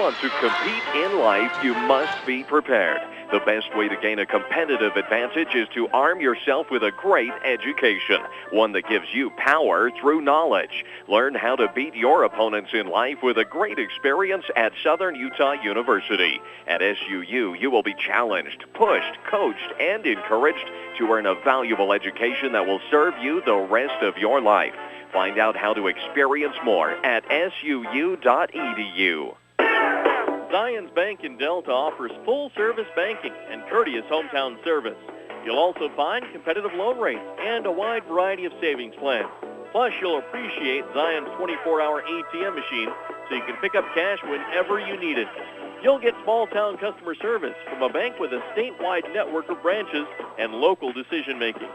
want to compete in life, you must be prepared. The best way to gain a competitive advantage is to arm yourself with a great education, one that gives you power through knowledge. Learn how to beat your opponents in life with a great experience at Southern Utah University. At SUU, you will be challenged, pushed, coached, and encouraged to earn a valuable education that will serve you the rest of your life. Find out how to experience more at suu.edu. Zions Bank in Delta offers full-service banking and courteous hometown service. You'll also find competitive loan rates and a wide variety of savings plans. Plus, you'll appreciate Zion's 24-hour ATM machine so you can pick up cash whenever you need it. You'll get small-town customer service from a bank with a statewide network of branches and local decision-making.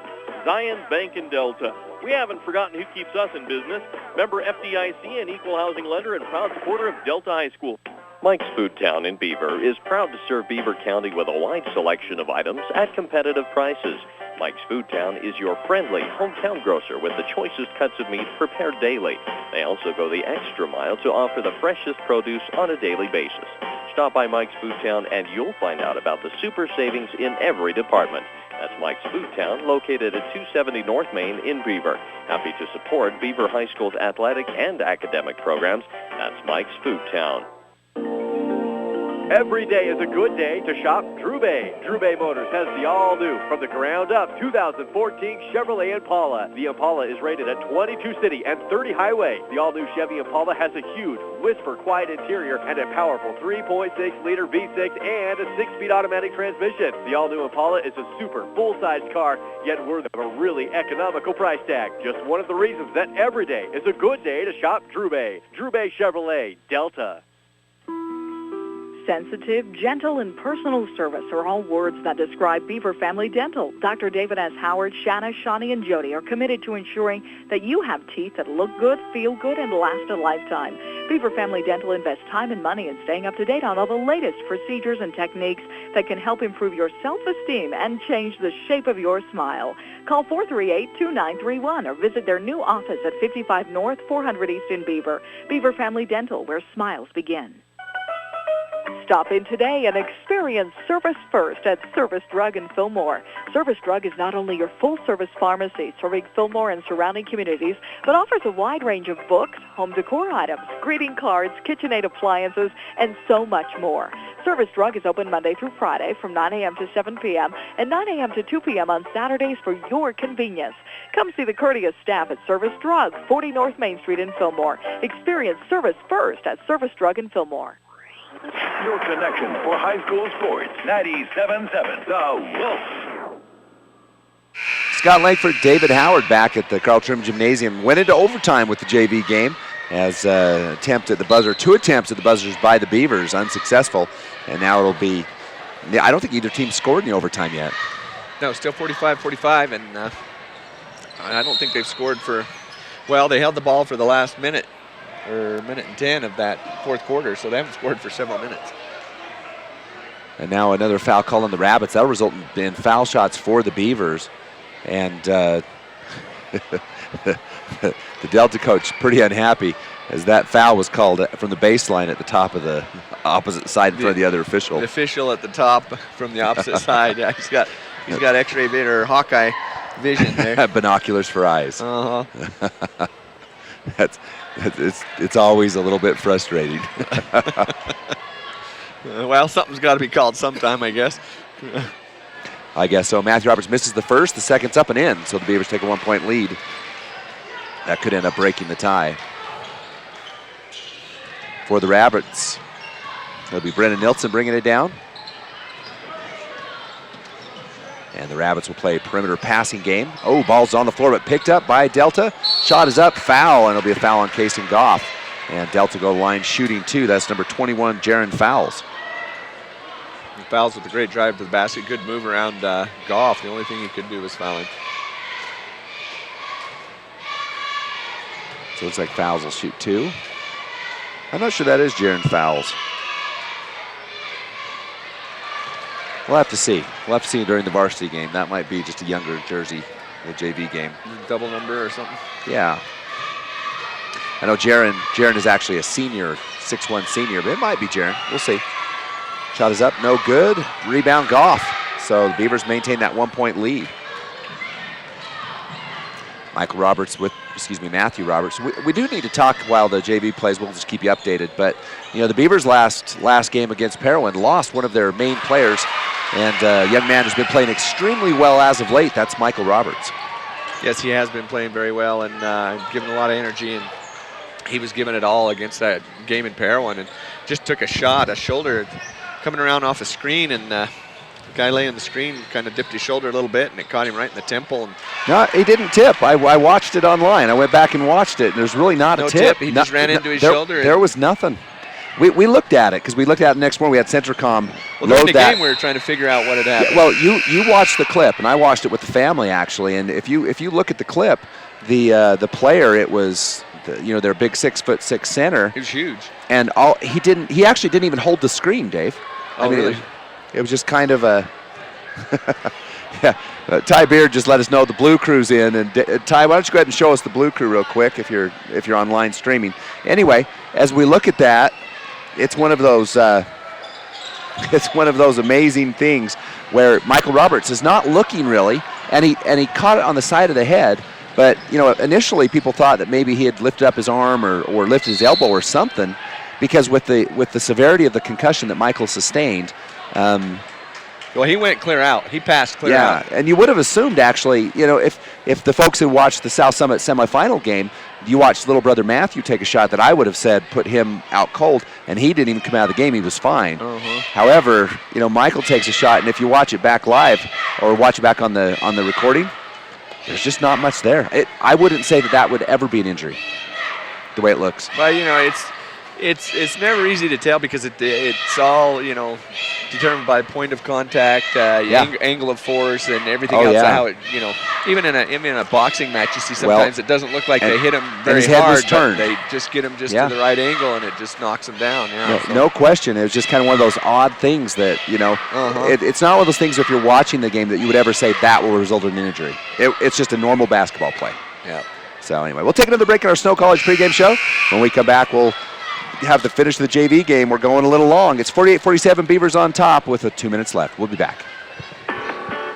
Zions Bank in Delta. We haven't forgotten who keeps us in business. Member FDIC, an equal housing lender and proud supporter of Delta High School. Mike's Food Town in Beaver is proud to serve Beaver County with a wide selection of items at competitive prices. Mike's Food Town is your friendly hometown grocer with the choicest cuts of meat prepared daily. They also go the extra mile to offer the freshest produce on a daily basis. Stop by Mike's Food Town and you'll find out about the super savings in every department. That's Mike's Food Town, located at 270 North Main in Beaver. Happy to support Beaver High School's athletic and academic programs. That's Mike's Food Town. Every day is a good day to shop Drew Bay. Drew Bay Motors has the all-new, from the ground up, 2014 Chevrolet Impala. The Impala is rated at 22 city and 30 highway. The all-new Chevy Impala has a huge, whisper-quiet interior and a powerful 3.6-liter V6 and a 6-speed automatic transmission. The all-new Impala is a super full-size car, yet worth of a really economical price tag. Just one of the reasons that every day is a good day to shop Drew Bay. Drew Bay Chevrolet, Delta. Sensitive, gentle, and personal service are all words that describe Beaver Family Dental. Dr. David S. Howard, Shanna, Shawnee, and Jody are committed to ensuring that you have teeth that look good, feel good, and last a lifetime. Beaver Family Dental invests time and money in staying up to date on all the latest procedures and techniques that can help improve your self-esteem and change the shape of your smile. Call 438-2931 or visit their new office at 55 North, 400 East in Beaver. Beaver Family Dental, where smiles begin. Stop in today and experience Service First at Service Drug in Fillmore. Service Drug is not only your full-service pharmacy serving Fillmore and surrounding communities, but offers a wide range of books, home decor items, greeting cards, KitchenAid appliances, and so much more. Service Drug is open Monday through Friday from 9 a.m. to 7 p.m. and 9 a.m. to 2 p.m. on Saturdays for your convenience. Come see the courteous staff at Service Drug, 40 North Main Street in Fillmore. Experience Service First at Service Drug in Fillmore. Your connection for high school sports, 97.7 The Wolf. Scott Langford, David Howard back at the Carl Trim Gymnasium. Went into overtime with the JV game as two attempts at the buzzers by the Beavers, unsuccessful. And now it'll be, I don't think either team scored in the overtime yet. No, still 45-45, and I don't think they've scored for, well, they held the ball for the last minute. Or minute and 10 of that fourth quarter, so they haven't scored for several minutes. And now another foul call on the Rabbits. That'll result in foul shots for the Beavers. And the Delta coach pretty unhappy as that foul was called from the baseline at the top of the opposite side in front of the other official. The official at the top from the opposite side. Yeah, he's got X-ray vision or Hawkeye vision there. Binoculars for eyes. Uh-huh. It's always a little bit frustrating. Well, something's got to be called sometime, I guess. I guess so. Matthew Roberts misses the first. The second's up and in, so the Beavers take a 1-point lead. That could end up breaking the tie. For the Rabbits, it'll be Brennan Nilsson bringing it down. And the Rabbits will play a perimeter passing game. Oh, ball's on the floor, but picked up by Delta. Shot is up, foul, and it'll be a foul on Casey Goff. And Delta go line shooting two. That's number 21, Jaron Fowles. Fowles with a great drive to the basket. Good move around Goff. The only thing he could do was foul him. So it looks like Fowles will shoot two. I'm not sure that is Jaron Fowles. We'll have to see. We'll have to see during the varsity game. That might be just a younger jersey, the JV game. Double number or something? Yeah. I know Jaron is actually a senior, 6'1" senior, but it might be Jaron. We'll see. Shot is up, no good. Rebound, Goff. So the Beavers maintain that 1-point lead. Matthew Roberts. We do need to talk while the JV plays. We'll just keep you updated. But, you know, the Beavers last game against Parowan lost one of their main players, and a young man who's been playing extremely well as of late. That's Michael Roberts. Yes, he has been playing very well and given a lot of energy, and he was giving it all against that game in Parowan, and just took a shoulder coming around off a screen, and the guy laying the screen kind of dipped his shoulder a little bit, and it caught him right in the temple. And no, he didn't tip. I watched it online. I went back and watched it, and there's really not a tip. He just ran into his shoulder. There was nothing. We looked at it because we looked at it the next morning. We had Centricom load load the that. game, we were trying to figure out what had happened. Well, you watched the clip, and I watched it with the family actually. And if you look at the clip, the player, it was their big 6'6" center. He was huge. And he actually didn't even hold the screen, Dave. Oh, really? It was just kind of a. Yeah, Ty Beard just let us know the Blue Crew's in, and Ty, why don't you go ahead and show us the Blue Crew real quick if you're online streaming. Anyway, as we look at that, it's one of those amazing things where Michael Roberts is not looking really, and he caught it on the side of the head. But initially people thought that maybe he had lifted up his arm or lifted his elbow or something, because with the severity of the concussion that Michael sustained. Well, he went clear out. He passed clear out. Yeah, and you would have assumed, actually, if the folks who watched the South Summit semifinal game, you watched little brother Matthew take a shot that I would have said put him out cold, and he didn't even come out of the game. He was fine. However, Michael takes a shot, and if you watch it back live or watch it back on the recording, there's just not much there. I wouldn't say that would ever be an injury, the way it looks. Well, it's never easy to tell because it's all determined by point of contact, angle of force, and everything else. Yeah. How it even in a boxing match, you see sometimes it doesn't look like they hit him very his head hard, was turned. but they just get him to the right angle, and it just knocks him down. No question. It was just kind of one of those odd things that it's not one of those things if you're watching the game that you would ever say that will result in an injury. It's just a normal basketball play. Yeah. So anyway, we'll take another break in our Snow College pregame show. When we come back, we'll have the finish of the JV game. We're going a little long. It's 48-47, Beavers on top with 2 minutes left. We'll be back.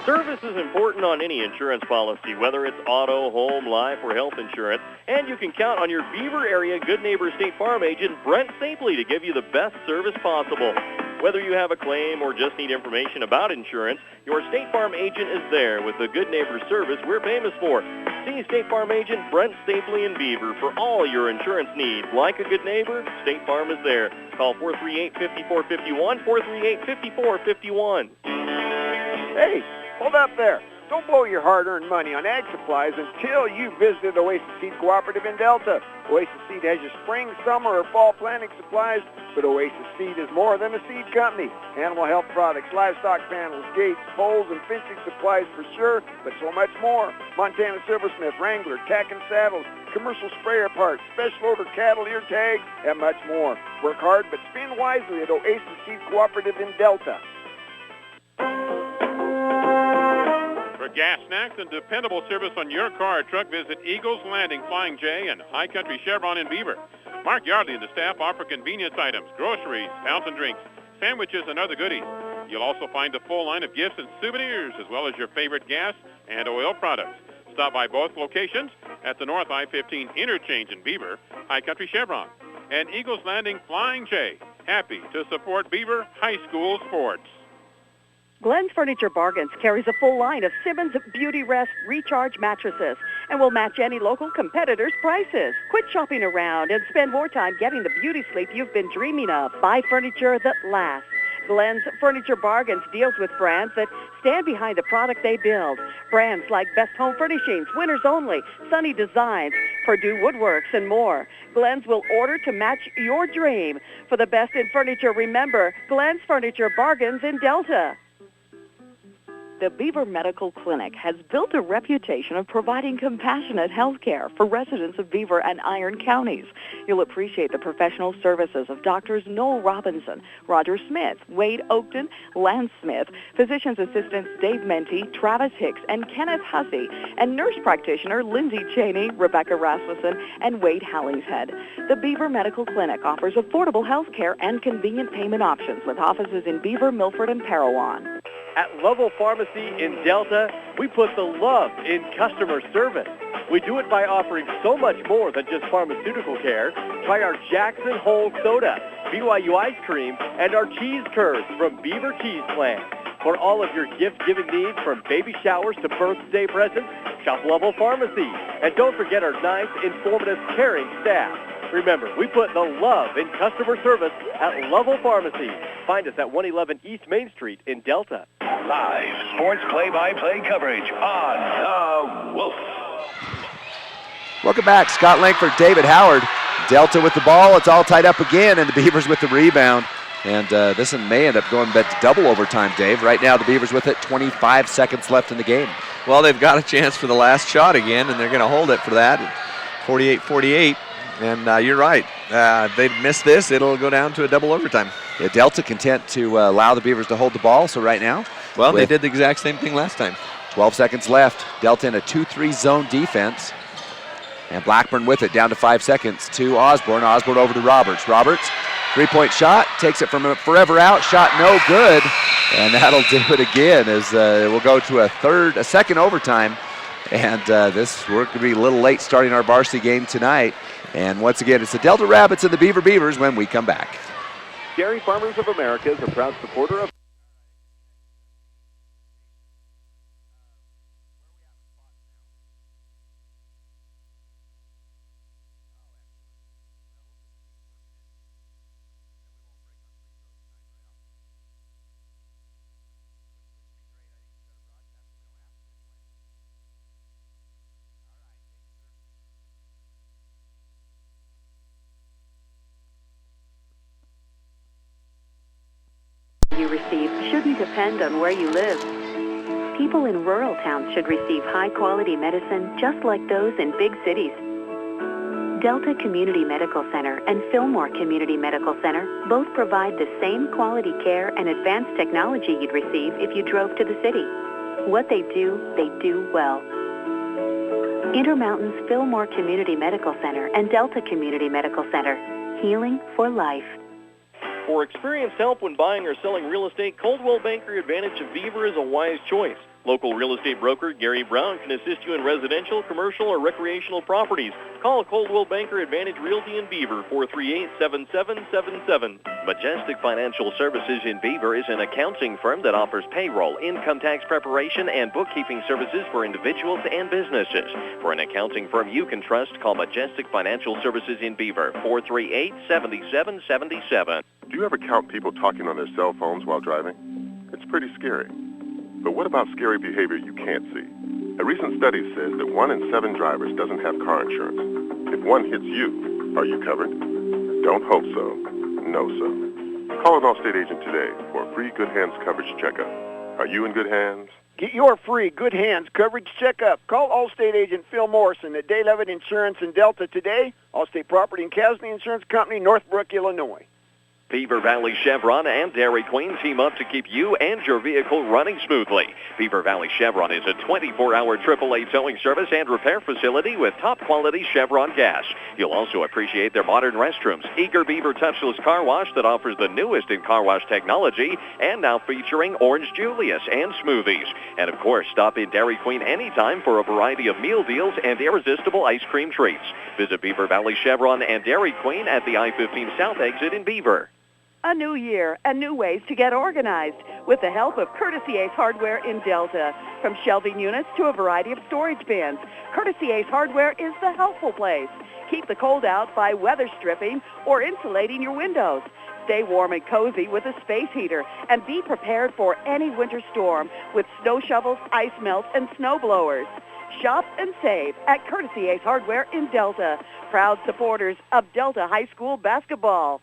Service is important on any insurance policy, whether it's auto, home, life, or health insurance. And you can count on your Beaver area Good Neighbor State Farm agent, Brent Stapley, to give you the best service possible. Whether you have a claim or just need information about insurance, your State Farm agent is there with the Good Neighbor service we're famous for. See State Farm agent Brent Stapley in Beaver for all your insurance needs. Like a good neighbor, State Farm is there. Call 438-5451, 438-5451. Hey, hold up there. Don't blow your hard-earned money on ag supplies until you visited Oasis Seed Cooperative in Delta. Oasis Seed has your spring, summer, or fall planting supplies, but Oasis Seed is more than a seed company. Animal health products, livestock panels, gates, poles, and fencing supplies for sure, but so much more. Montana Silversmith, Wrangler, tack and saddles, commercial sprayer parts, special order cattle ear tags, and much more. Work hard, but spend wisely at Oasis Seed Cooperative in Delta. For gas, snacks, and dependable service on your car or truck, visit Eagles Landing Flying J and High Country Chevron in Beaver. Mark Yardley and the staff offer convenience items, groceries, fountain drinks, sandwiches, and other goodies. You'll also find a full line of gifts and souvenirs, as well as your favorite gas and oil products. Stop by both locations at the North I-15 interchange in Beaver, High Country Chevron, and Eagles Landing Flying J. Happy to support Beaver High School sports. Glenn's Furniture Bargains carries a full line of Simmons Beauty Rest Recharge mattresses and will match any local competitor's prices. Quit shopping around and spend more time getting the beauty sleep you've been dreaming of. Buy furniture that lasts. Glenn's Furniture Bargains deals with brands that stand behind the product they build. Brands like Best Home Furnishings, Winners Only, Sunny Designs, Purdue Woodworks, and more. Glenn's will order to match your dream. For the best in furniture, remember Glenn's Furniture Bargains in Delta. The Beaver Medical Clinic has built a reputation of providing compassionate health care for residents of Beaver and Iron counties. You'll appreciate the professional services of Doctors Noel Robinson, Roger Smith, Wade Oakton, Lance Smith, physician's assistants Dave Menti, Travis Hicks, and Kenneth Hussey, and nurse practitioner Lindsay Cheney, Rebecca Rasmussen, and Wade Hollingshead. The Beaver Medical Clinic offers affordable health care and convenient payment options with offices in Beaver, Milford, and Parowan. At Lovell Pharmacy in Delta, we put the love in customer service. We do it by offering so much more than just pharmaceutical care. Try our Jackson Hole Soda, BYU ice cream, and our cheese curds from Beaver Cheese Plant. For all of your gift-giving needs, from baby showers to birthday presents, shop Lovell Pharmacy. And don't forget our nice, informative, caring staff. Remember, we put the love in customer service at Lovell Pharmacy. Find us at 111 East Main Street in Delta. Live sports play-by-play coverage on The Wolf. Welcome back. Scott Langford, David Howard. Delta with the ball. It's all tied up again, and the Beavers with the rebound. And this one may end up going back to double overtime, Dave. Right now, the Beavers with it, 25 seconds left in the game. Well, they've got a chance for the last shot again, and they're going to hold it for that. 48-48. And you're right. They miss this, it'll go down to a double overtime. Yeah, Delta content to allow the Beavers to hold the ball. So right now, well, they did the exact same thing last time. 12 seconds left. Delta in a 2-3 zone defense. And Blackburn with it, down to 5 seconds to Osborne. Osborne over to Roberts. Roberts, three-point shot, takes it from forever out. Shot no good. And that'll do it again as we'll go to a second overtime. And we're going to be a little late starting our varsity game tonight. And once again, it's the Delta Rabbits and the Beaver Beavers when we come back. Dairy Farmers of America is a proud supporter of you receive shouldn't depend on where you live. People in rural towns should receive high-quality medicine just like those in big cities. Delta Community Medical Center and Fillmore Community Medical Center both provide the same quality care and advanced technology you'd receive if you drove to the city. What they do well. Intermountain's Fillmore Community Medical Center and Delta Community Medical Center. Healing for life. For experienced help when buying or selling real estate, Coldwell Banker Advantage of Beaver is a wise choice. Local real estate broker Gary Brown can assist you in residential, commercial, or recreational properties. Call Coldwell Banker Advantage Realty in Beaver, 438-7777. Majestic Financial Services in Beaver is an accounting firm that offers payroll, income tax preparation, and bookkeeping services for individuals and businesses. For an accounting firm you can trust, call Majestic Financial Services in Beaver, 438-7777. Do you ever count people talking on their cell phones while driving? It's pretty scary. But what about scary behavior you can't see? A recent study says that 1 in 7 drivers doesn't have car insurance. If one hits you, are you covered? Don't hope so. Know so. Call an Allstate agent today for a free Good Hands coverage checkup. Are you in good hands? Get your free Good Hands coverage checkup. Call Allstate agent Phil Morrison at Day Levitt Insurance in Delta today. Allstate Property and Casualty Insurance Company, Northbrook, Illinois. Beaver Valley Chevron and Dairy Queen team up to keep you and your vehicle running smoothly. Beaver Valley Chevron is a 24-hour AAA towing service and repair facility with top-quality Chevron gas. You'll also appreciate their modern restrooms, Eager Beaver Touchless Car Wash that offers the newest in car wash technology, and now featuring Orange Julius and smoothies. And of course, stop in Dairy Queen anytime for a variety of meal deals and irresistible ice cream treats. Visit Beaver Valley Chevron and Dairy Queen at the I-15 South exit in Beaver. A new year and new ways to get organized with the help of Courtesy Ace Hardware in Delta. From shelving units to a variety of storage bins, Courtesy Ace Hardware is the helpful place. Keep the cold out by weather stripping or insulating your windows. Stay warm and cozy with a space heater and be prepared for any winter storm with snow shovels, ice melt, and snow blowers. Shop and save at Courtesy Ace Hardware in Delta. Proud supporters of Delta High School basketball.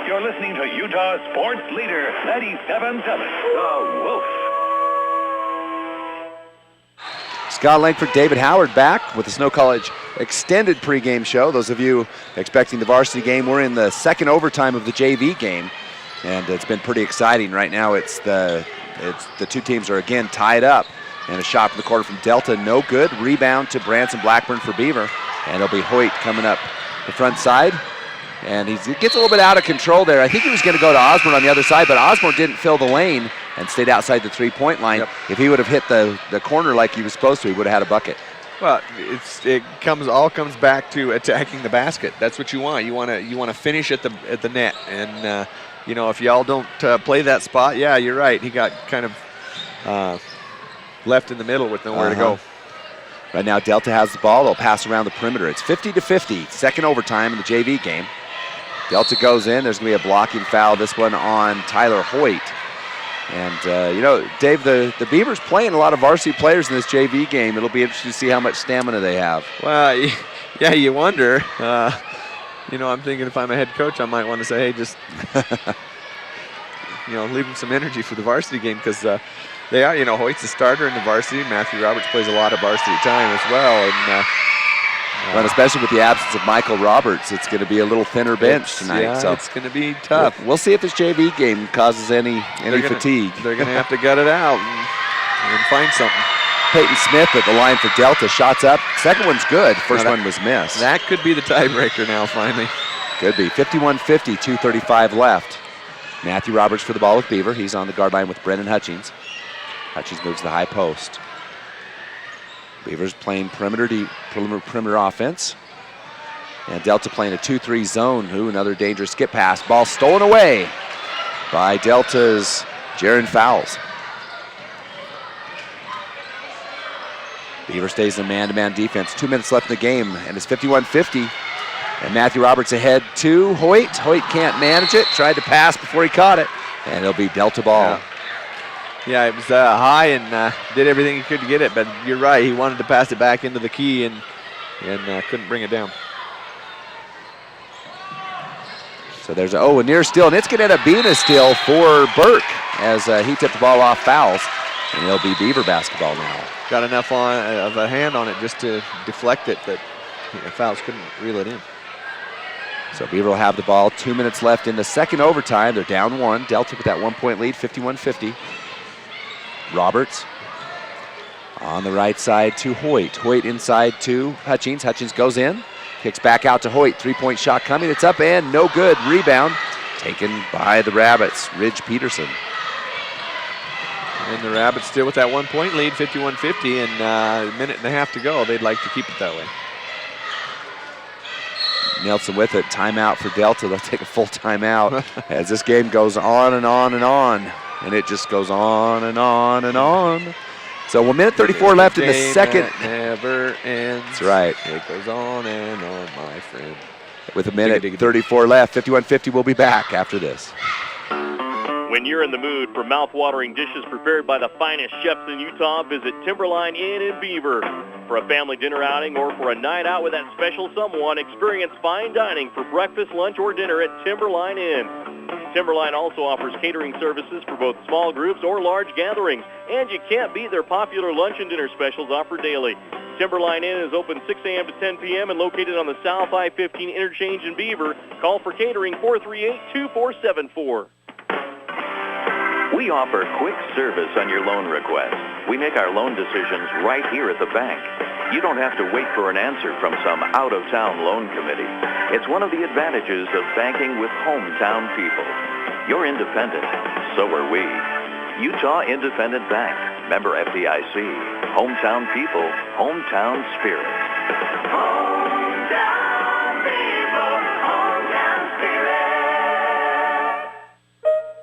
You're listening to Utah Sports Leader 97.7, The Wolf. Scott Langford, David Howard back with the Snow College extended pregame show. Those of you expecting the varsity game, we're in the second overtime of the JV game, and it's been pretty exciting. Right now the two teams are again tied up, and a shot from the corner from Delta, no good. Rebound to Branson Blackburn for Beaver, and it'll be Hoyt coming up the front side. And he gets a little bit out of control there. I think he was going to go to Osborne on the other side, but Osborne didn't fill the lane and stayed outside the three-point line. Yep. If he would have hit the corner like he was supposed to, he would have had a bucket. Well, it comes back to attacking the basket. That's what you want. You want to finish at the net. And if y'all don't play that spot, yeah, you're right. He got kind of left in the middle with nowhere to go. Right now, Delta has the ball. They'll pass around the perimeter. It's 50-50, second overtime in the JV game. Delta goes in. There's going to be a blocking foul, this one on Tyler Hoyt. And, Dave, the Beavers playing a lot of varsity players in this JV game. It'll be interesting to see how much stamina they have. Well, yeah, you wonder. I'm thinking if I'm a head coach, I might want to say, hey, just, leave them some energy for the varsity game because they are, Hoyt's a starter in the varsity. Matthew Roberts plays a lot of varsity time as well. And especially with the absence of Michael Roberts, it's going to be a little thinner bench tonight. Yeah, so it's going to be tough. We'll see if this JV game causes any fatigue. They're going to have to gut it out and find something. Peyton Smith at the line for Delta. Shots up. Second one's good. First one was missed. That could be the tiebreaker now, finally. Could be. 51-50, 2:35 left. Matthew Roberts for the ball with Beaver. He's on the guard line with Brennan Hutchings. Hutchings moves to the high post. Beavers playing perimeter offense. And Delta playing a 2-3 zone. Ooh, another dangerous skip pass. Ball stolen away by Delta's Jaron Fowles. Beaver stays in man-to-man defense. 2 minutes left in the game, and it's 51-50. And Matthew Roberts ahead to Hoyt. Hoyt can't manage it. Tried to pass before he caught it. And it'll be Delta ball. Yeah, it was high and did everything he could to get it, but you're right. He wanted to pass it back into the key and couldn't bring it down. So there's a near steal, and it's going to end up being a steal for Burke as he tipped the ball off Fowles, and it'll be Beaver basketball now. Got enough of a hand on it just to deflect it, but Fowles couldn't reel it in. So Beaver will have the ball. 2 minutes left in the second overtime. They're down one. Delta with that 1 point lead, 51-50. Roberts on the right side to Hoyt. Hoyt inside to Hutchings. Hutchings goes in, kicks back out to Hoyt. 3-point shot coming. It's up and no good. Rebound taken by the Rabbits. Ridge Peterson. And the Rabbits still with that 1 point lead, 51-50, and a minute and a half to go. They'd like to keep it that way. Nelson with it. Timeout for Delta. They'll take a full timeout as this game goes on and on and on. And it just goes on and on and on. So 1 minute 34 left in the second. Never ends. That's right. It goes on and on, my friend. With a minute 34 left, 51-50, we'll be back after this. When you're in the mood for mouth-watering dishes prepared by the finest chefs in Utah, visit Timberline Inn in Beaver. For a family dinner outing or for a night out with that special someone, experience fine dining for breakfast, lunch, or dinner at Timberline Inn. Timberline also offers catering services for both small groups or large gatherings, and you can't beat their popular lunch and dinner specials offered daily. Timberline Inn is open 6 a.m. to 10 p.m. and located on the South I-15 interchange in Beaver. Call for catering 438-2474. We offer quick service on your loan request. We make our loan decisions right here at the bank. You don't have to wait for an answer from some out-of-town loan committee. It's one of the advantages of banking with hometown people. You're independent. So are we. Utah Independent Bank. Member FDIC. Hometown people. Hometown spirit.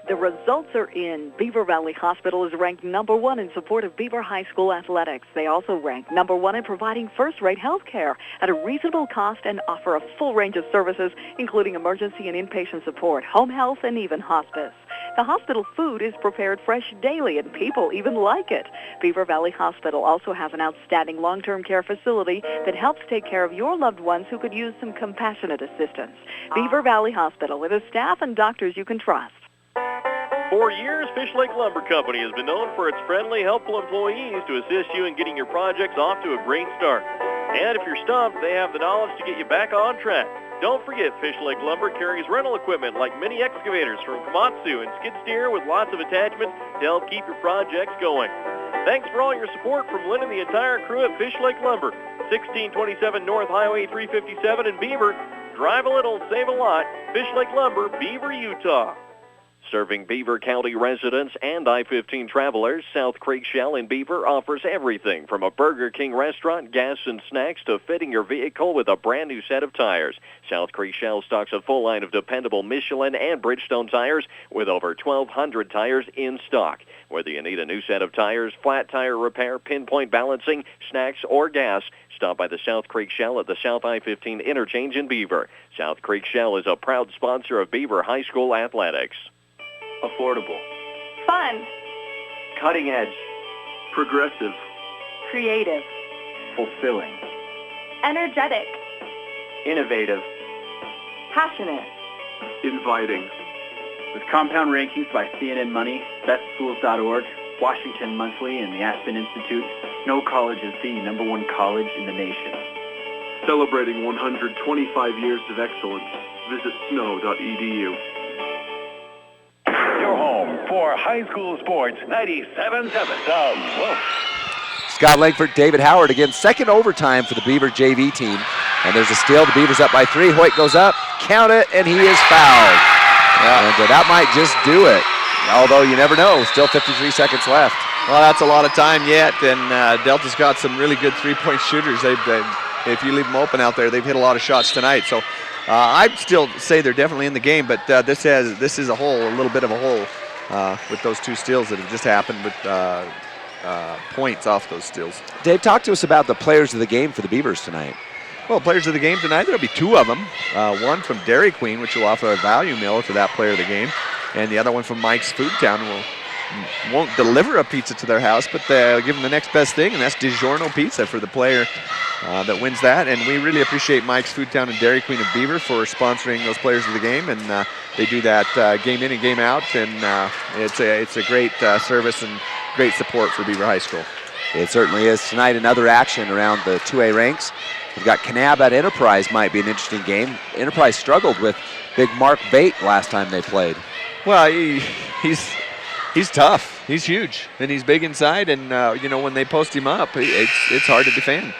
The results are in. Beaver Valley Hospital is ranked number 1 in support of Beaver High School athletics. They also rank number 1 in providing first-rate health care at a reasonable cost and offer a full range of services, including emergency and inpatient support, home health, and even hospice. The hospital food is prepared fresh daily, and people even like it. Beaver Valley Hospital also has an outstanding long-term care facility that helps take care of your loved ones who could use some compassionate assistance. Beaver Valley Hospital, with a staff and doctors you can trust. For years, Fish Lake Lumber Company has been known for its friendly, helpful employees to assist you in getting your projects off to a great start. And if you're stumped, they have the knowledge to get you back on track. Don't forget, Fish Lake Lumber carries rental equipment like mini excavators from Komatsu and skid steer with lots of attachments to help keep your projects going. Thanks for all your support from Lynn and the entire crew at Fish Lake Lumber, 1627 North Highway 357 in Beaver. Drive a little, save a lot. Fish Lake Lumber, Beaver, Utah. Serving Beaver County residents and I-15 travelers, South Creek Shell in Beaver offers everything from a Burger King restaurant, gas and snacks, to fitting your vehicle with a brand new set of tires. South Creek Shell stocks a full line of dependable Michelin and Bridgestone tires with over 1,200 tires in stock. Whether you need a new set of tires, flat tire repair, pinpoint balancing, snacks, or gas, stop by the South Creek Shell at the South I-15 interchange in Beaver. South Creek Shell is a proud sponsor of Beaver High School athletics. Affordable. Fun. Cutting edge. Progressive. Creative. Fulfilling. Energetic. Innovative. Passionate. Inviting. With compound rankings by CNN Money, bestschools.org, Washington Monthly, and the Aspen Institute, Snow College is the #1 college in the nation. Celebrating 125 years of excellence. Visit snow.edu. Your home for high school sports, 97.7 The Wolf. Scott Langford, David Howard again, second overtime for the Beaver JV team. And there's a steal. The Beavers up by 3. Hoyt goes up, count it, and he is fouled. And that might just do it. Although you never know, still 53 seconds left. Well, that's a lot of time yet, and Delta's got some really good three-point shooters. If you leave them open out there, they've hit a lot of shots tonight. So I'd still say they're definitely in the game, but this is a little bit of a hole with those 2 steals that have just happened with points off those steals. Dave, talk to us about the players of the game for the Beavers tonight. Well, players of the game tonight, there'll be 2 of them. One from Dairy Queen, which will offer a value meal to that player of the game, and the other one from Mike's Food Town won't deliver a pizza to their house, but they'll give them the next best thing, and that's DiGiorno Pizza for the player that wins that. And we really appreciate Mike's Food Town and Dairy Queen of Beaver for sponsoring those players of the game, and they do that game in and game out, and it's a great service and great support for Beaver High School. It certainly is. Tonight, another action around the 2A ranks. We've got Kanab at Enterprise, might be an interesting game. Enterprise struggled with big Mark Bate last time they played. Well, he's tough. He's huge, and he's big inside. And when they post him up, it's hard to defend.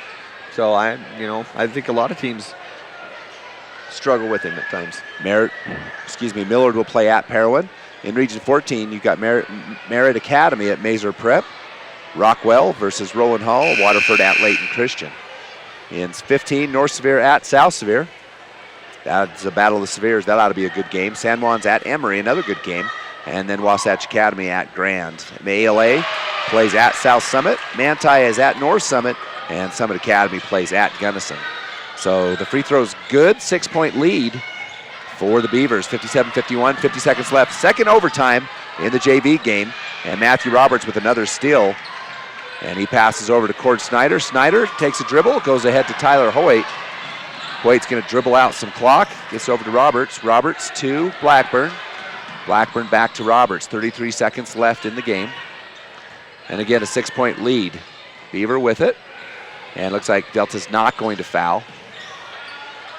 So I think a lot of teams struggle with him at times. Millard will play at Parowan. In Region 14, you've got Merritt Academy at Mazer Prep. Rockwell versus Roland Hall. Waterford at Layton Christian. In 15, North Sevier at South Sevier. That's a battle of the Seviers. That ought to be a good game. San Juan's at Emory, another good game. And then Wasatch Academy at Grand. And the ALA plays at South Summit. Manti is at North Summit. And Summit Academy plays at Gunnison. So the free throw's good. 6-point lead for the Beavers. 57-51, 50 seconds left. Second overtime in the JV game. And Matthew Roberts with another steal. And he passes over to Cord Snyder. Snyder takes a dribble, goes ahead to Tyler Hoyt. Hoyt's going to dribble out some clock. Gets over to Roberts. Roberts to Blackburn. Blackburn back to Roberts. 33 seconds left in the game. And again, a 6-point lead. Beaver with it. And looks like Delta's not going to foul.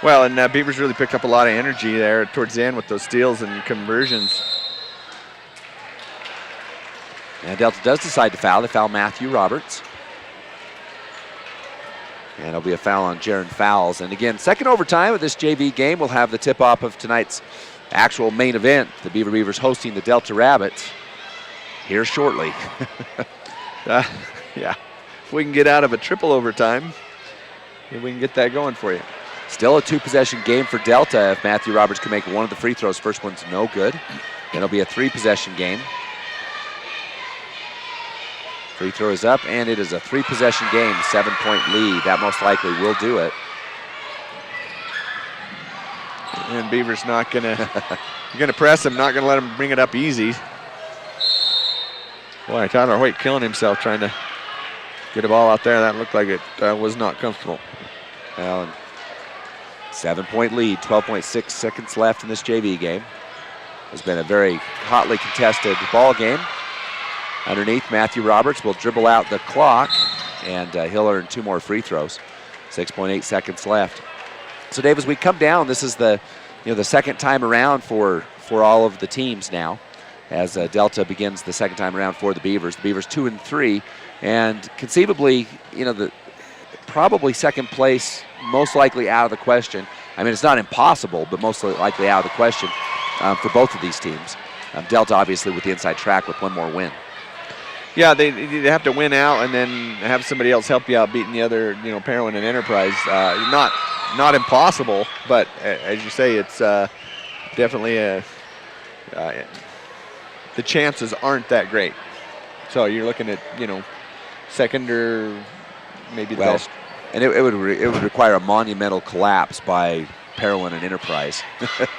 Well, and Beaver's really picked up a lot of energy there towards the end with those steals and conversions. And Delta does decide to foul. They foul Matthew Roberts. And it'll be a foul on Jaron Fowles. And again, second overtime of this JV game. We'll have the tip-off of tonight's actual main event. The Beaver Beavers hosting the Delta Rabbits here shortly. Yeah, if we can get out of a triple overtime, maybe we can get that going for you. Still a 2-possession game for Delta if Matthew Roberts can make one of the free throws. First one's no good. Then it'll be a 3-possession game. Free throw is up, and it is a 3-possession game, 7-point lead. That most likely will do it. And Beaver's not gonna, you're gonna press him, not gonna let him bring it up easy. Boy, Tyler Hoyt killing himself trying to get a ball out there. That looked like it was not comfortable. Well, 7-point lead, 12.6 seconds left in this JV game. Has been a very hotly contested ball game. Underneath, Matthew Roberts will dribble out the clock, and he'll earn 2 more free throws. 6.8 seconds left. So, Dave, as we come down, this is the second time around for all of the teams now, as Delta begins the second time around for the Beavers. The Beavers 2-3, and conceivably, probably second place, most likely out of the question. I mean, it's not impossible, but most likely out of the question for both of these teams. Delta, obviously, with the inside track with 1 more win. Yeah, they have to win out and then have somebody else help you out beating the other, Parowan and Enterprise. Not impossible, but as you say, it's definitely the chances aren't that great. So you're looking at, second or maybe the best. And it would require a monumental collapse by Parowan and Enterprise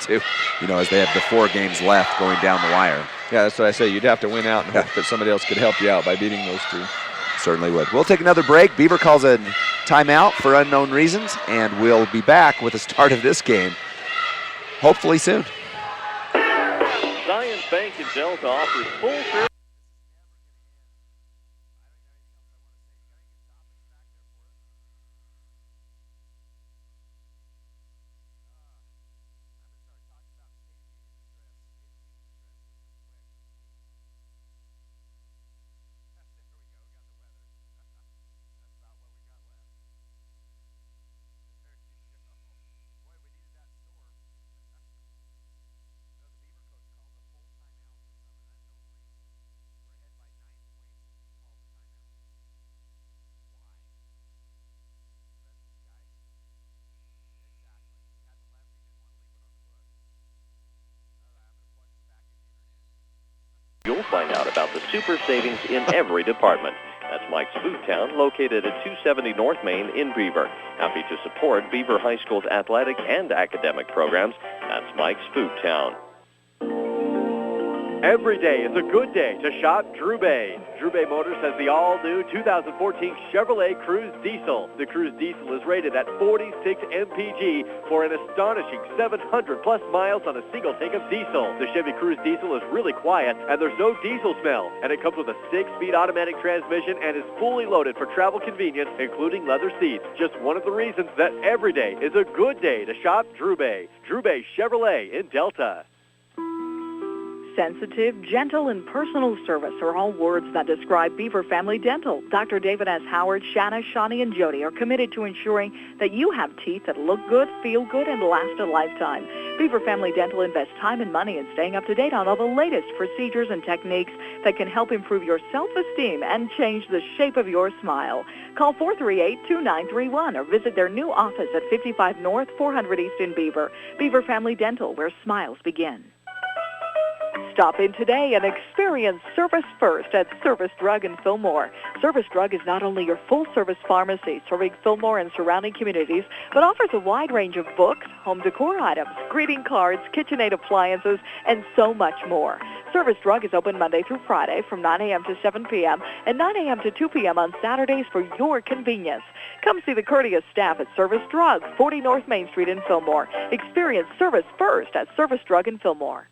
to, as they have the 4 games left going down the wire. Yeah, that's what I say. You'd have to win out and hope that somebody else could help you out by beating those 2. Certainly would. We'll take another break. Beaver calls a timeout for unknown reasons, and we'll be back with the start of this game, hopefully soon. Zions Bank in Delta offers full service. You'll find out about the super savings in every department. That's Mike's Food Town, located at 270 North Main in Beaver. Happy to support Beaver High School's athletic and academic programs. That's Mike's Food Town. Every day is a good day to shop Drew Bay. Drew Bay Motors has the all-new 2014 Chevrolet Cruze Diesel. The Cruze Diesel is rated at 46 mpg for an astonishing 700-plus miles on a single tank of diesel. The Chevy Cruze Diesel is really quiet, and there's no diesel smell. And it comes with a 6-speed automatic transmission and is fully loaded for travel convenience, including leather seats. Just one of the reasons that every day is a good day to shop Drew Bay. Drew Bay Chevrolet in Delta. Sensitive, gentle, and personal service are all words that describe Beaver Family Dental. Dr. David S. Howard, Shanna, Shawnee, and Jody are committed to ensuring that you have teeth that look good, feel good, and last a lifetime. Beaver Family Dental invests time and money in staying up to date on all the latest procedures and techniques that can help improve your self-esteem and change the shape of your smile. Call 438-2931 or visit their new office at 55 North, 400 East in Beaver. Beaver Family Dental, where smiles begin. Stop in today and experience Service First at Service Drug in Fillmore. Service Drug is not only your full-service pharmacy serving Fillmore and surrounding communities, but offers a wide range of books, home decor items, greeting cards, KitchenAid appliances, and so much more. Service Drug is open Monday through Friday from 9 a.m. to 7 p.m. and 9 a.m. to 2 p.m. on Saturdays for your convenience. Come see the courteous staff at Service Drug, 40 North Main Street in Fillmore. Experience Service First at Service Drug in Fillmore.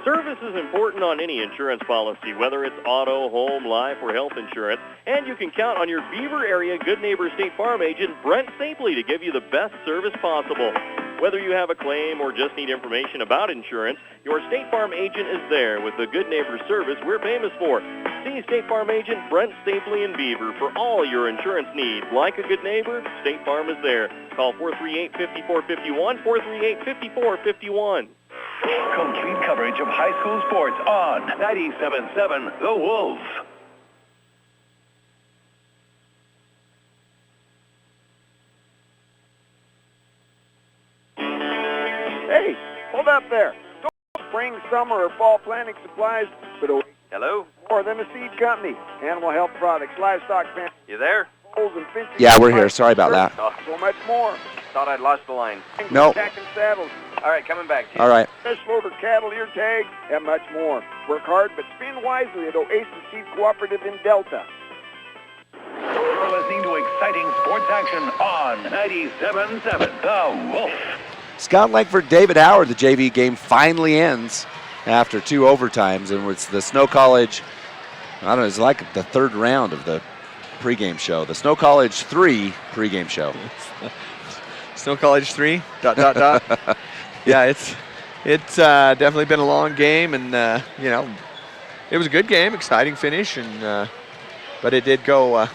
Service is important on any insurance policy, whether it's auto, home, life, or health insurance. And you can count on your Beaver area Good Neighbor State Farm agent, Brent Stapley, to give you the best service possible. Whether you have a claim or just need information about insurance, your State Farm agent is there with the Good Neighbor service we're famous for. See State Farm agent Brent Stapley in Beaver for all your insurance needs. Like a good neighbor, State Farm is there. Call 438-5451, 438-5451. Complete coverage of high school sports on 97.7 The Wolf. Hey, hold up there. Don't spring, summer, or fall planting supplies, but hello? More than a seed company. Animal health products, livestock fence. You there? Yeah, we're here. Sorry about that. So much more. Thought I'd lost the line. Nope. Tack and saddles. All right, coming back. All right. Fresh loader cattle, ear tags, and much more. Work hard, but spin wisely at Oasis Seed Cooperative in Delta. You're listening to exciting sports action on 97.7 The Wolf. Scott Langford, David Howard, the JV game finally ends after 2 overtimes, and it's the Snow College, I don't know, it's like the 3rd round of the pregame show. The Snow College 3 pregame show. Snow College 3, ... Yeah, it's definitely been a long game, and, it was a good game, exciting finish, and but it did go a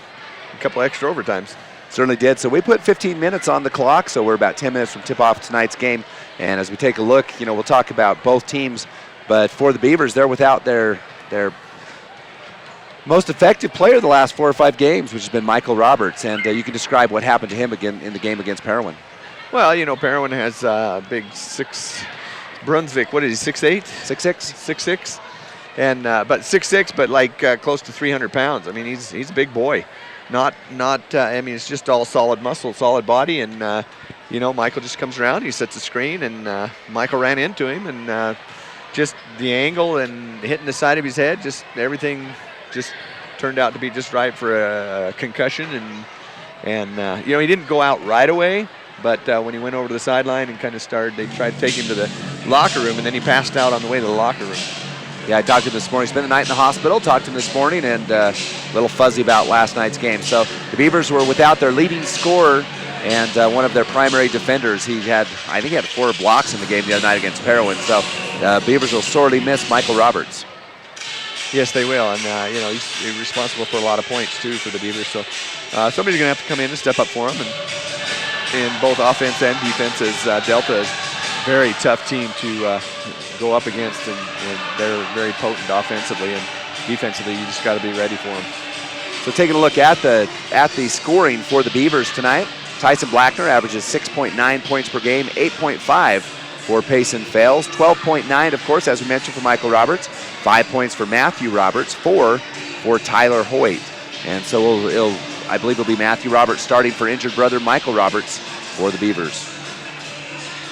couple extra overtimes. Certainly did. So we put 15 minutes on the clock, so we're about 10 minutes from tip-off tonight's game. And as we take a look, we'll talk about both teams. But for the Beavers, they're without their most effective player the last 4 or 5 games, which has been Michael Roberts. And you can describe what happened to him again in the game against Parowan. Well, Parowan has a big 6. Brunswick, what is he, 6'8"? 6'6". 6'6". And but 6'6", but like close to 300 pounds. I mean, he's a big boy. Not. I mean, it's just all solid muscle, solid body, and Michael just comes around. He sets a screen, and Michael ran into him, and just the angle and hitting the side of his head, just everything just turned out to be just right for a concussion, and he didn't go out right away, but when he went over to the sideline and kind of they tried to take him to the locker room, and then he passed out on the way to the locker room. Yeah, I talked to him this morning. Spent the night in the hospital, talked to him this morning, and a little fuzzy about last night's game. So the Beavers were without their leading scorer and one of their primary defenders. I think he had 4 blocks in the game the other night against Parowan. So Beavers will sorely miss Michael Roberts. Yes, they will, and he's responsible for a lot of points too for the Beavers. So somebody's going to have to come in and step up for him. And in both offense and defense, as Delta is a very tough team to go up against, and they're very potent offensively, and defensively you just got to be ready for them. So taking a look at the scoring for the Beavers tonight, Tyson Blackner averages 6.9 points per game, 8.5 for Payson Fales, 12.9, of course, as we mentioned, for Michael Roberts, 5 points for Matthew Roberts, 4 for Tyler Hoyt. And so I believe it'll be Matthew Roberts starting for injured brother Michael Roberts for the Beavers.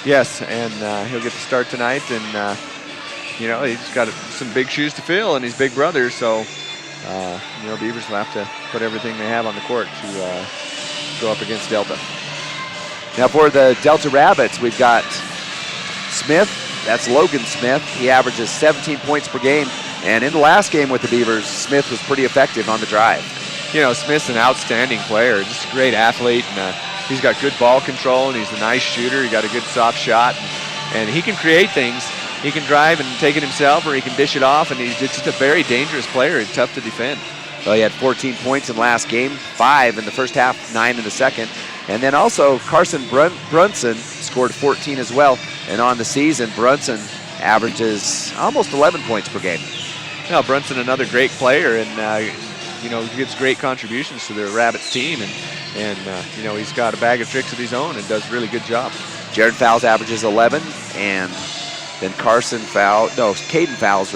Yes, and he'll get to start tonight, and he's got some big shoes to fill, and he's big brother, so Beavers will have to put everything they have on the court to go up against Delta. Now for the Delta Rabbits, we've got Smith. That's Logan Smith. He averages 17 points per game, and in the last game with the Beavers, Smith was pretty effective on the drive. Smith's an outstanding player, just a great athlete, and he's got good ball control, and he's a nice shooter. He got a good soft shot, and he can create things. He can drive and take it himself, or he can dish it off, and he's just a very dangerous player and tough to defend. Well, he had 14 points in last game, 5 in the first half, 9 in the second. And then also Carson Brunson scored 14 as well. And on the season, Brunson averages almost 11 points per game. Now, Brunson, another great player, and gives great contributions to the Rabbits team, and he's got a bag of tricks of his own and does a really good job. Jared Fowles averages 11, and then Caden Fowles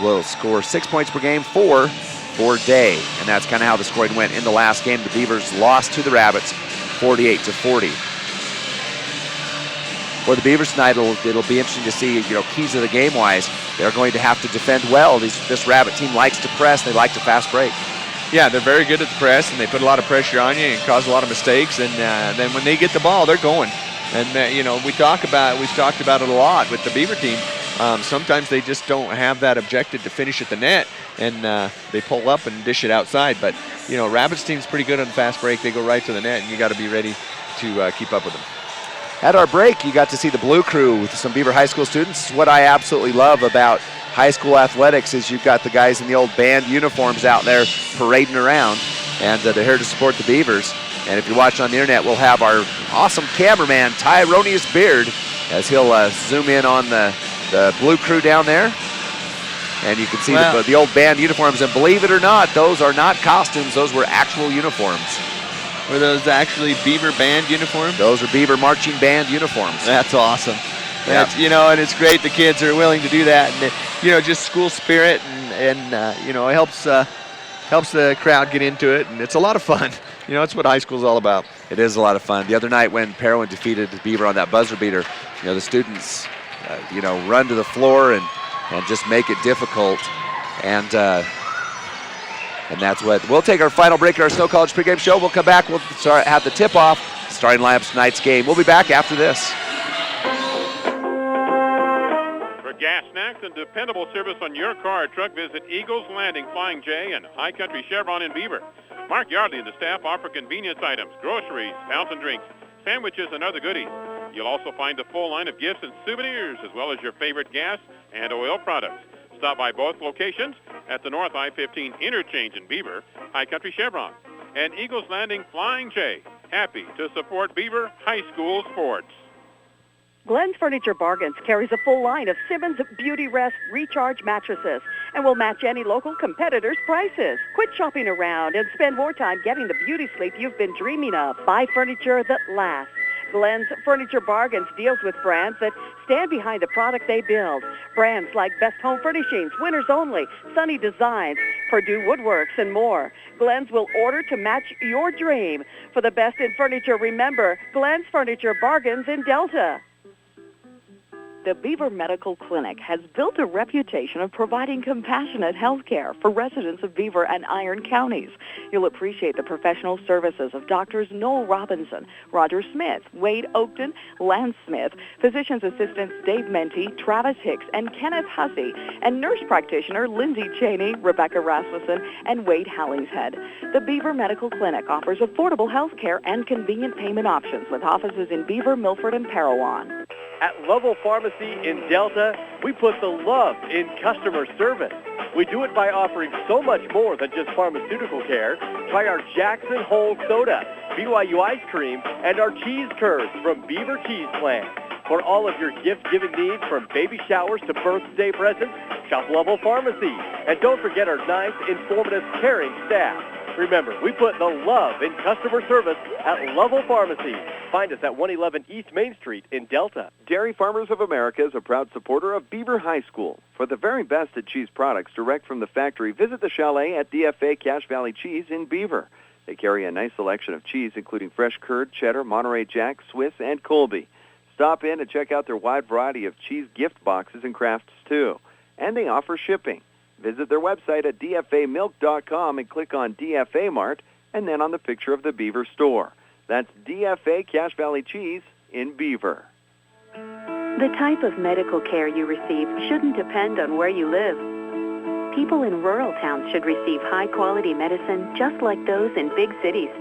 will score 6 points per game, 4 for Day, and that's kind of how the scoring went in the last game. The Beavers lost to the Rabbits 48-40. For the Beavers tonight, it'll be interesting to see, keys of the game-wise. They're going to have to defend well. This Rabbit team likes to press. They like to fast break. Yeah, they're very good at the press, and they put a lot of pressure on you and cause a lot of mistakes. And then when they get the ball, they're going. And we've talked about it a lot with the Beaver team. Sometimes they just don't have that objective to finish at the net, and they pull up and dish it outside. But Rabbits team's pretty good on fast break. They go right to the net, and you got to be ready to keep up with them. At our break, you got to see the Blue Crew with some Beaver High School students. What I absolutely love about high school athletics is you've got the guys in the old band uniforms out there parading around, and they're here to support the Beavers. And if you're watching on the internet, we'll have our awesome cameraman, Tyronius Beard, as he'll zoom in on the Blue Crew down there. And you can see the old band uniforms. And believe it or not, those are not costumes. Those were actual uniforms. Were those actually Beaver band uniforms? Those are Beaver marching band uniforms. That's awesome. That's, and it's great the kids are willing to do that. And, just school spirit and it helps the crowd get into it. And it's a lot of fun. It's what high school's all about. It is a lot of fun. The other night when Parowan defeated Beaver on that buzzer beater, the students, run to the floor and just make it difficult. And that's what we'll take our final break in our Snow College pregame show. We'll come back. We'll have the tip-off, starting lineups tonight's game. We'll be back after this. For gas snacks next and dependable service on your car or truck, visit Eagles Landing Flying J and High Country Chevron in Beaver. Mark Yardley and the staff offer convenience items, groceries, fountain drinks, sandwiches, and other goodies. You'll also find a full line of gifts and souvenirs, as well as your favorite gas and oil products. Stop by both locations at the North I-15 interchange in Beaver, High Country Chevron, and Eagles Landing Flying J. Happy to support Beaver High School sports. Glenn's Furniture Bargains carries a full line of Simmons Beauty Rest Recharge mattresses and will match any local competitor's prices. Quit shopping around and spend more time getting the beauty sleep you've been dreaming of. Buy furniture that lasts. Glenn's Furniture Bargains deals with brands that stand behind the product they build. Brands like Best Home Furnishings, Winners Only, Sunny Designs, Purdue Woodworks, and more. Glenn's will order to match your dream. For the best in furniture, remember Glenn's Furniture Bargains in Delta. The Beaver Medical Clinic has built a reputation of providing compassionate health care for residents of Beaver and Iron counties. You'll appreciate the professional services of Doctors Noel Robinson, Roger Smith, Wade Oakton, Lance Smith, physician's assistants Dave Menti, Travis Hicks, and Kenneth Hussey, and nurse practitioner Lindsay Cheney, Rebecca Rasmussen, and Wade Hollingshead. The Beaver Medical Clinic offers affordable health care and convenient payment options with offices in Beaver, Milford, and Parowan. At Lovell Pharmacy in Delta, we put the love in customer service. We do it by offering so much more than just pharmaceutical care. Try our Jackson Hole Soda, BYU Ice Cream, and our cheese curds from Beaver Cheese Plant. For all of your gift-giving needs, from baby showers to birthday presents, shop Lovell Pharmacy. And don't forget our nice, informative, caring staff. Remember, we put the love in customer service at Lovell Pharmacy. Find us at 111 East Main Street in Delta. Dairy Farmers of America is a proud supporter of Beaver High School. For the very best at cheese products direct from the factory, visit the chalet at DFA Cache Valley Cheese in Beaver. They carry a nice selection of cheese, including fresh curd, cheddar, Monterey Jack, Swiss, and Colby. Stop in and check out their wide variety of cheese gift boxes and crafts, too. And they offer shipping. Visit their website at dfamilk.com and click on DFA Mart and then on the picture of the Beaver store. That's DFA Cache Valley Cheese in Beaver. The type of medical care you receive shouldn't depend on where you live. People in rural towns should receive high-quality medicine just like those in big cities.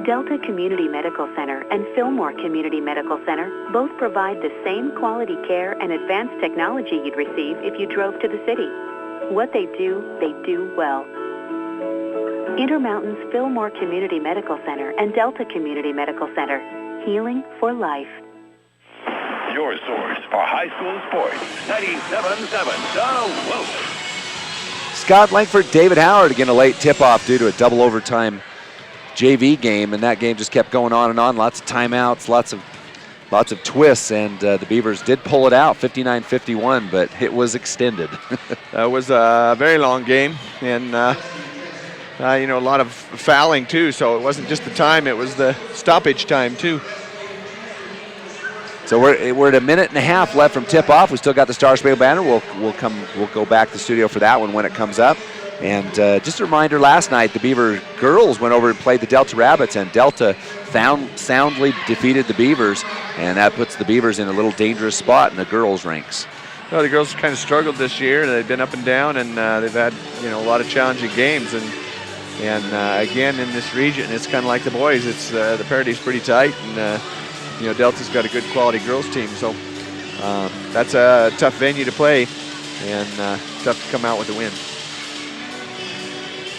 Delta Community Medical Center and Fillmore Community Medical Center both provide the same quality care and advanced technology you'd receive if you drove to the city. What they do well. Intermountain's Fillmore Community Medical Center and Delta Community Medical Center. Healing for life. Your source for high school sports. 97.7 The Wolf. Scott Langford, David Howard, again a late tip-off due to a double overtime JV game, and that game just kept going on and on. Lots of timeouts, lots of twists, and the Beavers did pull it out, 59-51, but it was extended. That was a very long game, and a lot of fouling too. So it wasn't just the time; it was the stoppage time too. So we're at a minute and a half left from tip-off. We still got the Star Spangled Banner. We'll go back to the studio for that one when it comes up. And just a reminder, last night the Beaver girls went over and played the Delta Rabbits, and Delta soundly defeated the Beavers, and that puts the Beavers in a little dangerous spot in the girls' ranks. Well, the girls kind of struggled this year. They've been up and down, and they've had a lot of challenging games. And again in this region, it's kind of like the boys. It's the parity's pretty tight, and Delta's got a good quality girls team. So that's a tough venue to play, and tough to come out with a win.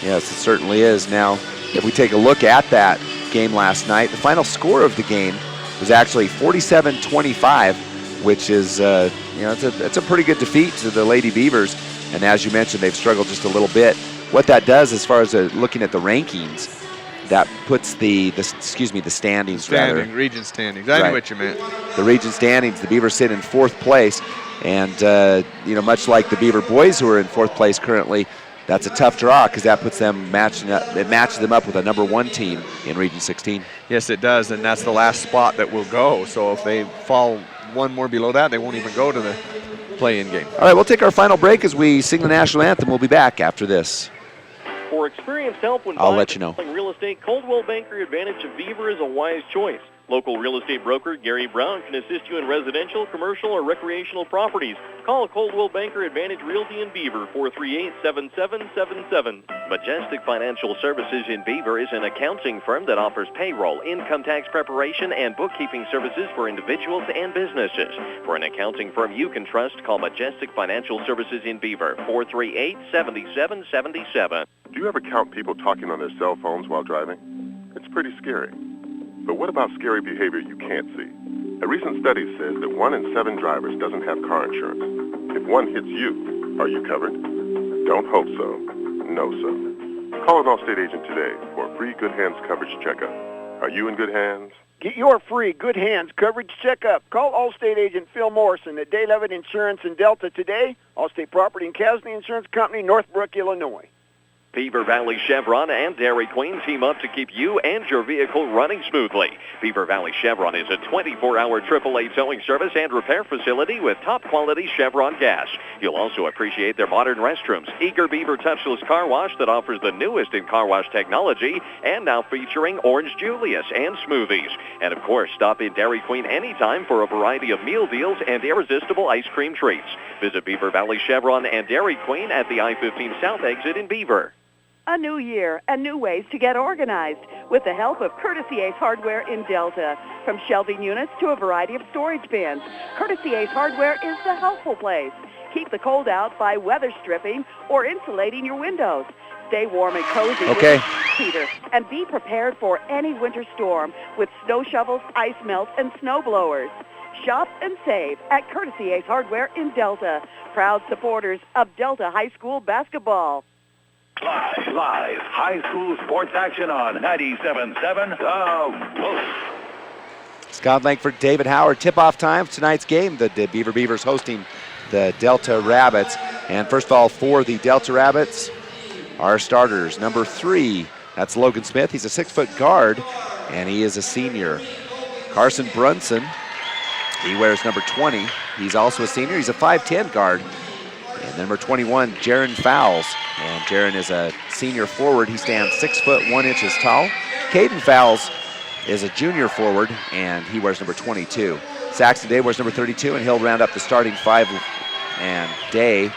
Yes, it certainly is. Now, if we take a look at that game last night, the final score of the game was actually 47-25, which is, it's a pretty good defeat to the Lady Beavers. And as you mentioned, they've struggled just a little bit. What that does, as far as looking at the rankings, that puts the standings. Region standings. I knew what you meant. The region standings, the Beavers sit in fourth place. And, much like the Beaver boys who are in fourth place currently, that's a tough draw because that puts them it matches them up with a number one team in Region 16. Yes, it does, and that's the last spot that will go. So if they fall one more below that, they won't even go to the play-in game. All right, we'll take our final break as we sing the national anthem. We'll be back after this. For experienced help when I'll let you know. Real estate, Coldwell Banker Advantage of Beaver is a wise choice. Local real estate broker Gary Brown can assist you in residential, commercial, or recreational properties. Call Coldwell Banker Advantage Realty in Beaver, 438-7777. Majestic Financial Services in Beaver is an accounting firm that offers payroll, income tax preparation, and bookkeeping services for individuals and businesses. For an accounting firm you can trust, call Majestic Financial Services in Beaver, 438-7777. Do you ever count people talking on their cell phones while driving? It's pretty scary. But what about scary behavior you can't see? A recent study says that 1 in 7 drivers doesn't have car insurance. If one hits you, are you covered? Don't hope so. Know so. Call an Allstate agent today for a free Good Hands coverage checkup. Are you in good hands? Get your free Good Hands coverage checkup. Call Allstate agent Phil Morrison at Day Levitt Insurance in Delta today. Allstate Property and Casualty Insurance Company, Northbrook, Illinois. Beaver Valley Chevron and Dairy Queen team up to keep you and your vehicle running smoothly. Beaver Valley Chevron is a 24-hour AAA towing service and repair facility with top-quality Chevron gas. You'll also appreciate their modern restrooms, Eager Beaver Touchless Car Wash that offers the newest in car wash technology, and now featuring Orange Julius and smoothies. And of course, stop in Dairy Queen anytime for a variety of meal deals and irresistible ice cream treats. Visit Beaver Valley Chevron and Dairy Queen at the I-15 South exit in Beaver. A new year and new ways to get organized with the help of Courtesy Ace Hardware in Delta. From shelving units to a variety of storage bins, Courtesy Ace Hardware is the helpful place. Keep the cold out by weather stripping or insulating your windows. Stay warm and cozy with a heater, and be prepared for any winter storm with snow shovels, ice melt, and snow blowers. Shop and save at Courtesy Ace Hardware in Delta, proud supporters of Delta High School basketball. Live high school sports action on 97.7 The Wolf. Scott Langford, David Howard. Tip-off time of tonight's game. The Beaver Beavers hosting the Delta Rabbits. And first of all, for the Delta Rabbits, our starters. Number 3, that's Logan Smith. He's a 6-foot guard, and he is a senior. Carson Brunson, he wears number 20. He's also a senior. He's a 5'10 guard. And number 21, Jaron Fowles. And Jaron is a senior forward. He stands 6 foot 1 inches tall. Caden Fowles is a junior forward, and he wears number 22. Saxon Day wears number 32, and he'll round up the starting 5. And Day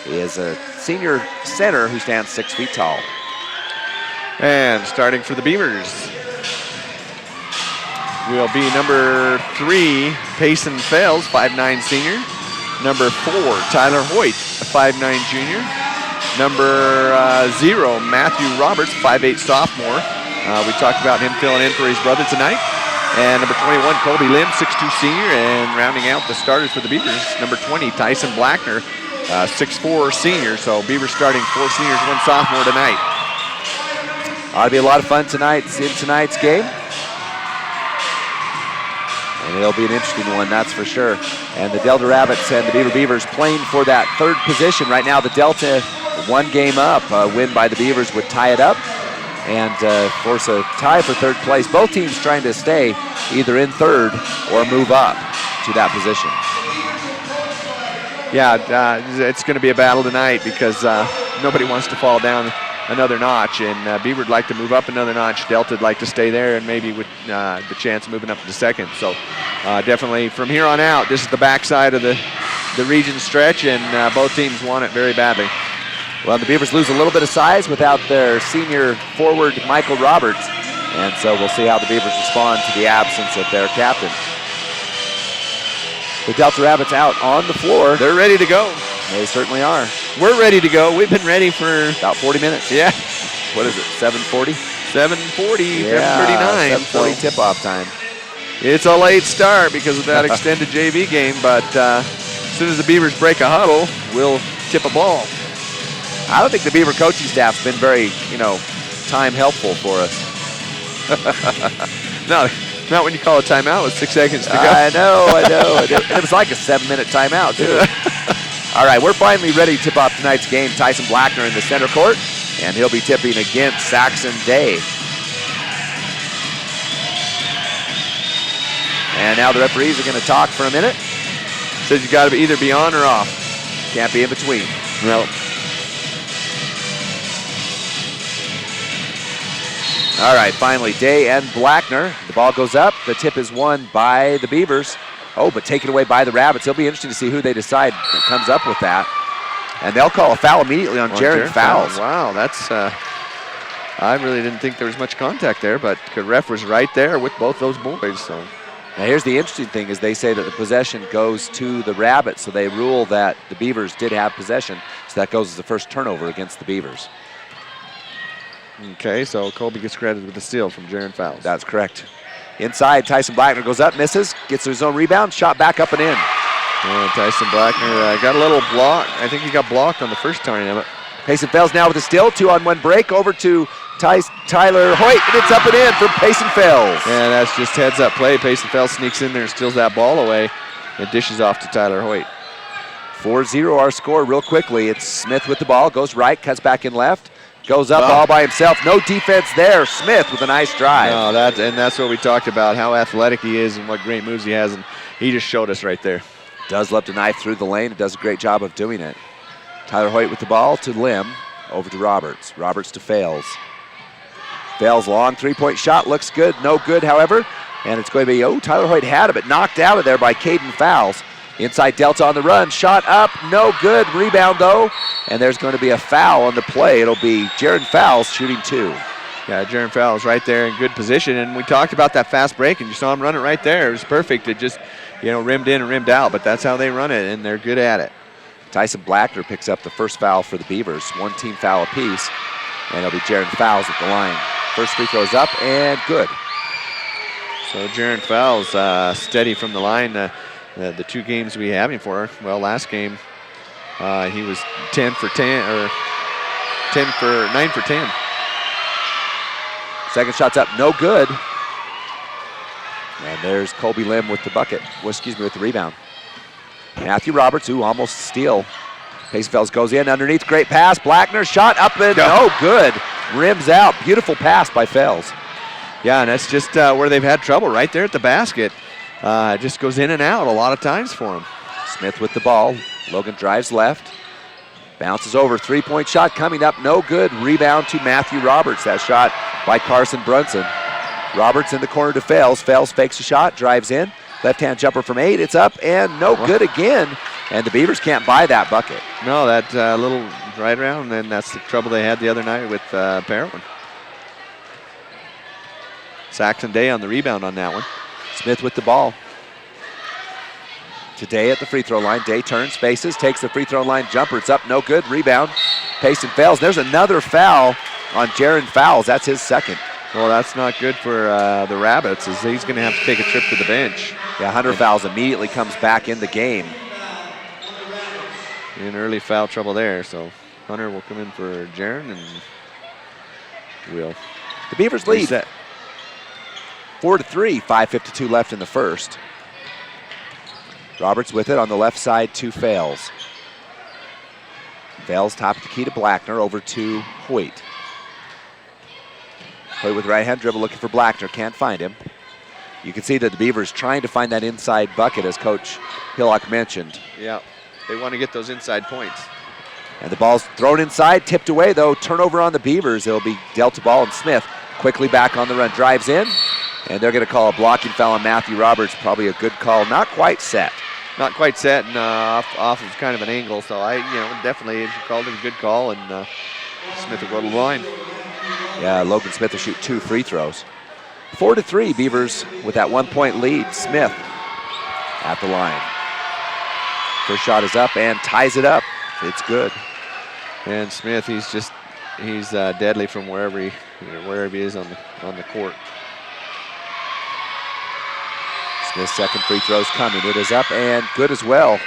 is a senior center who stands 6 feet tall. And starting for the Beavers will be number 3, Payson Fels, 5'9 senior. Number 4, Tyler Hoyt, a 5'9 junior. Number 0, Matthew Roberts, 5'8 sophomore. We talked about him filling in for his brother tonight. And number 21, Colby Lim, 6'2 senior. And rounding out the starters for the Beavers, number 20, Tyson Blackner, 6'4 senior. So Beavers starting 4 seniors, 1 sophomore tonight. Ought to be a lot of fun tonight in tonight's game. And it'll be an interesting one, that's for sure. And the Delta Rabbits and the Beaver Beavers playing for that 3rd position. Right now, the Delta 1 game up. A win by the Beavers would tie it up and force a tie for 3rd place. Both teams trying to stay either in 3rd or move up to that position. Yeah, it's going to be a battle tonight because nobody wants to fall down another notch, and Beaver would like to move up another notch. Delta would like to stay there, and maybe with the chance of moving up to 2nd. So definitely from here on out, this is the backside of the region stretch, and both teams want it very badly. Well, the Beavers lose a little bit of size without their senior forward, Michael Roberts, and so we'll see how the Beavers respond to the absence of their captain. The Delta Rabbits out on the floor. They're ready to go. They certainly are. We're ready to go. We've been ready for about 40 minutes. Yeah. What is it, 7:40? 7:40, yeah, 7:39. 7:40 tip-off time. It's a late start because of that extended JV game, but as soon as the Beavers break a huddle, we'll tip a ball. I don't think the Beaver coaching staff's been very, time helpful for us. No, not when you call a timeout with 6 seconds to go. I know. It was like a 7-minute timeout, too. All right, we're finally ready to tip off tonight's game. Tyson Blackner in the center court, and he'll be tipping against Saxon Day. And now the referees are going to talk for a minute. Says you got to either be on or off. Can't be in between. No. All right, finally, Day and Blackner. The ball goes up. The tip is won by the Beavers. Oh, but taken away by the Rabbits. It'll be interesting to see who they decide comes up with that. And they'll call a foul immediately on Jaron Fowles. Wow, that's, I really didn't think there was much contact there, but the ref was right there with both those boys. So now here's the interesting thing is they say that the possession goes to the Rabbits, so they rule that the Beavers did have possession, so that goes as the first turnover against the Beavers. Okay, so Colby gets credited with the steal from Jaron Fowles. That's correct. Inside, Tyson Blackner goes up, misses, gets his own rebound, shot back up and in. And Tyson Blackner got a little block. I think he got blocked on the first turn of it. Payson Fells now with a steal, 2-on-1 break over to Tyler Hoyt, and it's up and in for Payson Fells. And that's just heads-up play. Payson Fells sneaks in there and steals that ball away and dishes off to Tyler Hoyt. 4-0 our score real quickly. It's Smith with the ball, goes right, cuts back in left. Goes up all by himself. No defense there. Smith with a nice drive. No, that's what we talked about, how athletic he is and what great moves he has, and he just showed us right there. Does love to knife through the lane. Does a great job of doing it. Tyler Hoyt with the ball to Lim. Over to Roberts. Roberts to Fales. Fales long three-point shot. Looks good. No good, however. And it's going to be, Tyler Hoyt had it, but knocked out of there by Caden Fowles. Inside Delta on the run, shot up, no good, rebound though, and there's going to be a foul on the play. It'll be Jaron Fowles shooting 2. Yeah, Jaron Fowles right there in good position, and we talked about that fast break, and you saw him run it right there. It was perfect. It just, rimmed in and rimmed out, but that's how they run it, and they're good at it. Tyson Blackner picks up the first foul for the Beavers, 1 team foul apiece, and it'll be Jaron Fowles at the line. First free throw is up and good. So Jaron Fowles steady from the line. The 2 games we have him for, well, last game he was 9 for 10. Second shot's up, no good. And there's Colby Lim with the bucket, with the rebound. Matthew Roberts, almost steal. Payson Fells goes in underneath, great pass. Blackner shot up and no good. Rims out, beautiful pass by Fells. Yeah, and that's just where they've had trouble, right there at the basket. Just goes in and out a lot of times for him. Smith with the ball. Logan drives left. Bounces over. 3-point shot coming up. No good. Rebound to Matthew Roberts. That shot by Carson Brunson. Roberts in the corner to Fales. Fales fakes a shot. Drives in. Left-hand jumper from 8. It's up and no good again. And the Beavers can't buy that bucket. No, that little right around, and that's the trouble they had the other night with Parowan. Saxon Day on the rebound on that one. Smith with the ball. Today at the free throw line. Day turns, faces, takes the free throw line jumper. It's up, no good. Rebound. Payson Fells. There's another foul on Jaron Fowles. That's his second. Well, that's not good for the Rabbits, as he's going to have to take a trip to the bench. Yeah, Hunter Fowles immediately comes back in the game. In early foul trouble there, so Hunter will come in for Jaron, and will. The Beavers lead. 4-3, 5:52 left in the first. Roberts with it on the left side to Fales. Fales top of the key to Blackner, over to Hoyt. Hoyt with right hand dribble looking for Blackner, can't find him. You can see that the Beavers trying to find that inside bucket, as Coach Hillock mentioned. Yeah, they want to get those inside points. And the ball's thrown inside, tipped away though, turnover on the Beavers. It'll be Delta ball, and Smith quickly back on the run, drives in. And they're going to call a blocking foul on Matthew Roberts. Probably a good call. Not quite set. Not quite set, and off of kind of an angle. So definitely called it a good call, and Smith will go to the line. Yeah, Logan Smith will shoot 2 free throws. 4-3, Beavers with that 1-point lead. Smith at the line. First shot is up and ties it up. It's good. And Smith, he's deadly from wherever he is on the court. Smith's second free throw's coming. It is up and good as well.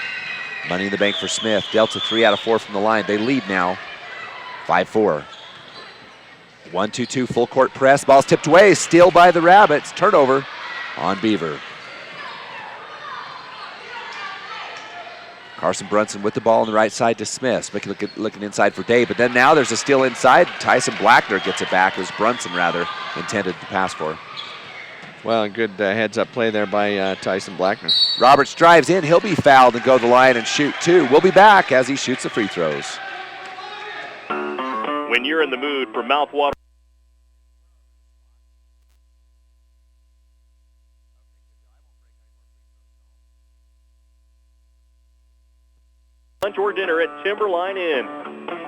Money in the bank for Smith. Delta 3 out of 4 from the line. They lead now 5-4. 1-2-2 full court press. Ball's tipped away. Steal by the Rabbits. Turnover on Beaver. Carson Brunson with the ball on the right side to Smith. Smith looking inside for Day, but then now there's a steal inside. Tyson Blackner gets it back. It was Brunson, rather, intended to pass for. Well, good heads-up play there by Tyson Blackner. Roberts drives in. He'll be fouled and go to the line and shoot 2. We'll be back as he shoots the free throws. When you're in the mood for mouthwater. lunch or dinner at Timberline Inn.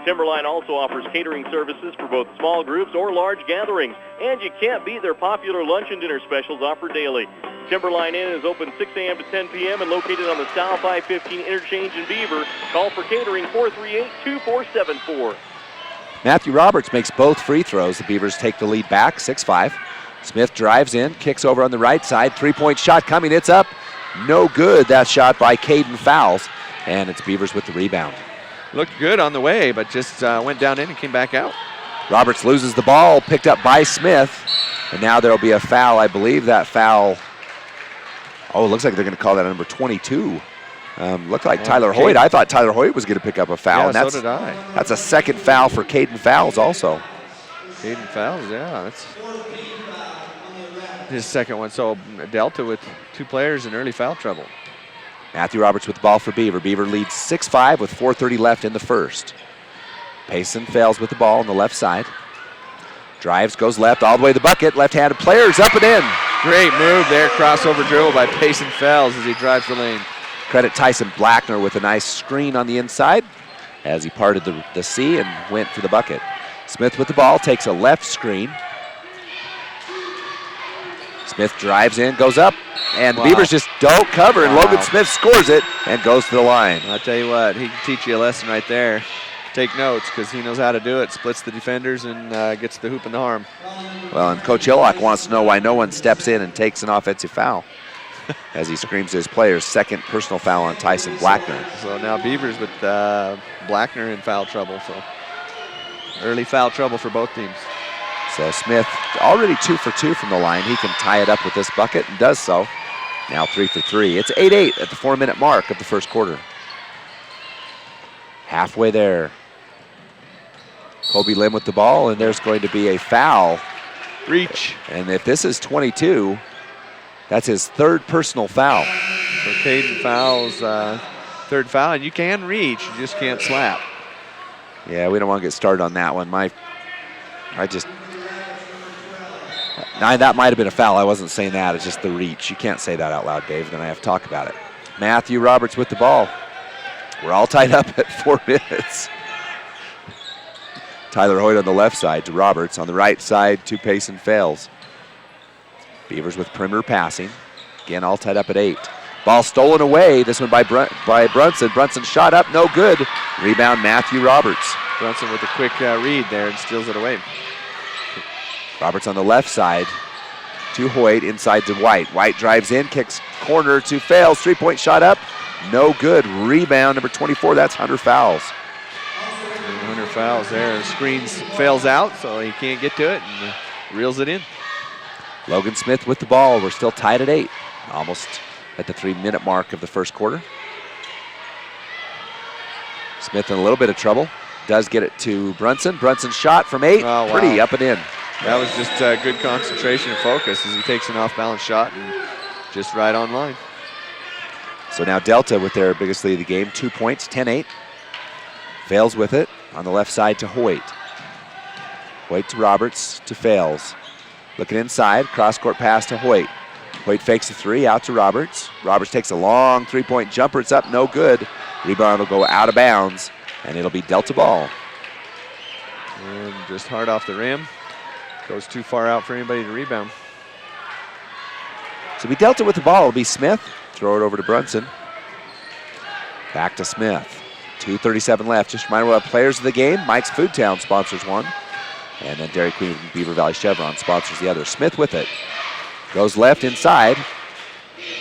Timberline also offers catering services for both small groups or large gatherings, and you can't beat their popular lunch and dinner specials offered daily. Timberline Inn is open 6 a.m. to 10 p.m. and located on the South I-15 interchange in Beaver. Call for catering 438-2474. Matthew Roberts makes both free throws. The Beavers take the lead back, 6-5. Smith drives in, kicks over on the right side. Three-point shot coming. It's up. No good. That shot by Caden Fowles, and it's Beavers with the rebound. Looked good on the way, but just went down in and came back out. Roberts loses the ball, picked up by Smith, and now there will be a foul. I believe that foul, it looks like they're going to call that number 22. Looked like Tyler Hoyt. I thought Tyler Hoyt was going to pick up a foul. Yeah, and so did I. That's a second foul for Caden Fowles also. Caden Fowles, yeah. That's his second one. So Delta with two players in early foul trouble. Matthew Roberts with the ball for Beaver. Beaver leads 6-5 with 4:30 left in the first. Payson fails with the ball on the left side. Drives, goes left, all the way to the bucket. Left-handed players up and in. Great move there. Crossover dribble by Payson Fells as he drives the lane. Credit Tyson Blackner with a nice screen on the inside as he parted the sea and went for the bucket. Smith with the ball, takes a left screen. Smith drives in, goes up, and the Beavers just don't cover, and Logan Smith scores it and goes to the line. I'll tell you what, he can teach you a lesson right there. Take notes, because he knows how to do it, splits the defenders, and gets the hoop and the arm. Well, and Coach Hillock wants to know why no one steps in and takes an offensive foul as he screams to his players, second personal foul on Tyson Blackner. So now Beavers with Blackner in foul trouble, so early foul trouble for both teams. So Smith already 2 for 2 from the line. He can tie it up with this bucket and does so. Now 3 for 3. It's 8-8 at the 4-minute mark of the first quarter. Halfway there. Kobe Lim with the ball, and there's going to be a foul. Reach. And if this is 22, that's his third personal foul. So Caden Fowles, third foul, and you can reach, you just can't slap. Yeah, we don't want to get started on that one. That might have been a foul. I wasn't saying that. It's just the reach. You can't say that out loud, Dave. Then I have to talk about it. Matthew Roberts with the ball. We're all tied up at 4 minutes. Tyler Hoyt on the left side to Roberts. On the right side to Payson Fales. Beavers with perimeter passing. Again, all tied up at 8. Ball stolen away. This one by Brunson. Brunson shot up. No good. Rebound, Matthew Roberts. Brunson with a quick read there and steals it away. Roberts on the left side to Hoyt, inside to White. White drives in, kicks corner to Fales. 3-point shot up. No good. Rebound, number 24. That's Hunter Fowles. Hunter Fowles there. Screens Fales out, so he can't get to it and reels it in. Logan Smith with the ball. We're still tied at 8. Almost at the 3-minute mark of the first quarter. Smith in a little bit of trouble. Does get it to Brunson. Brunson shot from 8. Oh, wow. Pretty up and in. That was just good concentration and focus as he takes an off-balance shot and just right on line. So now Delta with their biggest lead of the game, 2 points, 10-8. Fales with it on the left side to Hoyt. Hoyt to Roberts to Fales. Looking inside, cross-court pass to Hoyt. Hoyt fakes a 3, out to Roberts. Roberts takes a long 3-point jumper. It's up, no good. Rebound will go out of bounds, and it'll be Delta ball. And just hard off the rim. Goes too far out for anybody to rebound. So we Delta with the ball. It'll be Smith. Throw it over to Brunson. Back to Smith. 2:37 left. Just remind what players of the game. Mike's Food Town sponsors one. And then Dairy Queen and Beaver Valley Chevron sponsors the other. Smith with it. Goes left inside.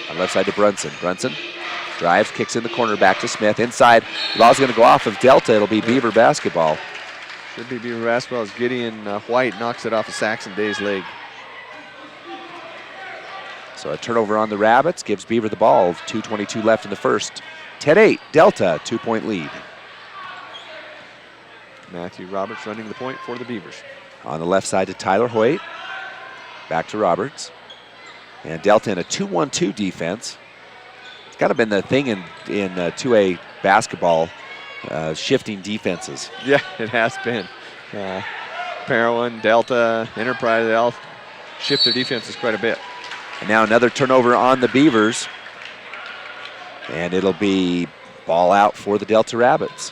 On left side to Brunson. Brunson drives, kicks in the corner, back to Smith. Inside. The ball's going to go off of Delta. It'll be Beaver basketball. Should be Beaver basketball as Gideon White knocks it off of Saxon Day's leg. So a turnover on the Rabbits gives Beaver the ball. 2:22 left in the first. 10-8, Delta, 2-point lead. Matthew Roberts running the point for the Beavers. On the left side to Tyler Hoyt. Back to Roberts. And Delta in a 2-1-2 defense. It's kind of been the thing in 2A basketball, shifting defenses. Yeah, it has been. Parowan, Delta, Enterprise, they all shift their defenses quite a bit. And now another turnover on the Beavers. And it'll be Ball out for the Delta Rabbits.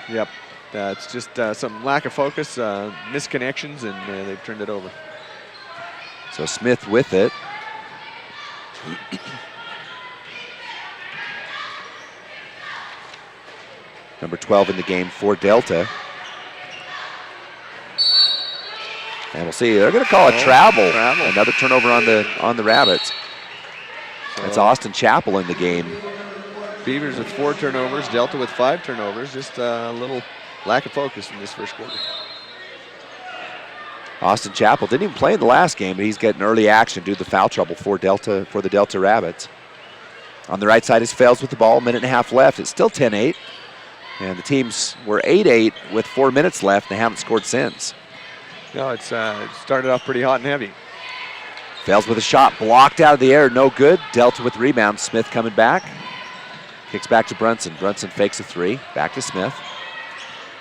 Yep. It's just some lack of focus, misconnections, and they've turned it over. So Smith with it. Number 12 in the game for Delta. And we'll see. They're going to call a travel. Another turnover on the Rabbits. That's Austin Chappell in the game. Beavers with 4 turnovers, Delta with 5 turnovers. Just a little lack of focus in this first quarter. Austin Chappell didn't even play in the last game, but he's getting early action due to the foul trouble for the Delta Rabbits. On the right side is Fales with the ball, minute and a half left. It's still 10-8, and the teams were 8-8 with 4 minutes left, and they haven't scored since. No, it started off pretty hot and heavy. Fales with a shot, blocked out of the air, no good. Delta with the rebound, Smith coming back. Kicks back to Brunson. Brunson fakes a 3, back to Smith.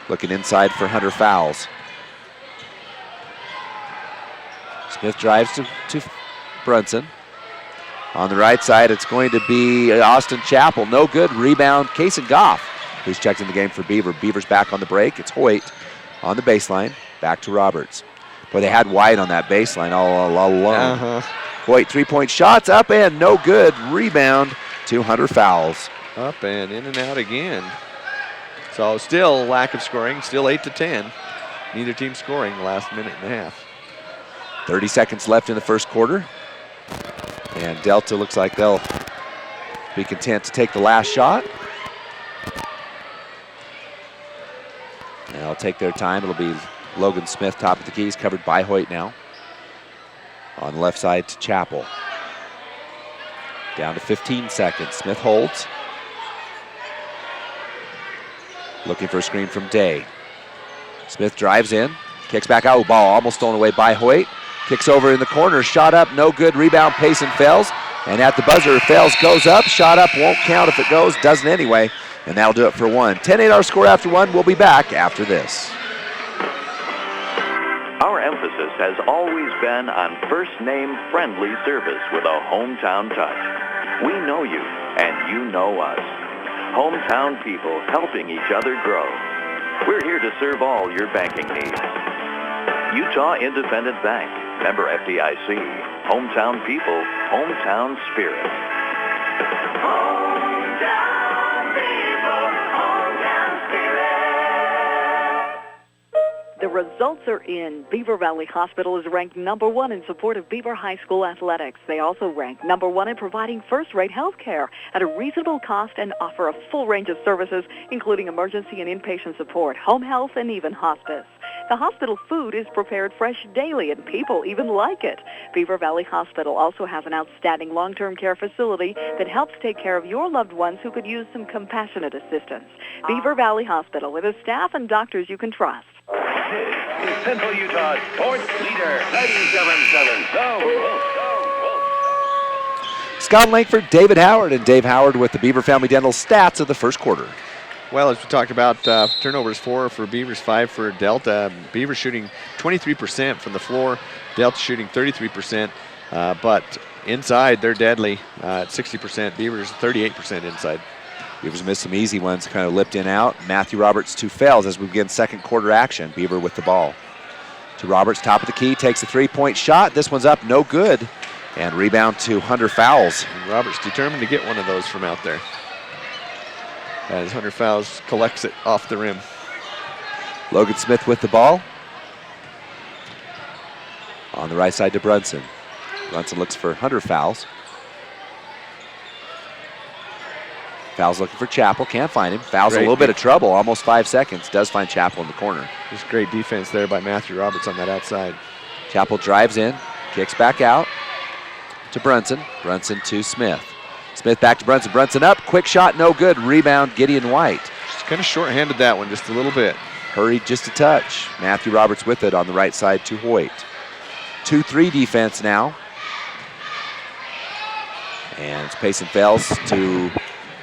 Looking inside for Hunter Fowles. Smith drives to Brunson. On the right side, it's going to be Austin Chappell. No good. Rebound, Kason Goff, who's checked in the game for Beaver. Beaver's back on the break. It's Hoyt on the baseline. Back to Roberts. Boy, they had White on that baseline all alone. Hoyt, 3-point shots, up and no good. Rebound to Hunter Fowles. Up and in and out again. So still lack of scoring, still 8-10. Neither team scoring the last minute and a half. 30 seconds left in the first quarter. And Delta looks like they'll be content to take the last shot. And they'll take their time. It'll be Logan Smith, top of the keys, covered by Hoyt now. On the left side to Chappell. Down to 15 seconds. Smith holds. Looking for a screen from Day. Smith drives in, kicks back out. Ball almost stolen away by Hoyt. Kicks over in the corner, shot up, no good. Rebound, Payson Fales. And at the buzzer, Fales goes up. Shot up, won't count if it goes, doesn't anyway. And that'll do it for one. 10-8 our score after one. We'll be back after this. Our emphasis has always been on first-name friendly service with a hometown touch. We know you, and you know us. Hometown people helping each other grow. We're here to serve all your banking needs. Utah Independent Bank, member FDIC. Hometown people, hometown spirit. The results are in. Beaver Valley Hospital is ranked number 1 in support of Beaver High School athletics. They also rank number 1 in providing first-rate health care at a reasonable cost and offer a full range of services, including emergency and inpatient support, home health, and even hospice. The hospital food is prepared fresh daily, and people even like it. Beaver Valley Hospital also has an outstanding long-term care facility that helps take care of your loved ones who could use some compassionate assistance. Beaver Valley Hospital, with a staff and doctors you can trust. This is Central Utah's sports leader, 97.7 The Wolf. Scott Langford, David Howard, and Dave Howard with the Beaver Family Dental stats of the first quarter. Well, as we talked about, turnovers 4 for Beavers, 5 for Delta. Beavers shooting 23% from the floor, Delta shooting 33%, but inside they're deadly at 60%. Beavers 38% inside. Beavers missed some easy ones, kind of lipped in out. Matthew Roberts to Fales as we begin second quarter action. Beaver with the ball. To Roberts, top of the key, takes a 3-point shot. This one's up, no good. And rebound to Hunter Fowles. And Roberts determined to get one of those from out there, as Hunter Fowles collects it off the rim. Logan Smith with the ball. On the right side to Brunson. Brunson looks for Hunter Fowles. Fowles looking for Chappell, can't find him. Fowles a little bit of trouble, almost 5 seconds. Does find Chappell in the corner. Just great defense there by Matthew Roberts on that outside. Chappell drives in, kicks back out to Brunson. Brunson to Smith. Smith back to Brunson. Brunson up, quick shot, no good. Rebound, Gideon White. Just kind of short-handed that one just a little bit. Hurried just a touch. Matthew Roberts with it on the right side to Hoyt. 2-3 defense now. And it's Payson Fales to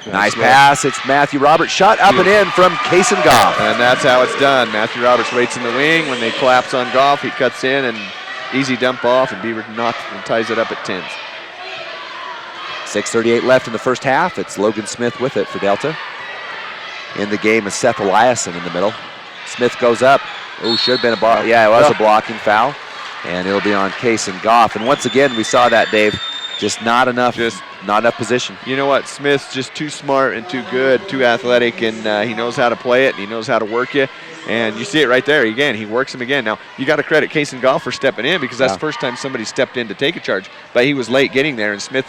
nice pass. It's Matthew Roberts. Shot up and in from Kason Goff. And that's how it's done. Matthew Roberts waits in the wing. When they collapse on Goff, he cuts in and easy dump off, and Beaver knocks and ties it up at 10. 6:38 left in the first half. It's Logan Smith with it for Delta. In the game is Seth Eliason in the middle. Smith goes up. Oh, should have been a ball. Yeah, it was a blocking foul. And it'll be on Kaysen Goff. And once again, we saw that, Dave. Just not enough position. You know what? Smith's just too smart and too good, too athletic, and he knows how to play it, and he knows how to work you. And you see it right there. Again, he works him again. Now, you got to credit Kaysen Goff for stepping in because that's the first time somebody stepped in to take a charge. But he was late getting there, and Smith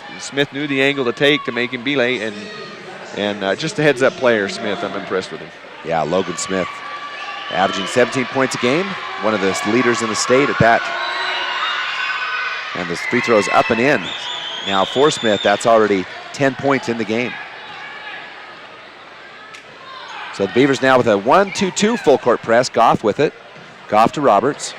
knew the angle to take to make him be late. And just a heads-up player, Smith. I'm impressed with him. Yeah, Logan Smith averaging 17 points a game, one of the leaders in the state at that. And the free throws up and in. Now for Smith, that's already 10 points in the game. So the Beavers now with a 1-2-2 full court press. Goff with it. Goff to Roberts.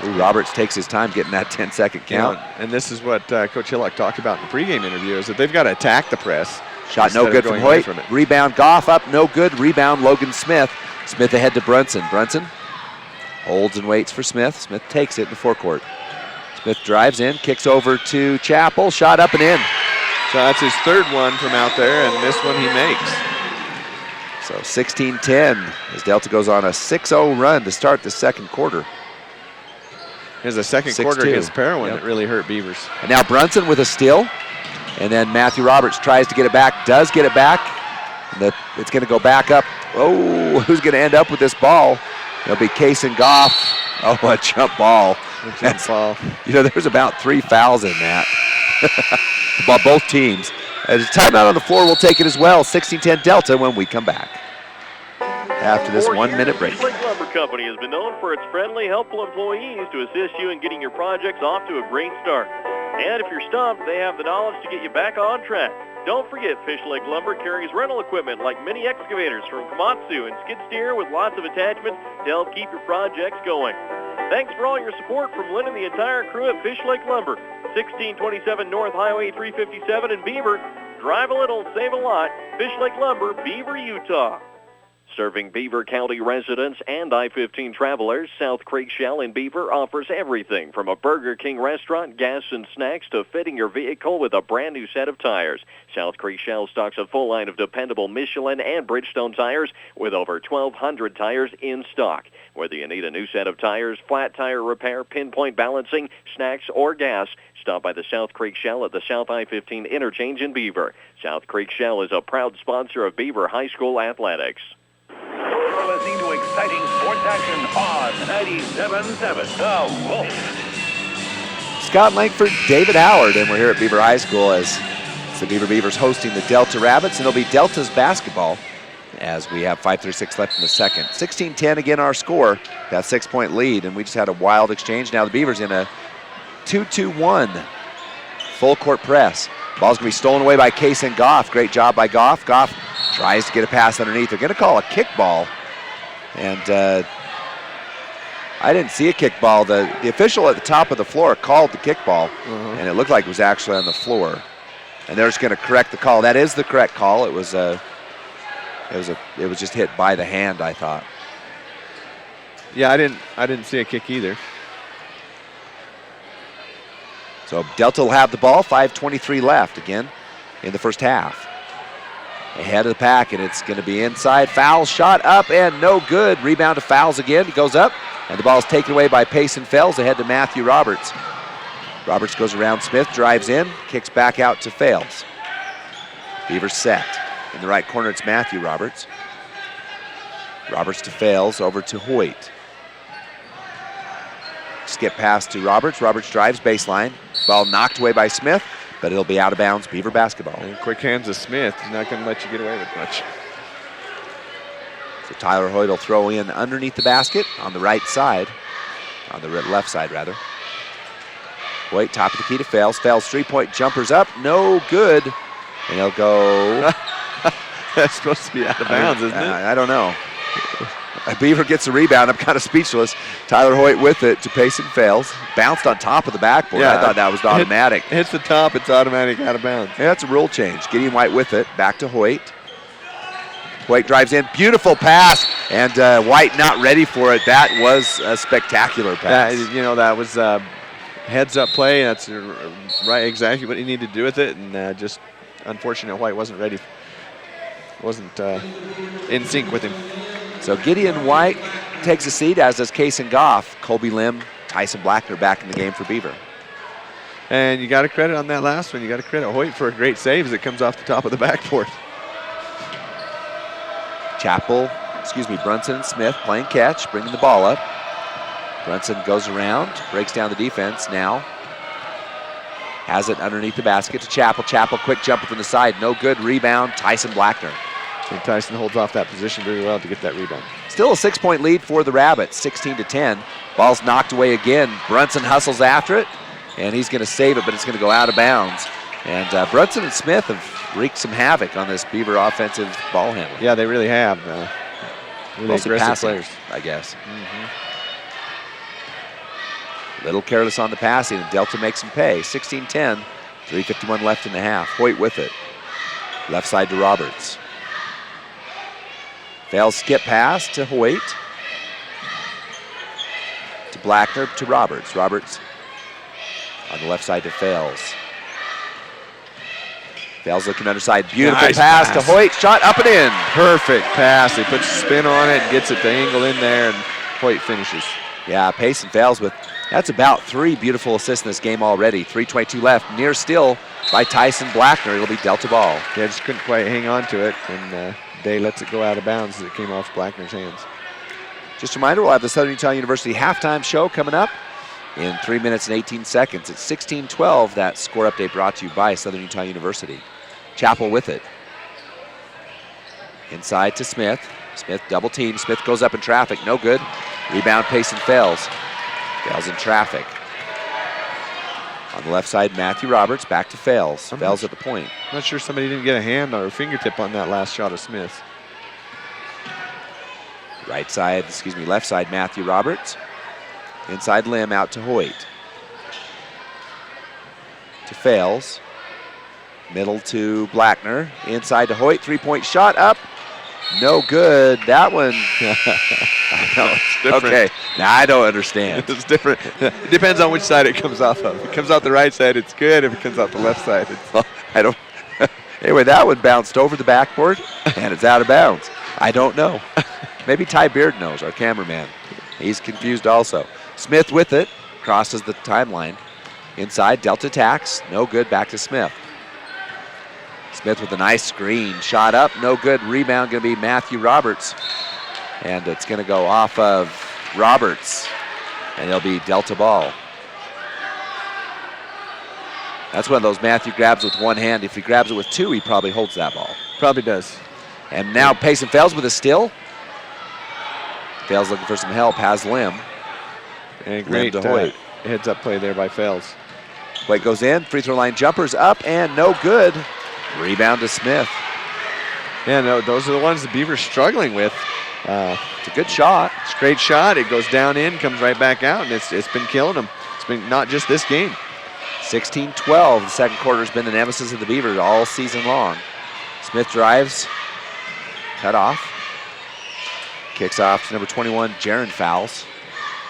Ooh, Roberts takes his time getting that 10-second count. Yeah, and this is what Coach Hillock talked about in the pregame interview, is that they've got to attack the press. Shot no good from Hoyt. Rebound Goff up, no good. Rebound Logan Smith. Smith ahead to Brunson. Brunson holds and waits for Smith. Smith takes it in the forecourt. Smith drives in, kicks over to Chappell. Shot up and in. So that's his third one from out there, and this one he makes. So 16-10 as Delta goes on a 6-0 run to start the second quarter. Here's the second quarter against Parowan that really hurt Beavers. And now Brunson with a steal. And then Matthew Roberts tries to get it back, does get it back. And it's going to go back up. Oh, who's going to end up with this ball? It'll be Kaysen Goff. Oh, a jump ball. That's ball. You know, there's about 3 fouls in that by both teams. As a timeout on the floor, we'll take it as well. 16-10 Delta when we come back after this 1-minute break. Fish Lake Lumber Company has been known for its friendly, helpful employees to assist you in getting your projects off to a great start. And if you're stumped, they have the knowledge to get you back on track. Don't forget, Fish Lake Lumber carries rental equipment like mini excavators from Komatsu and skid steer with lots of attachments to help keep your projects going. Thanks for all your support from Lynn and the entire crew at Fish Lake Lumber, 1627 North Highway 357 in Beaver. Drive a little, save a lot. Fish Lake Lumber, Beaver, Utah. Serving Beaver County residents and I-15 travelers, South Creek Shell in Beaver offers everything from a Burger King restaurant, gas and snacks, to fitting your vehicle with a brand new set of tires. South Creek Shell stocks a full line of dependable Michelin and Bridgestone tires with over 1,200 tires in stock. Whether you need a new set of tires, flat tire repair, pinpoint balancing, snacks, or gas, stop by the South Creek Shell at the South I-15 interchange in Beaver. South Creek Shell is a proud sponsor of Beaver High School athletics. You're listening to exciting sports action on 97.7 The Wolf. Scott Langford, David Howard, and we're here at Beaver High School as the Beavers hosting the Delta Rabbits, and it'll be Delta's basketball as we have 5:36 left in the second. 16-10 again our score, that 6-point lead, and we just had a wild exchange. Now the Beavers in a 2-2-1 full court press. Ball's going to be stolen away by Kaysen Goff. Great job by Goff. Goff tries to get a pass underneath. They're going to call a kickball. And I didn't see a kickball. The official at the top of the floor called the kickball, and it looked like it was actually on the floor. And they're just going to correct the call. That is the correct call. It was just hit by the hand, I thought. Yeah, I didn't see a kick either. So Delta will have the ball. 5:23 left again in the first half. Ahead of the pack, and it's going to be inside. Foul shot up and no good. Rebound to Fouls again. He goes up, and the ball is taken away by Payson Fells ahead to Matthew Roberts. Roberts goes around Smith, drives in, kicks back out to Fales. Beavers set. In the right corner, it's Matthew Roberts. Roberts to Fales, over to Hoyt. Skip pass to Roberts. Roberts drives baseline. Ball knocked away by Smith, but it'll be out of bounds, Beaver basketball. And quick hands of Smith. He's not going to let you get away with much. So Tyler Hoyt will throw in underneath the basket on the right side, on the left side rather. Hoyt, top of the key to Fales. Fales three-point jumpers up, no good. And he'll go. That's supposed to be out of bounds, isn't it? I don't know. Beaver gets the rebound. I'm kind of speechless. Tyler Hoyt with it to Payson Fales. Bounced on top of the backboard. Yeah, I thought that was automatic. Hits the top, it's automatic out of bounds. Yeah, that's a rule change. Gideon White with it. Back to Hoyt. Hoyt drives in. Beautiful pass. And White not ready for it. That was a spectacular pass. That was heads-up play. That's right, exactly what he needed to do with it, and just unfortunate White wasn't ready, wasn't in sync with him. So Gideon White takes a seat, as does Kason Goff. Colby Lim, Tyson Blackner back in the game for Beaver. And you got to credit on that last one. You got to credit Hoyt for a great save as it comes off the top of the backboard. Brunson and Smith playing catch, bringing the ball up. Brunson goes around, breaks down the defense now. Has it underneath the basket to Chappell. Chappell, quick jumper from the side, no good. Rebound, Tyson Blackner. I think Tyson holds off that position very well to get that rebound. Still a 6-point lead for the Rabbits, 16-10. Ball's knocked away again. Brunson hustles after it, and he's going to save it, but it's going to go out of bounds. And Brunson and Smith have wreaked some havoc on this Beaver offensive ball handling. Yeah, they really have. Really aggressive passing, players, I guess. Little careless on the passing, and Delta makes them pay. 16-10, 3:51 left in the half. Hoyt with it. Left side to Roberts. Fails skip pass to Hoyt. To Blackner to Roberts. Roberts on the left side to Fails. Fails looking underside. Beautiful Nice pass to pass. Hoyt. Shot up and in. Perfect pass. He puts a spin on it and gets it the angle in there, and Hoyt finishes. Yeah, Payson Fails with, that's about 3 beautiful assists in this game already. 3:22 left. Near steal by Tyson Blackner. It'll be Delta ball. Yeah, just couldn't quite hang on to it, and Day lets it go out of bounds as it came off Blackner's hands. Just a reminder, we'll have the Southern Utah University halftime show coming up in 3 minutes and 18 seconds. It's 16-12. That score update brought to you by Southern Utah University. Chappell with it. Inside to Smith. Smith double team. Smith goes up in traffic. No good. Rebound, Payson Fails. Fails in traffic. On the left side, Matthew Roberts back to Fails. Fails at the point. I'm not sure somebody didn't get a hand or a fingertip on that last shot of Smith. Left side, Matthew Roberts. Inside Lim out to Hoyt. To Fails. Middle to Blackner. Inside to Hoyt. 3-point shot up. No good. That one. I know. It's different. Okay. Now I don't understand. It's different. It depends on which side it comes off of. If it comes out the right side, it's good. If it comes out the left side, it's... Well, I don't. Anyway, that one bounced over the backboard, and it's out of bounds. I don't know. Maybe Ty Beard knows, our cameraman. He's confused also. Smith with it. Crosses the timeline. Inside, Delta attacks. No good. Back to Smith. Smith with a nice screen. Shot up. No good. Rebound going to be Matthew Roberts. And it's going to go off of Roberts. And it'll be Delta ball. That's one of those Matthew grabs with one hand. If he grabs it with two, he probably holds that ball. Probably does. And now Payson Fails with a steal. Fails looking for some help. Has Lim. And great Hoyt. Heads-up play there by Fails. Hoyt goes in. Free throw line jumpers up and no good. Rebound to Smith. Yeah, no, those are the ones the Beaver's struggling with. It's a good shot. It's a great shot. It goes down in, comes right back out, and it's been killing them. It's been not just this game. 16-12. The second quarter has been the nemesis of the Beavers all season long. Smith drives. Cut off. Kicks off to number 21, Jaron Fowles,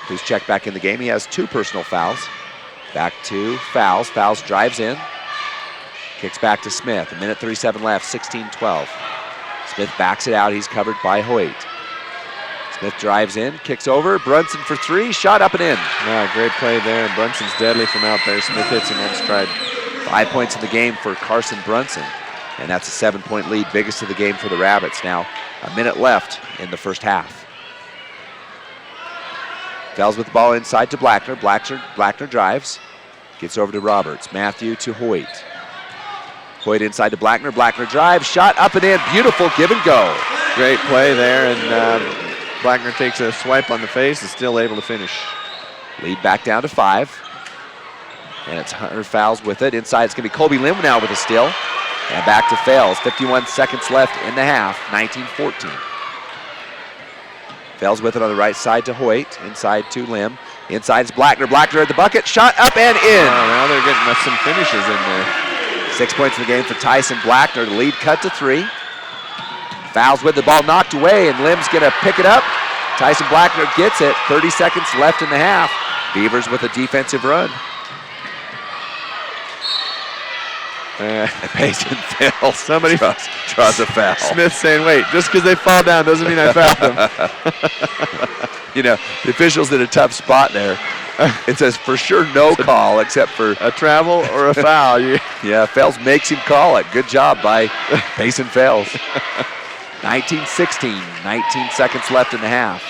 who's checked back in the game. He has 2 personal fouls. Back to Fowles. Fowles drives in. Kicks back to Smith. 1:37 left, 16-12. Smith backs it out. He's covered by Hoyt. Smith drives in, kicks over. Brunson for 3. Shot up and in. Yeah, great play there. And Brunson's deadly from out there. Smith hits him on stride. 5 points in the game for Carson Brunson. And that's a 7-point lead, biggest of the game for the Rabbits. Now, a minute left in the first half. Fells with the ball inside to Blackner. Blackner drives. Gets over to Roberts. Matthew to Hoyt. Hoyt inside to Blackner. Blackner drives. Shot up and in. Beautiful give and go. Great play there. And Blackner takes a swipe on the face and still able to finish. Lead back down to 5. And it's Hunter Fowles with it. Inside it's going to be Colby Lim now with a steal. And back to Fails. 51 seconds left in the half. 19-14. Fails with it on the right side to Hoyt. Inside to Lim. Inside is Blackner. Blackner at the bucket. Shot up and in. Oh, now they're getting some finishes in there. 6 points in the game for Tyson Blackner. The lead cut to 3. Fowles with the ball knocked away, and Lim's going to pick it up. Tyson Blackner gets it. 30 seconds left in the half. Beavers with a defensive run. Payson fails. Somebody draws a foul. Smith saying, wait, just because they fall down doesn't mean I fouled them. You know, the official's in a tough spot there. It says for sure no call except for a travel or a foul. Yeah, Fales makes him call it. Good job by Payson Fales. 19-16, 19 seconds left in the half.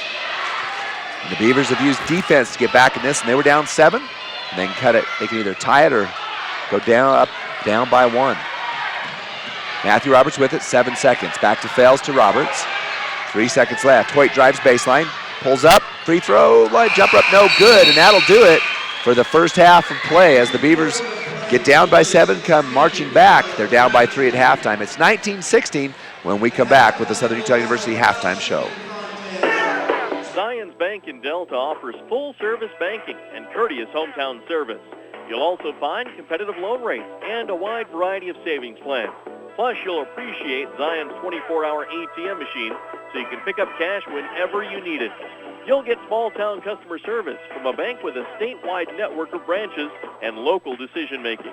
And the Beavers have used defense to get back in this, and they were down 7. And they can cut it. They can either tie it or go down by 1. Matthew Roberts with it, 7 seconds. Back to Fales to Roberts. 3 seconds left. Hoyt drives baseline, pulls up, free throw, line jumper up, no good, and that'll do it for the first half of play as the Beavers get down by 7, come marching back. They're down by 3 at halftime. It's 19-16 when we come back with the Southern Utah University halftime show. Zions Bank in Delta offers full-service banking and courteous hometown service. You'll also find competitive loan rates and a wide variety of savings plans. Plus, you'll appreciate Zion's 24-hour ATM machine so you can pick up cash whenever you need it. You'll get small-town customer service from a bank with a statewide network of branches and local decision-making.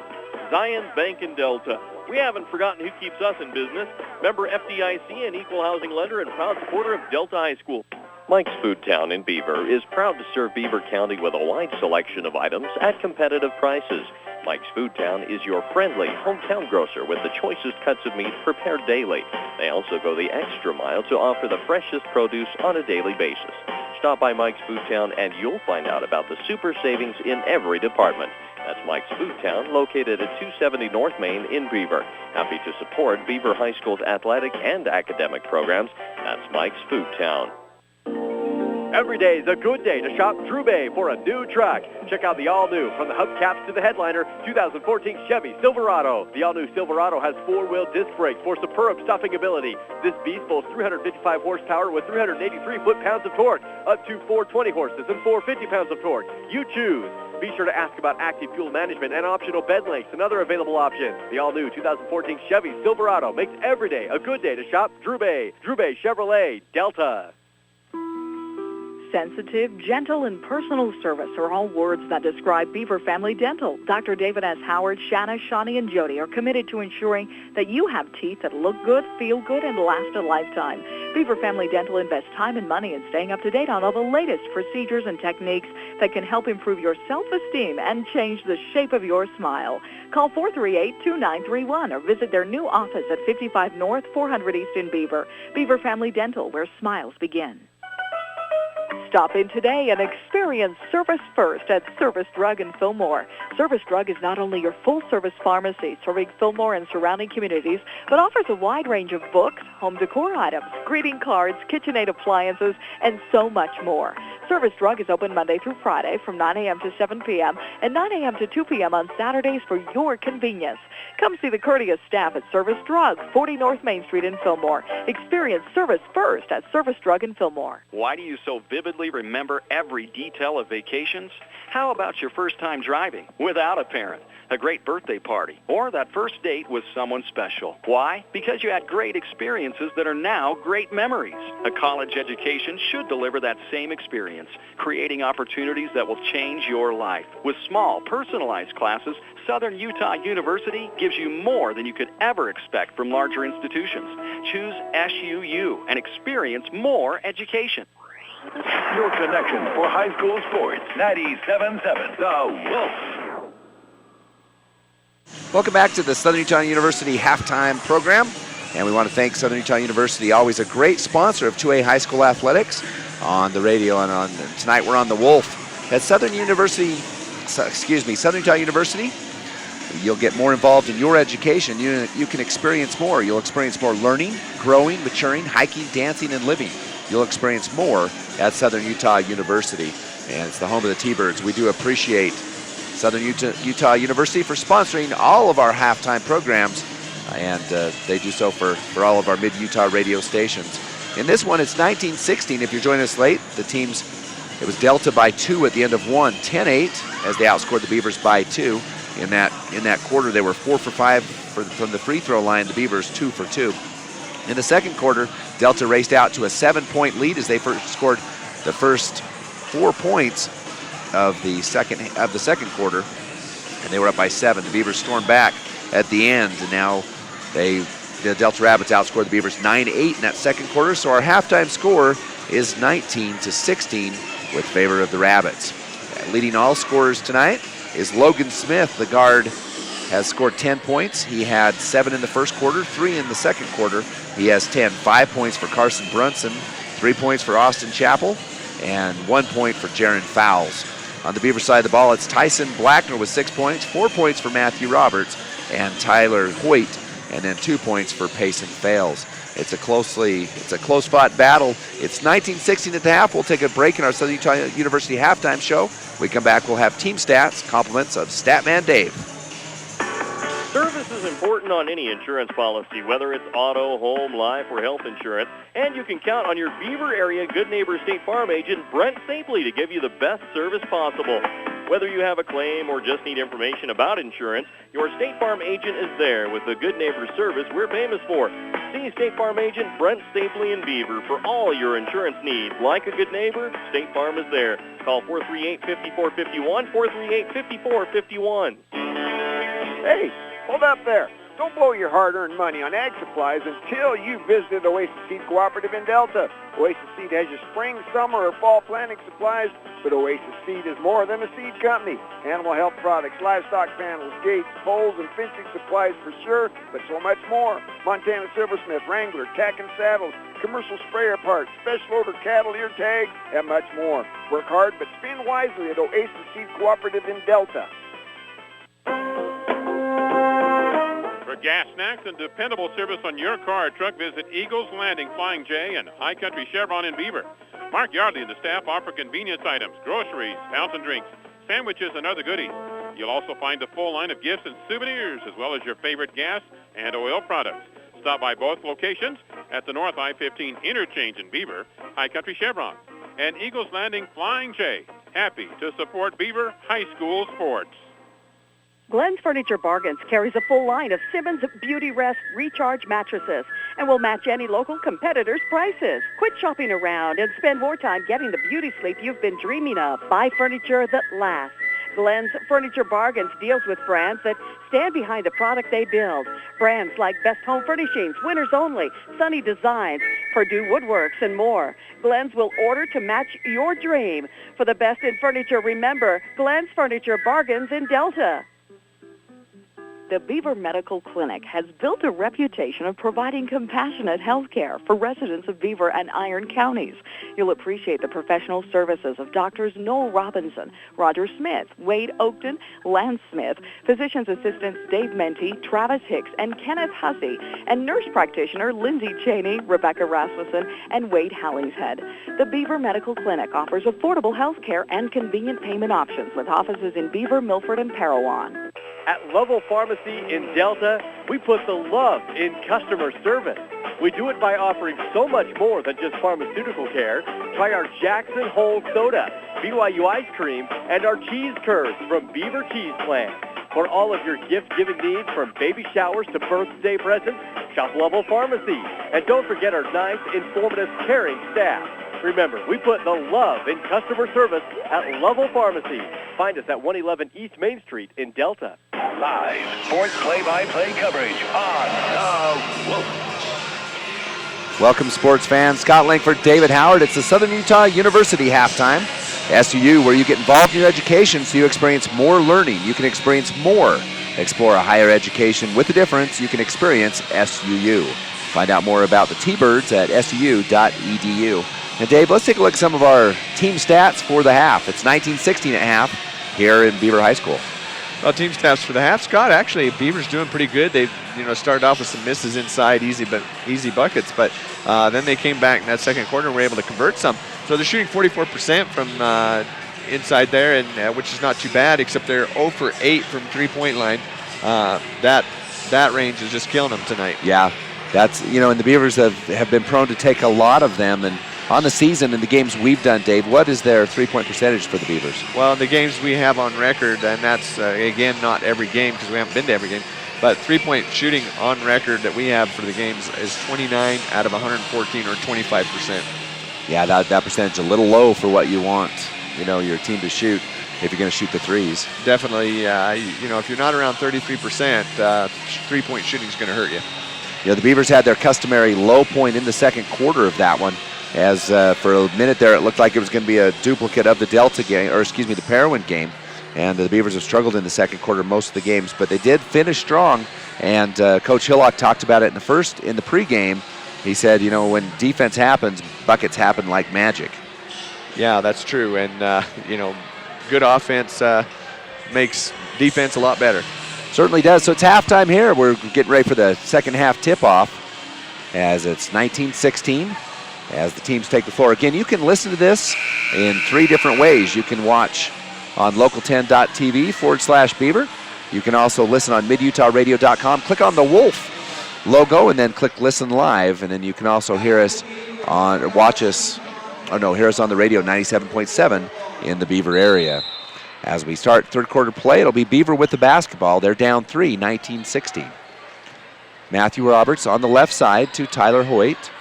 Zions Bank in Delta. We haven't forgotten who keeps us in business. Member FDIC, an equal housing lender and proud supporter of Delta High School. Mike's Food Town in Beaver is proud to serve Beaver County with a wide selection of items at competitive prices. Mike's Food Town is your friendly hometown grocer with the choicest cuts of meat prepared daily. They also go the extra mile to offer the freshest produce on a daily basis. Stop by Mike's Food Town and you'll find out about the super savings in every department. That's Mike's Food Town, located at 270 North Main in Beaver. Happy to support Beaver High School's athletic and academic programs. That's Mike's Food Town. Every day is a good day to shop Drew Bay for a new truck. Check out the all-new, from the hubcaps to the headliner, 2014 Chevy Silverado. The all-new Silverado has 4-wheel disc brakes for superb stuffing ability. This beast boasts 355 horsepower with 383 foot-pounds of torque, up to 420 horses and 450 pounds of torque. You choose. Be sure to ask about active fuel management and optional bed lengths and other available options. The all-new 2014 Chevy Silverado makes every day a good day to shop Drew Bay. Drew Bay Chevrolet, Delta. Sensitive, gentle, and personal service are all words that describe Beaver Family Dental. Dr. David S. Howard, Shanna, Shawnee, and Jody are committed to ensuring that you have teeth that look good, feel good, and last a lifetime. Beaver Family Dental invests time and money in staying up to date on all the latest procedures and techniques that can help improve your self-esteem and change the shape of your smile. Call 438-2931 or visit their new office at 55 North, 400 East in Beaver. Beaver Family Dental, where smiles begin. Stop in today and experience Service First at Service Drug in Fillmore. Service Drug is not only your full-service pharmacy serving Fillmore and surrounding communities, but offers a wide range of books, home decor items, greeting cards, KitchenAid appliances, and so much more. Service Drug is open Monday through Friday from 9 a.m. to 7 p.m. and 9 a.m. to 2 p.m. on Saturdays for your convenience. Come see the courteous staff at Service Drug, 40 North Main Street in Fillmore. Experience Service First at Service Drug in Fillmore. Why do you so vividly remember every detail of vacations? How about your first time driving without a parent, a great birthday party, or that first date with someone special? Why? Because you had great experiences that are now great memories. A college education should deliver that same experience, creating opportunities that will change your life. With small, personalized classes, Southern Utah University gives you more than you could ever expect from larger institutions. Choose SUU and experience more education. Your connection for high school sports, 97.7 The Wolf. Welcome back to the Southern Utah University halftime program. And we want to thank Southern Utah University, always a great sponsor of 2A high school athletics on the radio. And tonight we're on the Wolf. At Southern Utah University, you'll get more involved in your education. You can experience more. You'll experience more learning, growing, maturing, hiking, dancing, and living. You'll experience more at Southern Utah University. And it's the home of the T-Birds. We do appreciate Southern Utah University for sponsoring all of our halftime programs. And they do so for all of our mid-Utah radio stations. In this one, it's 19-16. If you're joining us late, it was Delta by 2 at the end of one, 10-8 as they outscored the Beavers by 2. In that quarter, they were 4 for 5 from the free throw line. The Beavers 2 for 2. In the second quarter, Delta raced out to a 7-point lead as they scored the first 4 points of the second quarter, and they were up by 7. The Beavers stormed back at the end. And now the Delta Rabbits outscored the Beavers 9-8 in that second quarter. So our halftime score is 19-16 with favor of the Rabbits. Leading all scorers tonight is Logan Smith. The guard has scored 10 points. He had 7 in the first quarter, 3 in the second quarter. He has 10. 5 points for Carson Brunson, 3 points for Austin Chappell, and 1 point for Jaron Fowles. On the Beaver side of the ball, it's Tyson Blackner with 6 points, 4 points for Matthew Roberts, and Tyler Hoyt, and then 2 points for Payson Fales. It's a close-fought battle. It's 19-16 at the half. We'll take a break in our Southern Utah University halftime show. When we come back, we'll have team stats, compliments of Statman Dave. Service is important on any insurance policy, whether it's auto, home, life, or health insurance. And you can count on your Beaver area Good Neighbor State Farm agent, Brent Stapley, to give you the best service possible. Whether you have a claim or just need information about insurance, your State Farm agent is there with the Good Neighbor service we're famous for. See State Farm agent Brent Stapley in Beaver for all your insurance needs. Like a good neighbor, State Farm is there. Call 438-5451, 438-5451. Hey, hold up there. Don't blow your hard-earned money on ag supplies until you visited Oasis Seed Cooperative in Delta. Oasis Seed has your spring, summer, or fall planting supplies, but Oasis Seed is more than a seed company. Animal health products, livestock panels, gates, poles, and fencing supplies for sure, but so much more. Montana Silversmith, Wrangler, tack and saddles, commercial sprayer parts, special order cattle ear tags, and much more. Work hard, but spend wisely at Oasis Seed Cooperative in Delta. For gas, snacks, and dependable service on your car or truck, visit Eagles Landing Flying J and High Country Chevron in Beaver. Mark Yardley and the staff offer convenience items, groceries, fountain drinks, sandwiches, and other goodies. You'll also find a full line of gifts and souvenirs, as well as your favorite gas and oil products. Stop by both locations at the North I-15 interchange in Beaver, High Country Chevron, and Eagles Landing Flying J. Happy to support Beaver High School sports. Glenn's Furniture Bargains carries a full line of Simmons Beauty Rest Recharge mattresses and will match any local competitor's prices. Quit shopping around and spend more time getting the beauty sleep you've been dreaming of. Buy furniture that lasts. Glenn's Furniture Bargains deals with brands that stand behind the product they build. Brands like Best Home Furnishings, Winners Only, Sunny Designs, Purdue Woodworks, and more. Glenn's will order to match your dream. For the best in furniture, remember Glenn's Furniture Bargains in Delta. The Beaver Medical Clinic has built a reputation of providing compassionate health care for residents of Beaver and Iron counties. You'll appreciate the professional services of Doctors Noel Robinson, Roger Smith, Wade Oakton, Lance Smith, physician's assistants Dave Menti, Travis Hicks, and Kenneth Hussey, and nurse practitioner Lindsay Cheney, Rebecca Rasmussen, and Wade Hollingshead. The Beaver Medical Clinic offers affordable health care and convenient payment options with offices in Beaver, Milford, and Parowan. At Lovell Pharmacy in Delta, we put the love in customer service. We do it by offering so much more than just pharmaceutical care. Try our Jackson Hole Soda, BYU Ice Cream, and our cheese curds from Beaver Cheese Plant. For all of your gift-giving needs, from baby showers to birthday presents, shop Lovell Pharmacy. And don't forget our nice, informative, caring staff. Remember, we put the love in customer service at Lovell Pharmacy. Find us at 111 East Main Street in Delta. Live sports play-by-play coverage on the Wolf. Welcome, sports fans. Scott Langford, David Howard. It's the Southern Utah University halftime. SUU, where you get involved in your education so you experience more learning. You can experience more. Explore a higher education with the difference. You can experience SUU. Find out more about the T-Birds at suu.edu. Now, Dave, let's take a look at some of our team stats for the half. It's 19-16 at half here in Beaver High School. Well, team stats for the half, Scott, actually, Beaver's doing pretty good. They've started off with some misses inside, easy buckets, but then they came back in that second quarter and were able to convert some. So they're shooting 44% from inside there, and which is not too bad, except they're 0 for 8 from three-point line. That range is just killing them tonight. Yeah, that's, and the Beavers have been prone to take a lot of them, and on the season, in the games we've done, Dave, what is their three-point percentage for the Beavers? Well, the games we have on record, and that's, again, not every game because we haven't been to every game, but three-point shooting on record that we have for the games is 29 out of 114, or 25%. Yeah, that percentage is a little low for what you want, your team to shoot. if you're going to shoot the threes. Definitely, if you're not around 33%, three-point shooting is going to hurt you. The Beavers had their customary low point in the second quarter of that one, as for a minute there it looked like it was going to be a duplicate of the Delta game, or excuse me, the Parowan game. And the Beavers have struggled in the second quarter most of the games, but they did finish strong. And Coach Hillock talked about it in the pregame. He said, when defense happens, buckets happen like magic. Yeah, that's true. And, good offense makes defense a lot better. Certainly does. So it's halftime here. We're getting ready for the second half tip-off as it's 19-16 as the teams take the floor. Again, you can listen to this in 3 different ways. You can watch on local10.tv/Beaver. You can also listen on midutahradio.com. Click on the Wolf logo and then click Listen Live, and then you can also hear us hear us on the radio 97.7 in the Beaver area. As we start third quarter play, it'll be Beaver with the basketball. They're down 3, 19-16. Matthew Roberts on the left side to Tyler Hoyt.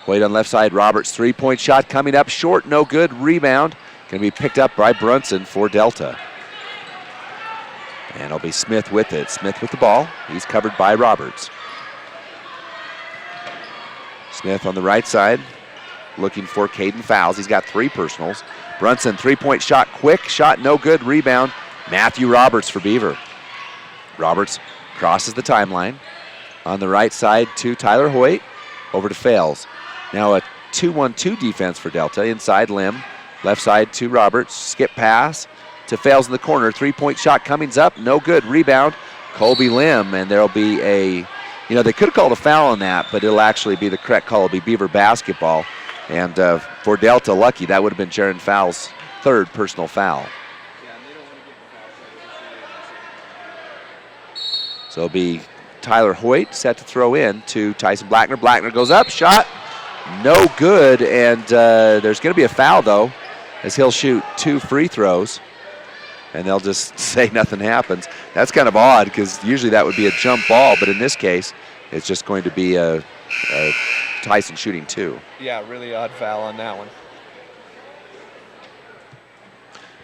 Hoyt on left side, Roberts' three-point shot coming up short, no good, rebound. Going to be picked up by Brunson for Delta. And it'll be Smith with it. Smith with the ball. He's covered by Roberts. Smith on the right side looking for Caden Fowles. He's got 3 personals. Brunson, three-point shot, quick shot, no good, rebound. Matthew Roberts for Beaver. Roberts crosses the timeline. On the right side to Tyler Hoyt, over to Fales. Now a 2-1-2 defense for Delta. Inside Lim, left side to Roberts. Skip pass to Fales in the corner. Three-point shot coming up, no good, rebound. Colby Lim, and there'll be they could have called a foul on that, but it'll actually be the correct call. It'll be Beaver basketball. And for Delta, lucky, that would have been Jaron Fowles' 3rd personal foul. So it'll be Tyler Hoyt set to throw in to Tyson Blackner. Blackner goes up, shot, no good, and there's going to be a foul, though, as he'll shoot 2 free throws, and they'll just say nothing happens. That's kind of odd, because usually that would be a jump ball, but in this case, it's just going to be a Tyson shooting 2. Yeah, really odd foul on that one.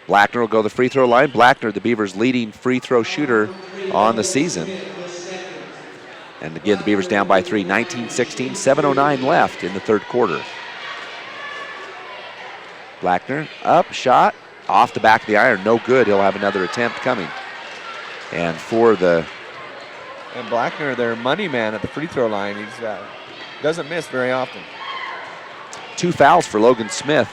Blackner will go to the free throw line. Blackner, the Beavers' leading free throw shooter on the season. And again, the Beavers down by 3, 19-16, 7:09 left in the third quarter. Blackner up, shot, off the back of the iron, no good. He'll have another attempt coming. And Blackner, their money man at the free throw line, he's doesn't miss very often. 2 fouls for Logan Smith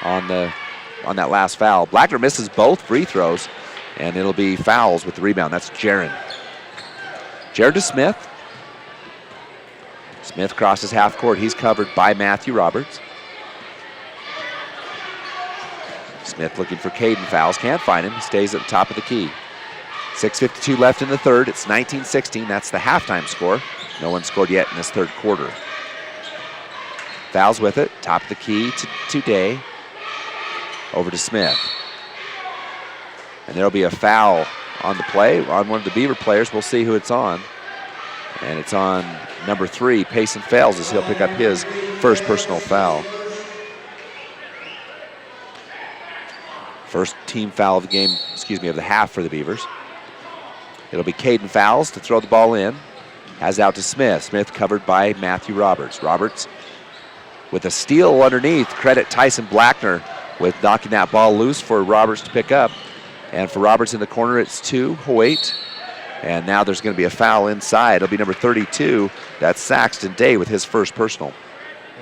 on that last foul. Blackner misses both free throws, and it'll be fouls with the rebound. That's Jaron. Jaron to Smith. Smith crosses half court. He's covered by Matthew Roberts. Smith looking for Caden Fowles. Can't find him. He stays at the top of the key. 6:52 left in the third. It's 19-16. That's the halftime score. No one scored yet in this third quarter. Fowles with it. Top of the key to Day. Over to Smith. And there'll be a foul on the play on one of the Beaver players. We'll see who it's on. And it's on number 3, Payson Fales, as he'll pick up his first personal foul. First team foul of the game, of the half for the Beavers. It'll be Caden Fowles to throw the ball in. Has out to Smith. Smith covered by Matthew Roberts. Roberts with a steal underneath. Credit Tyson Blackner with knocking that ball loose for Roberts to pick up. And for Roberts in the corner, it's 2, Hoyt. And now there's going to be a foul inside. It'll be number 32. That's Saxton Day with his first personal.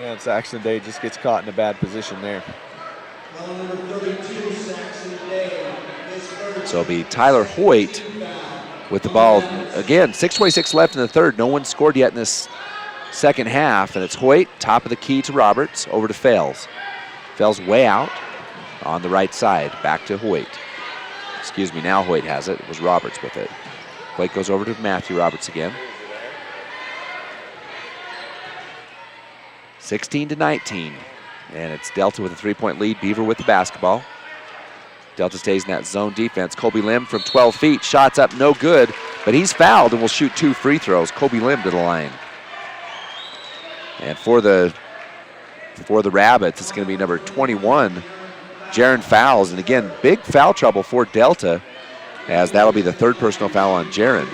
Yeah, and Saxton Day just gets caught in a bad position there. So it'll be Tyler Hoyt with the ball. Again, 6:26 left in the third. No one scored yet in this second half. And it's Hoyt, top of the key to Roberts, over to Fales. Fales way out on the right side. Back to Hoyt. Now Hoyt has it. It was Roberts with it. Hoyt goes over to Matthew Roberts again. 16-19. And it's Delta with a 3-point lead. Beaver with the basketball. Delta stays in that zone defense. Colby Lim from 12 feet. Shots up, no good. But he's fouled and will shoot 2 free throws. Colby Lim to the line. And for the Rabbits, it's going to be number 21, Jaron fouls, and again, big foul trouble for Delta, as that'll be the third personal foul on Jaron.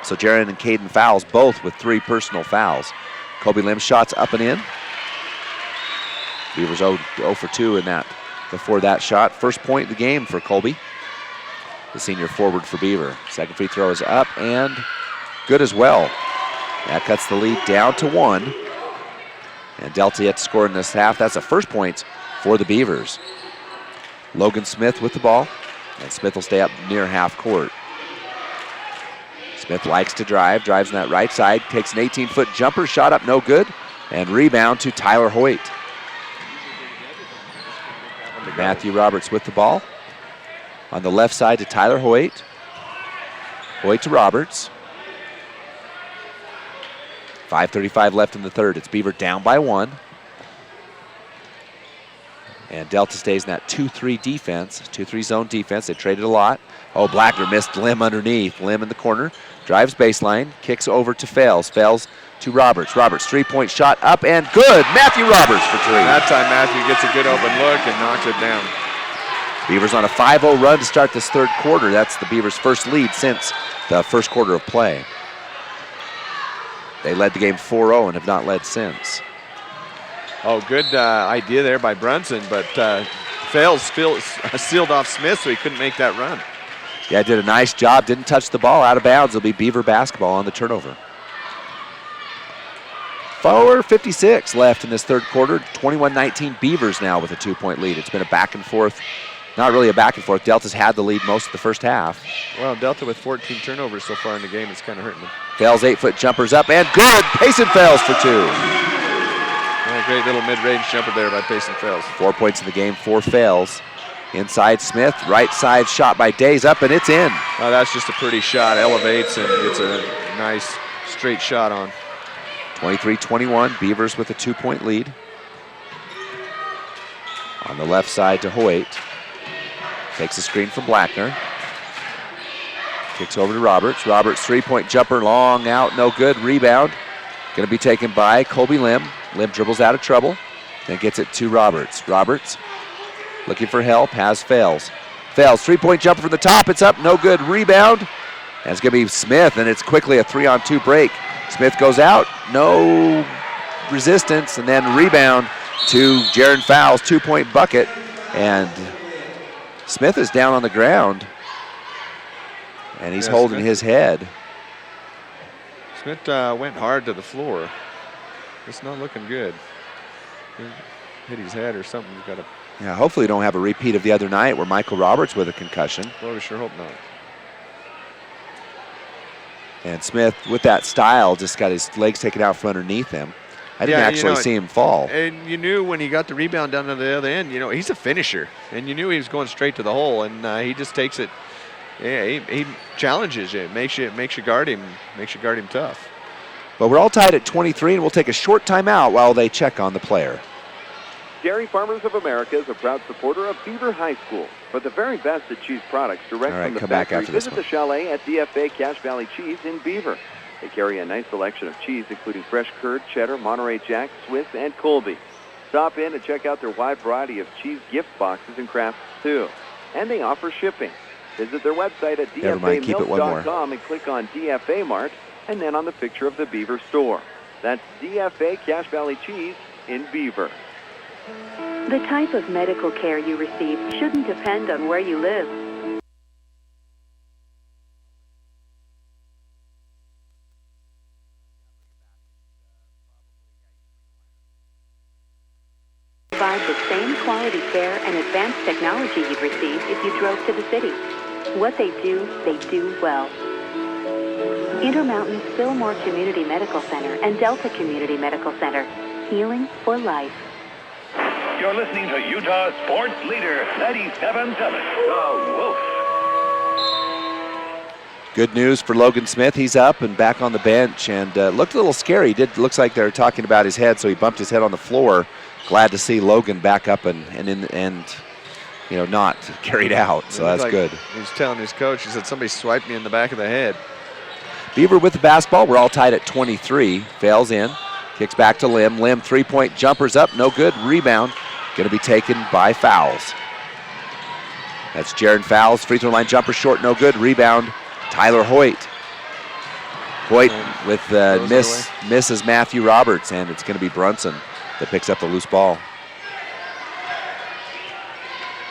So Jaron and Caden fouls, both with 3 personal fouls. Colby Lim shots up and in. Beavers 0 for 2 in that. Before that shot, first point of the game for Colby, the senior forward for Beaver. Second free throw is up and good as well. That cuts the lead down to 1. And Delta yet to score in this half. That's the first point for the Beavers. Logan Smith with the ball, and Smith will stay up near half court. Smith likes to drives on that right side, takes an 18-foot jumper, shot up no good, and rebound to Tyler Hoyt. Matthew Roberts with the ball. On the left side to Tyler Hoyt. Hoyt to Roberts. 5:35 left in the third. It's Beaver down by 1. And Delta stays in that 2-3 defense, 2-3 zone defense. They traded a lot. Oh, Blackner missed Lim underneath. Lim in the corner, drives baseline, kicks over to Fales. Fales to Roberts. Roberts, 3-point shot up and good. Matthew Roberts for 3. That time Matthew gets a good open look and knocks it down. Beavers on a 5-0 run to start this third quarter. That's the Beavers' first lead since the first quarter of play. They led the game 4-0 and have not led since. Oh, good idea there by Brunson, but Fales sealed off Smith, so he couldn't make that run. Yeah, did a nice job. Didn't touch the ball. Out of bounds. It'll be Beaver basketball on the turnover. 4:56 left in this third quarter. 21-19 Beavers now with a 2-point lead. It's been a back and forth. Not really a back and forth. Delta's had the lead most of the first half. Well, Delta with 14 turnovers so far in the game, it's kind of hurting them. Fales 8-foot jumpers up and good. Payson Fales for 2. Oh, great little mid-range jumper there by Payson Fales. 4 points in the game for Fales. Inside Smith, right side shot by Days up and it's in. Oh, that's just a pretty shot. Elevates and gets a nice straight shot on. 23-21, Beavers with a 2-point lead. On the left side to Hoyt. Takes a screen from Blackner. Kicks over to Roberts. Roberts 3-point jumper, long out, no good. Rebound. Going to be taken by Colby Lim. Lim dribbles out of trouble. Then gets it to Roberts. Roberts looking for help, has Fales. Fales, 3-point jumper from the top. It's up, no good. Rebound. And it's going to be Smith, and it's quickly a 3-on-2 break. Smith goes out, no resistance, and then rebound to Jaron Fowles, 2-point bucket. And Smith is down on the ground, and he's holding his head. Smith went hard to the floor. It's not looking good. He hit his head or something. He's got to. Yeah, hopefully we don't have a repeat of the other night where Michael Roberts with a concussion. Well, we sure hope not. And Smith, with that style, just got his legs taken out from underneath him. I didn't actually see him fall. And you knew when he got the rebound down to the other end, he's a finisher. And you knew he was going straight to the hole, and he just takes it. Yeah, he challenges you, makes you guard him, tough. But we're all tied at 23, and we'll take a short timeout while they check on the player. Dairy Farmers of America is a proud supporter of Beaver High School. For the very best at cheese products direct from the factory, visit the chalet at DFA Cache Valley Cheese in Beaver. They carry a nice selection of cheese, including fresh curd, cheddar, Monterey Jack, Swiss, and Colby. Stop in and check out their wide variety of cheese gift boxes and crafts, too. And they offer shipping. Visit their website at dfamilk.com and click on DFA Mart, and then on the picture of the Beaver store. That's DFA Cache Valley Cheese in Beaver. The type of medical care you receive shouldn't depend on where you live. Provide the same quality care and advanced technology you'd receive if you drove to the city. What they do well. Intermountain Fillmore Community Medical Center and Delta Community Medical Center. Healing for life. You're listening to Utah Sports Leader 97.7, The Wolf. Good news for Logan Smith. He's up and back on the bench and looked a little scary. Looks like they were talking about his head, so he bumped his head on the floor. Glad to see Logan back up and not carried out, so that's good. He was telling his coach, he said, somebody swiped me in the back of the head. Beaver with the basketball. We're all tied at 23. Fails in. Kicks back to Lim. Lim, 3-point jumpers up. No good. Rebound going to be taken by Fowles. That's Jaron Fowles. Free throw line jumper short, no good. Rebound, Tyler Hoyt. Hoyt with misses Matthew Roberts, and it's going to be Brunson that picks up the loose ball.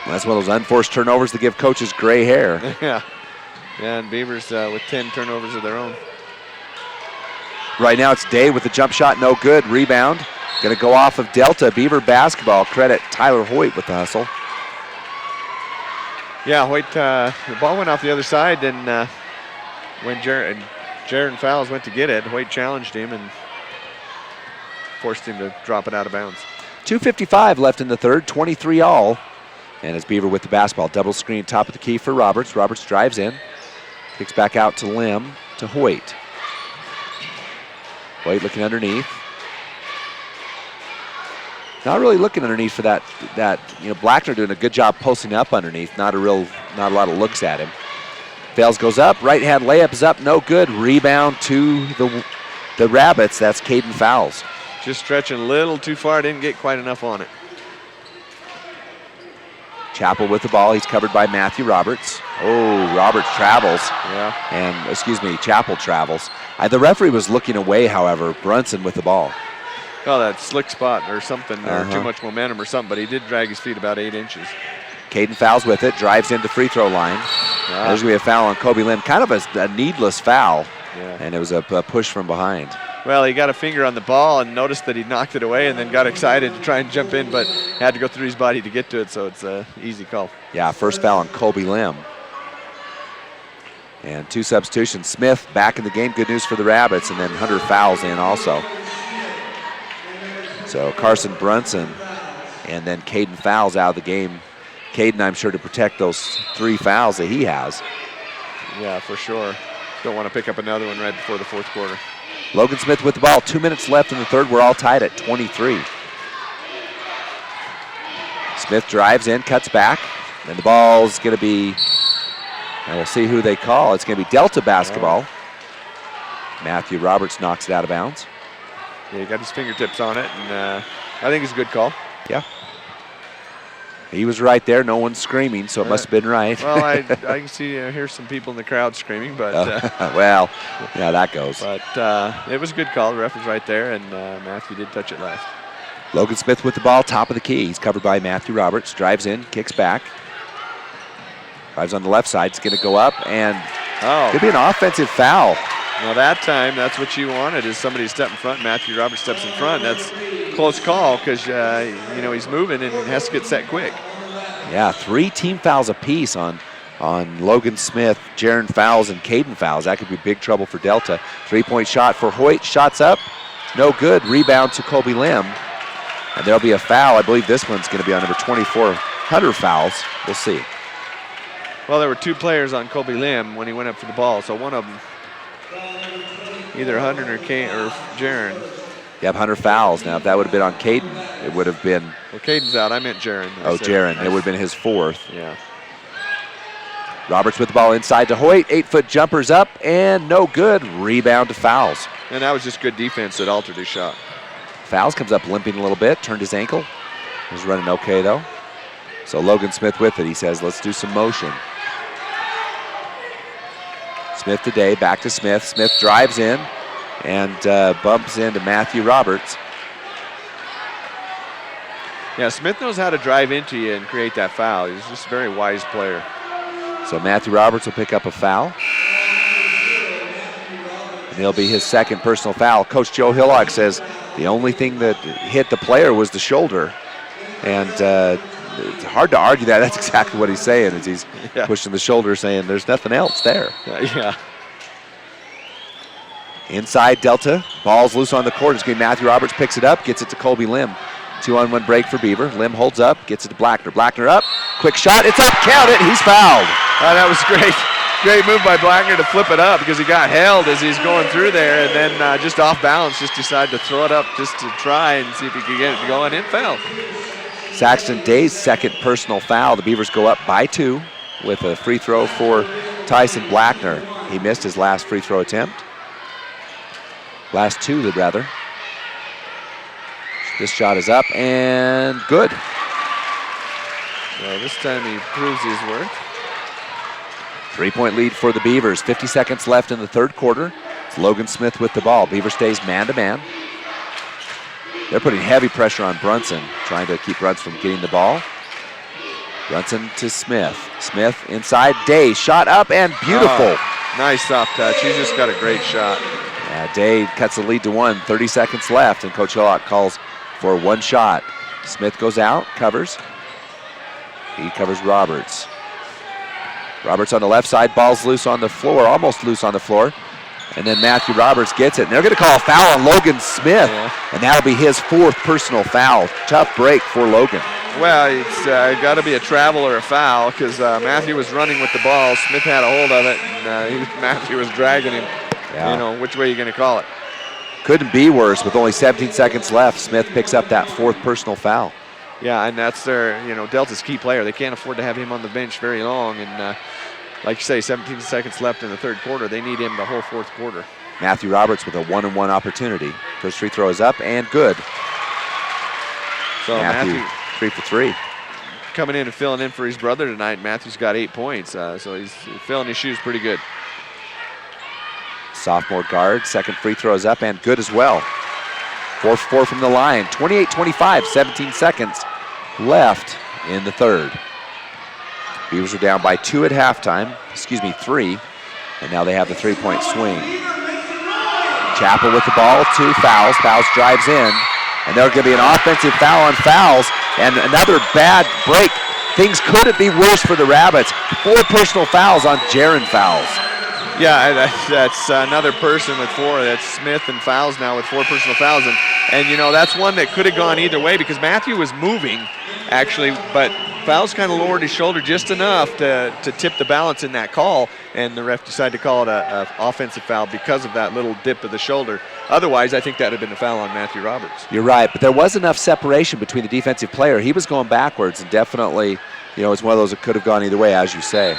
Well, that's one of those unforced turnovers that give coaches gray hair. Yeah, and Beavers with 10 turnovers of their own. Right now it's Day with the jump shot, no good. Rebound, going to go off of Delta. Beaver basketball. Credit Tyler Hoyt with the hustle. Yeah, Hoyt, the ball went off the other side, and when Jaron Fowles went to get it, Hoyt challenged him and forced him to drop it out of bounds. 2:55 left in the third, 23 all. And it's Beaver with the basketball. Double screen top of the key for Roberts. Roberts drives in, kicks back out to Lim, to Hoyt. Hoyt looking underneath. Not really looking underneath for that. Blackner doing a good job posting up underneath. Not a lot of looks at him. Fales goes up. Right hand layup is up. No good. Rebound to the Rabbits. That's Caden Fowles. Just stretching a little too far. Didn't get quite enough on it. Chappell with the ball. He's covered by Matthew Roberts. Oh, Roberts travels. Yeah. And, Chappell travels. The referee was looking away, however. Brunson with the ball. Oh, that slick spot or something, or too much momentum or something, but he did drag his feet about 8 inches. Caden Fowles with it, drives into free throw line. Yeah. There's going to be a foul on Kobe Lim. Kind of a needless foul. Yeah. And it was a push from behind. Well, he got a finger on the ball and noticed that he knocked it away and then got excited to try and jump in, but had to go through his body to get to it, so it's an easy call. Yeah, first foul on Kobe Lim. And 2 substitutions. Smith back in the game. Good news for the Rabbits. And then Hunter Fowles in also. So Carson Brunson and then Caden Fowles out of the game. Caden, I'm sure, to protect those 3 fouls that he has. Yeah, for sure. Don't want to pick up another one right before the fourth quarter. Logan Smith with the ball. 2 minutes left in the third. We're all tied at 23. Smith drives in, cuts back. And the ball's going to be, and we'll see who they call. It's going to be Delta basketball. Matthew Roberts knocks it out of bounds. Yeah, he got his fingertips on it, and I think it's a good call. Yeah. He was right there. No one's screaming, so it must have been right. Well, I can see, hear some people in the crowd screaming, but... well, yeah, that goes. But it was a good call. The ref was right there, and Matthew did touch it last. Logan Smith with the ball, top of the key. He's covered by Matthew Roberts. Drives in, kicks back. Drives on the left side. It's going to go up, and could be an offensive foul. Now that time, that's what you wanted, is somebody to step in front. Matthew Roberts steps in front. That's a close call because, he's moving and has to get set quick. Yeah, 3 team fouls apiece on Logan Smith, Jaron Fowles, and Caden Fowles. That could be big trouble for Delta. 3-point shot for Hoyt. Shots up. No good. Rebound to Kobe Lim. And there'll be a foul. I believe this one's going to be on number 24, Hunter Fowles. We'll see. Well, there were 2 players on Kobe Lim when he went up for the ball, so one of them, either Hunter or Jaron. Yep, Hunter Fowles. Now, if that would have been on Caden, it would have been... Well, Caden's out. I meant Jaron. Jaron. It would have been his 4th. Yeah. Roberts with the ball inside to Hoyt. 8-foot jumpers up, and no good. Rebound to Fowles. And that was just good defense that altered his shot. Fowles comes up limping a little bit, turned his ankle. Was running okay, though. So Logan Smith with it. He says, let's do some motion. Smith today, back to Smith. Smith drives in and bumps into Matthew Roberts. Yeah, Smith knows how to drive into you and create that foul. He's just a very wise player. So Matthew Roberts will pick up a foul. And it'll be his 2nd personal foul. Coach Joe Hillock says the only thing that hit the player was the shoulder. And it's hard to argue that. That's exactly what he's saying, as he's pushing the shoulder, saying there's nothing else there. Yeah. Inside Delta, ball's loose on the court. It's going to be Matthew Roberts, picks it up, gets it to Kobe Lim. 2-on-1 break for Beaver. Lim holds up, gets it to Blackner. Blackner up, quick shot, it's up, count it, he's fouled. That was great. Great move by Blackner to flip it up because he got held as he's going through there, and then just off balance, just decided to throw it up just to try and see if he could get it to go, and it fell. Saxton Day's 2nd personal foul. The Beavers go up by 2 with a free throw for Tyson Blackner. He missed his last free throw attempt. Last 2, rather. This shot is up and good. So this time he proves his worth. 3-point lead for the Beavers. 50 seconds left in the third quarter. It's Logan Smith with the ball. Beaver stays man-to-man. They're putting heavy pressure on Brunson, trying to keep Brunson from getting the ball. Brunson to Smith. Smith inside. Day shot up and beautiful. Oh, nice soft touch. He's just got a great shot. Yeah, Day cuts the lead to 1. 30 seconds left, and Coach Hillock calls for 1 shot. Smith goes out, covers. He covers Roberts. Roberts on the left side, ball's loose on the floor, almost loose on the floor. And then Matthew Roberts gets it. And they're going to call a foul on Logan Smith. Yeah. And that'll be his 4th personal foul. Tough break for Logan. Well, it's got to be a travel or a foul because Matthew was running with the ball. Smith had a hold of it, and Matthew was dragging him. Yeah. You know, which way are you going to call it? Couldn't be worse with only 17 seconds left. Smith picks up that 4th personal foul. Yeah, and that's their, Delta's key player. They can't afford to have him on the bench very long. And like you say, 17 seconds left in the third quarter. They need him the whole 4th quarter. Matthew Roberts with a 1-and-1 opportunity. First free throw is up and good. So Matthew 3 for 3. Coming in and filling in for his brother tonight. Matthew's got 8 points, so he's filling his shoes pretty good. Sophomore guard, second free throw is up and good as well. 4 for 4 from the line. 28-25, 17 seconds left in the third. Beavers are down by 2 at halftime, 3, and now they have the 3-point swing. Chappell with the ball, 2 fouls. Fouls drives in, and there's going to be an offensive foul on fouls, and another bad break. Things couldn't be worse for the Rabbits. 4 personal fouls on Jaron fouls. Yeah, that's another person with 4. That's Smith and fouls now with 4 personal fouls. And that's one that could have gone either way because Matthew was moving, actually, but fouls kind of lowered his shoulder just enough to tip the balance in that call, and the ref decided to call it an offensive foul because of that little dip of the shoulder. Otherwise, I think that would have been a foul on Matthew Roberts. You're right, but there was enough separation between the defensive player. He was going backwards, and definitely, it's one of those that could have gone either way, as you say.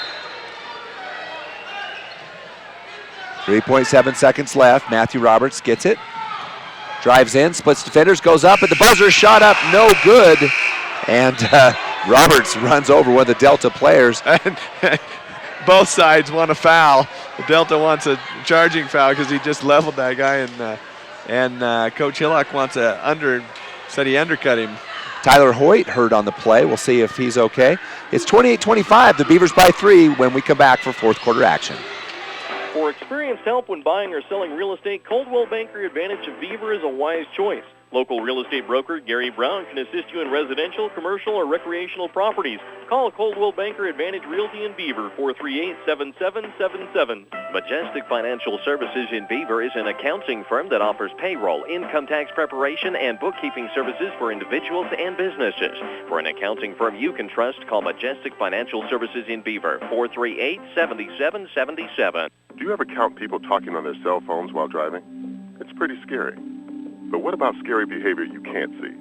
3.7 seconds left. Matthew Roberts gets it. Drives in, splits defenders, goes up, and the buzzer shot up, no good. And Roberts runs over one of the Delta players. Both sides want a foul. The Delta wants a charging foul because he just leveled that guy, and Coach Hillock said he undercut him. Tyler Hoyt hurt on the play. We'll see if he's okay. It's 28-25. The Beavers by 3 when we come back for 4th quarter action. For experienced help when buying or selling real estate, Coldwell Banker Advantage of Beaver is a wise choice. Local real estate broker Gary Brown can assist you in residential, commercial, or recreational properties. Call Coldwell Banker Advantage Realty in Beaver, 438-7777. Majestic Financial Services in Beaver is an accounting firm that offers payroll, income tax preparation, and bookkeeping services for individuals and businesses. For an accounting firm you can trust, call Majestic Financial Services in Beaver, 438-7777. Do you ever count people talking on their cell phones while driving? It's pretty scary. But what about scary behavior you can't see?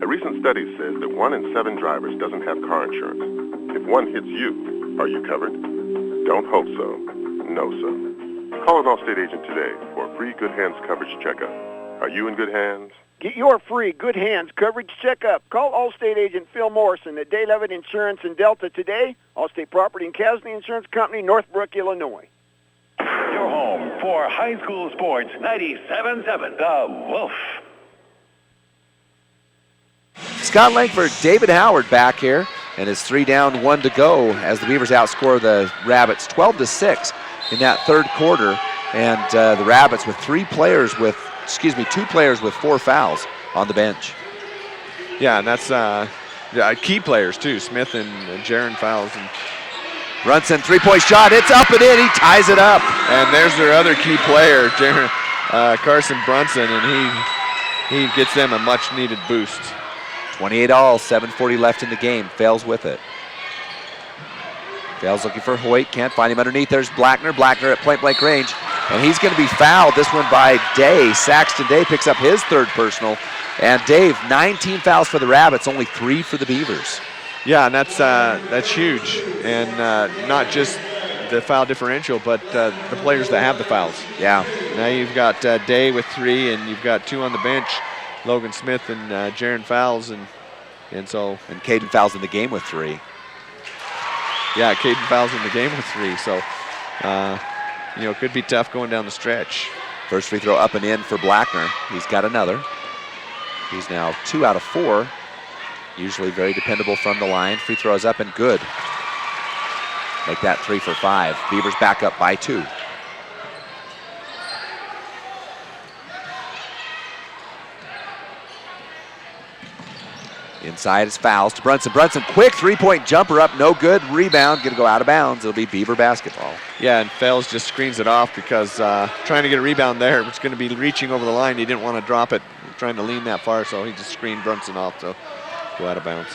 A recent study says that 1 in 7 drivers doesn't have car insurance. If one hits you, are you covered? Don't hope so. Know so. Call an Allstate agent today for a free Good Hands coverage checkup. Are you in good hands? Get your free Good Hands coverage checkup. Call Allstate agent Phil Morrison at Day Levitt Insurance in Delta today. Allstate Property and Casualty Insurance Company, Northbrook, Illinois. Your home for high school sports, 97.7 The Wolf. Scott Langford, David Howard back here, and it's 3 down, 1 to go as the Beavers outscore the Rabbits 12-6 in that third quarter. And the Rabbits with 2 players with 4 fouls on the bench. Yeah, and that's key players too, Smith and Jaron fouls. And Brunson, 3-point shot, it's up and in, he ties it up. And there's their other key player, Carson Brunson, and he gets them a much-needed boost. 28-all, 7:40 left in the game, Fails with it. Fails looking for Hoyt, can't find him underneath. There's Blackner at point-blank range, and he's going to be fouled, this one by Day. Saxton Day picks up his 3rd personal, and Dave, 19 fouls for the Rabbits, only 3 for the Beavers. Yeah, and that's huge, and not just the foul differential, but the players that have the fouls. Yeah. Now you've got Day with 3, and you've got 2 on the bench, Logan Smith and Jaron fouls, and Caden fouls in the game with 3. Yeah, Caden Fowles in the game with 3, so, you know, it could be tough going down the stretch. First free throw up and in for Blackner. He's got another. He's now 2 out of 4. Usually very dependable from the line. Free throw is up and good. Make that 3 for 5. Beavers back up by 2. Inside is Fowles to Brunson. Brunson, quick three-point jumper up, no good. Rebound, gonna go out of bounds. It'll be Beaver basketball. Yeah, and Fowles just screens it off because trying to get a rebound there, it's gonna be reaching over the line. He didn't want to drop it, trying to lean that far, so he just screened Brunson off to go out of bounds.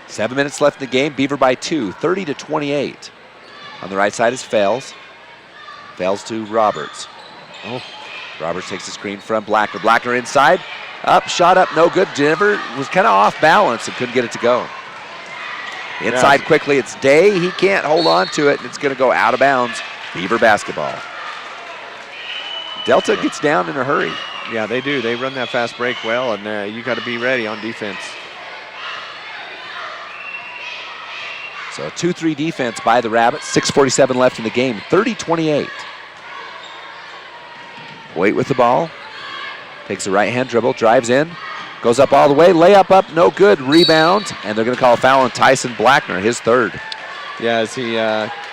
7 minutes left in the game, Beaver by 2, 30-28. On the right side is Fowles. Fowles to Roberts. Oh, Roberts takes the screen from Blackner. Blackner inside. Up, shot up, no good. Denver was kind of off balance and couldn't get it to go. Inside quickly, it's Day. He can't hold on to it, and it's going to go out of bounds. Beaver basketball. Delta gets down in a hurry. Yeah, they do. They run that fast break well, and you got to be ready on defense. So a 2-3 defense by the Rabbits. 6:47 left in the game, 30-28. Wait with the ball. Takes the right-hand dribble, drives in, goes up all the way, layup up, no good, rebound, and they're going to call a foul on Tyson Blackner, his 3rd. Yeah, as he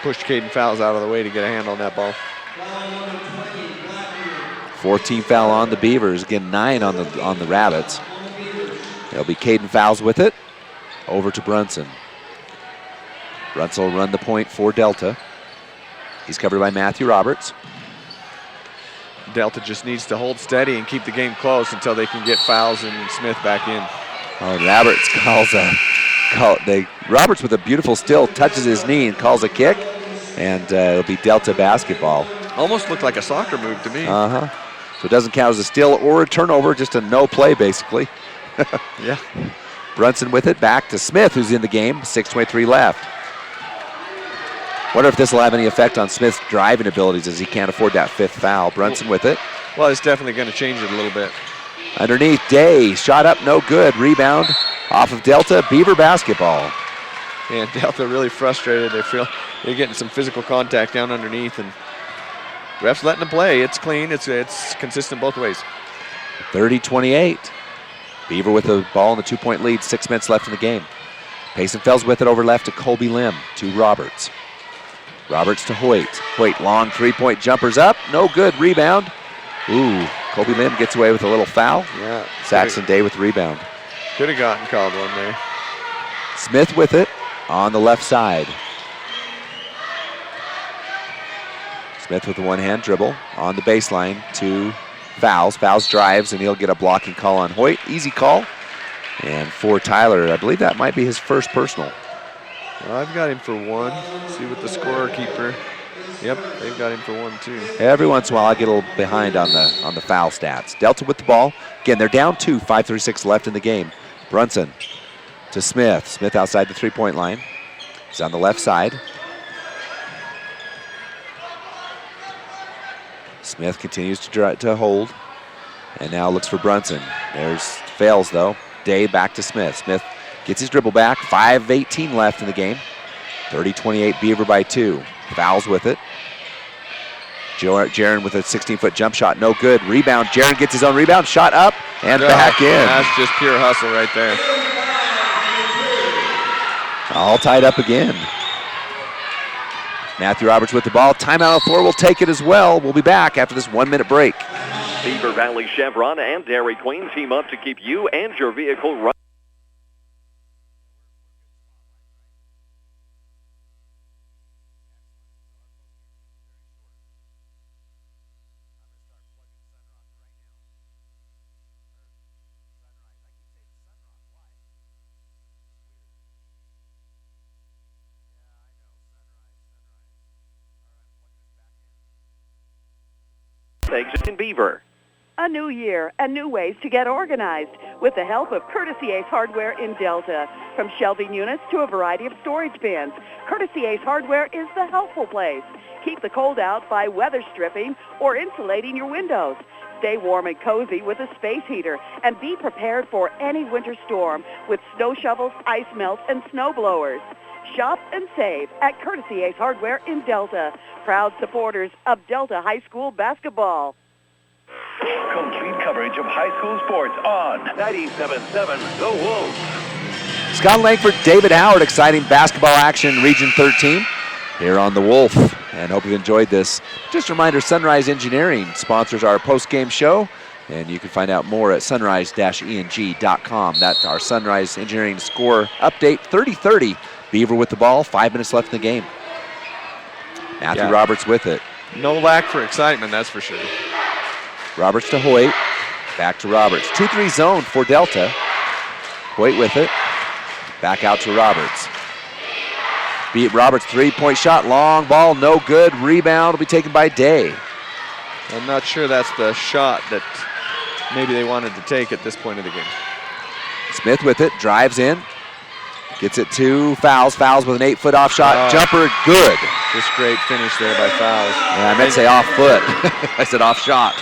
pushed Caden Fowles out of the way to get a handle on that ball. 14 foul on the Beavers, again 9 on the Rabbits. It'll be Caden Fowles with it, over to Brunson. Brunson will run the point for Delta. He's covered by Matthew Roberts. Delta just needs to hold steady and keep the game close until they can get Fowles and Smith back in. Oh, Roberts Roberts with a beautiful steal touches his knee and calls a kick, and it'll be Delta basketball. Almost looked like a soccer move to me. So it doesn't count as a steal or a turnover, just a no play basically. Yeah. Brunson with it, back to Smith, who's in the game. 6:23 left. Wonder if this will have any effect on Smith's driving abilities as he can't afford that 5th foul. Brunson with it. Well, it's definitely going to change it a little bit. Underneath, Day, shot up, no good. Rebound off of Delta, Beaver basketball. And Delta really frustrated. They feel they're getting some physical contact down underneath, and refs letting them play. It's clean, it's consistent both ways. 30-28. Beaver with the ball in the 2-point lead, 6 minutes left in the game. Payson Fells with it over left to Colby Lim, to Roberts. Roberts to Hoyt. Hoyt, long 3-point jumpers up. No good. Rebound. Ooh, Colby Lim gets away with a little foul. Yeah. Saxon Day with the rebound. Could have gotten called one there. Smith with it on the left side. Smith with the one-hand dribble on the baseline to Fowles. Fowles drives, and he'll get a blocking call on Hoyt. Easy call. And for Tyler, I believe that might be his first personal. Well, I've got him for 1. See what the scorekeeper. Yep, they've got him for 1 too. Every once in a while, I get a little behind on the foul stats. Delta with the ball. Again, they're down 2. 5:36 left in the game. Brunson to Smith. Smith outside the 3-point line. He's on the left side. Smith continues to hold, and now looks for Brunson. There's fails though. Day back to Smith. Smith gets his dribble back. 5:18 left in the game. 30-28 Beaver by 2. Fowles with it. Jaron with a 16-foot jump shot. No good. Rebound. Jaron gets his own rebound. Shot up and back in. That's just pure hustle right there. All tied up again. Matthew Roberts with the ball. Timeout on the floor will take it as well. We'll be back after this 1-minute break. Beaver Valley Chevron and Dairy Queen team up to keep you and your vehicle running. Exit in Beaver. A new year and new ways to get organized with the help of Courtesy Ace Hardware in Delta. From shelving units to a variety of storage bins, Courtesy Ace Hardware is the helpful place. Keep the cold out by weather stripping or insulating your windows. Stay warm and cozy with a space heater and be prepared for any winter storm with snow shovels, ice melt, and snow blowers. Shop and save at Courtesy Ace Hardware in Delta. Proud supporters of Delta High School basketball. Complete coverage of high school sports on 97.7 The Wolf. Scott Langford, David Howard, exciting basketball action in Region 13 here on The Wolf. And hope you've enjoyed this. Just a reminder, Sunrise Engineering sponsors our post-game show. And you can find out more at sunrise-eng.com. That's our Sunrise Engineering score update, 30-30. Beaver with the ball, 5 minutes left in the game. Matthew Roberts with it. No lack for excitement, that's for sure. Roberts to Hoyt, back to Roberts. 2-3 zone for Delta. Hoyt with it, back out to Roberts. Beat Roberts, three-point shot, long ball, no good. Rebound will be taken by Day. I'm not sure that's the shot that maybe they wanted to take at this point of the game. Smith with it, drives in, gets it to Fowles. Fowles with an 8-foot off shot. Jumper, good. Just great finish there by Fowles. Yeah, I meant to say off foot. I said off shot.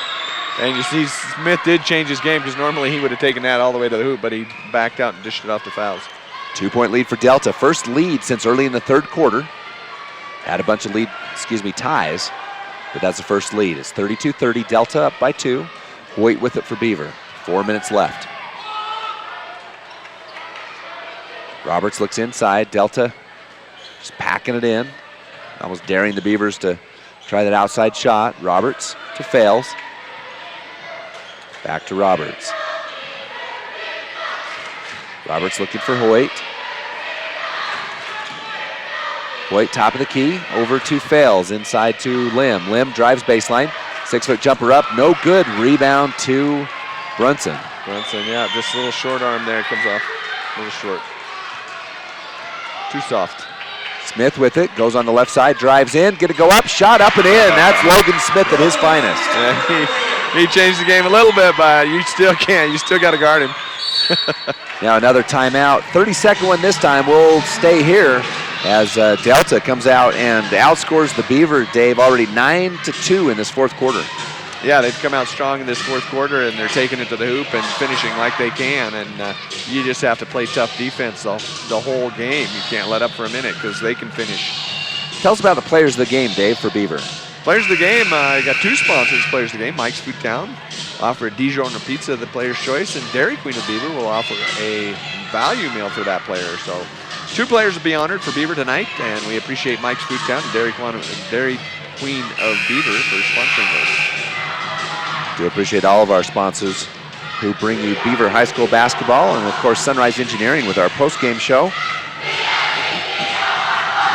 And you see Smith did change his game because normally he would have taken that all the way to the hoop, but he backed out and dished it off to Fowles. 2-point lead for Delta. First lead since early in the third quarter. Had a bunch of ties, but that's the first lead. It's 32-30, Delta up by 2. Hoyt with it for Beaver. 4 minutes left. Roberts looks inside. Delta just packing it in. Almost daring the Beavers to try that outside shot. Roberts to Fales. Back to Roberts. Roberts looking for Hoyt. Hoyt top of the key, over to Fales, inside to Lim. Lim drives baseline, 6-foot jumper up, no good. Rebound to Brunson. Brunson, yeah, just a little short arm there, comes off a little short. Too soft. Smith with it, goes on the left side, drives in, gonna go up, shot up and in. That's Logan Smith at his finest. Yeah, he changed the game a little bit, but you still can't. You still got to guard him. Now another timeout. 32nd one this time. We'll stay here as Delta comes out and outscores the Beaver, Dave, already 9-2 in this fourth quarter. Yeah, they've come out strong in this fourth quarter, and they're taking it to the hoop and finishing like they can. And you just have to play tough defense the whole game. You can't let up for a minute because they can finish. Tell us about the players of the game, Dave, for Beaver. Players of the game, I got two sponsors, players of the game. Mike's Food Town offer a DiGiorno pizza, the player's choice, and Dairy Queen of Beaver will offer a value meal for that player. So 2 players will be honored for Beaver tonight, and we appreciate Mike's Food Town and Dairy Queen of Beaver for sponsoring those. Do appreciate all of our sponsors who bring you Beaver High School basketball, and of course Sunrise Engineering with our post-game show.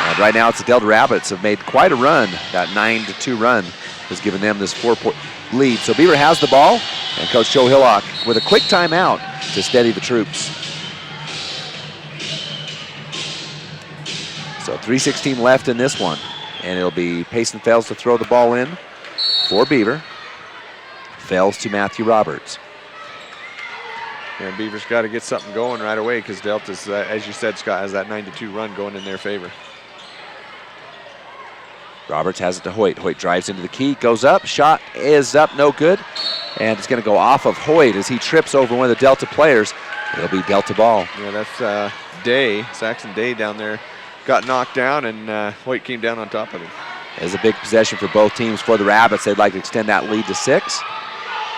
And right now it's the Delta Rabbits have made quite a run. That 9-2 run has given them this 4-point lead. So Beaver has the ball, and Coach Joe Hillock with a quick timeout to steady the troops. So 3:16 left in this one, and it'll be Payson Fales to throw the ball in for Beaver. Fales to Matthew Roberts. And Beaver's got to get something going right away because Delta's, as you said, Scott, has that 9-2 run going in their favor. Roberts has it to Hoyt. Hoyt drives into the key, goes up, shot is up, no good. And it's going to go off of Hoyt as he trips over one of the Delta players. It'll be Delta ball. Yeah, that's Day, Saxon Day down there. Got knocked down, and Hoyt came down on top of him. It's a big possession for both teams. For the Rabbits, they'd like to extend that lead to 6.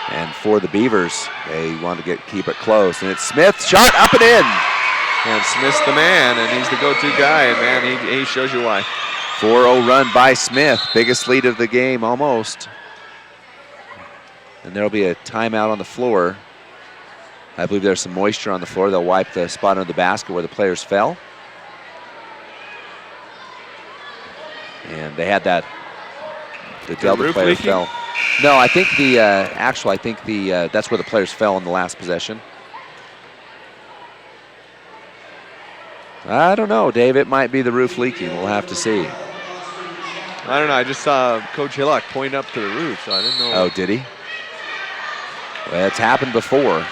And for the Beavers, they want to keep it close. And it's Smith, shot up and in. And Smith's the man, and he's the go-to guy, and man, he shows you why. 4-0 run by Smith, biggest lead of the game almost. And there'll be a timeout on the floor. I believe there's some moisture on the floor. They'll wipe the spot under the basket where the players fell. And they had that, the Delta player leaking? fell. No, I think that's where the players fell in the last possession. I don't know, Dave. It might be the roof leaking. We'll have to see. I don't know. I just saw Coach Hillock point up to the roof, so I didn't know. Oh, did he? Well, it's happened before.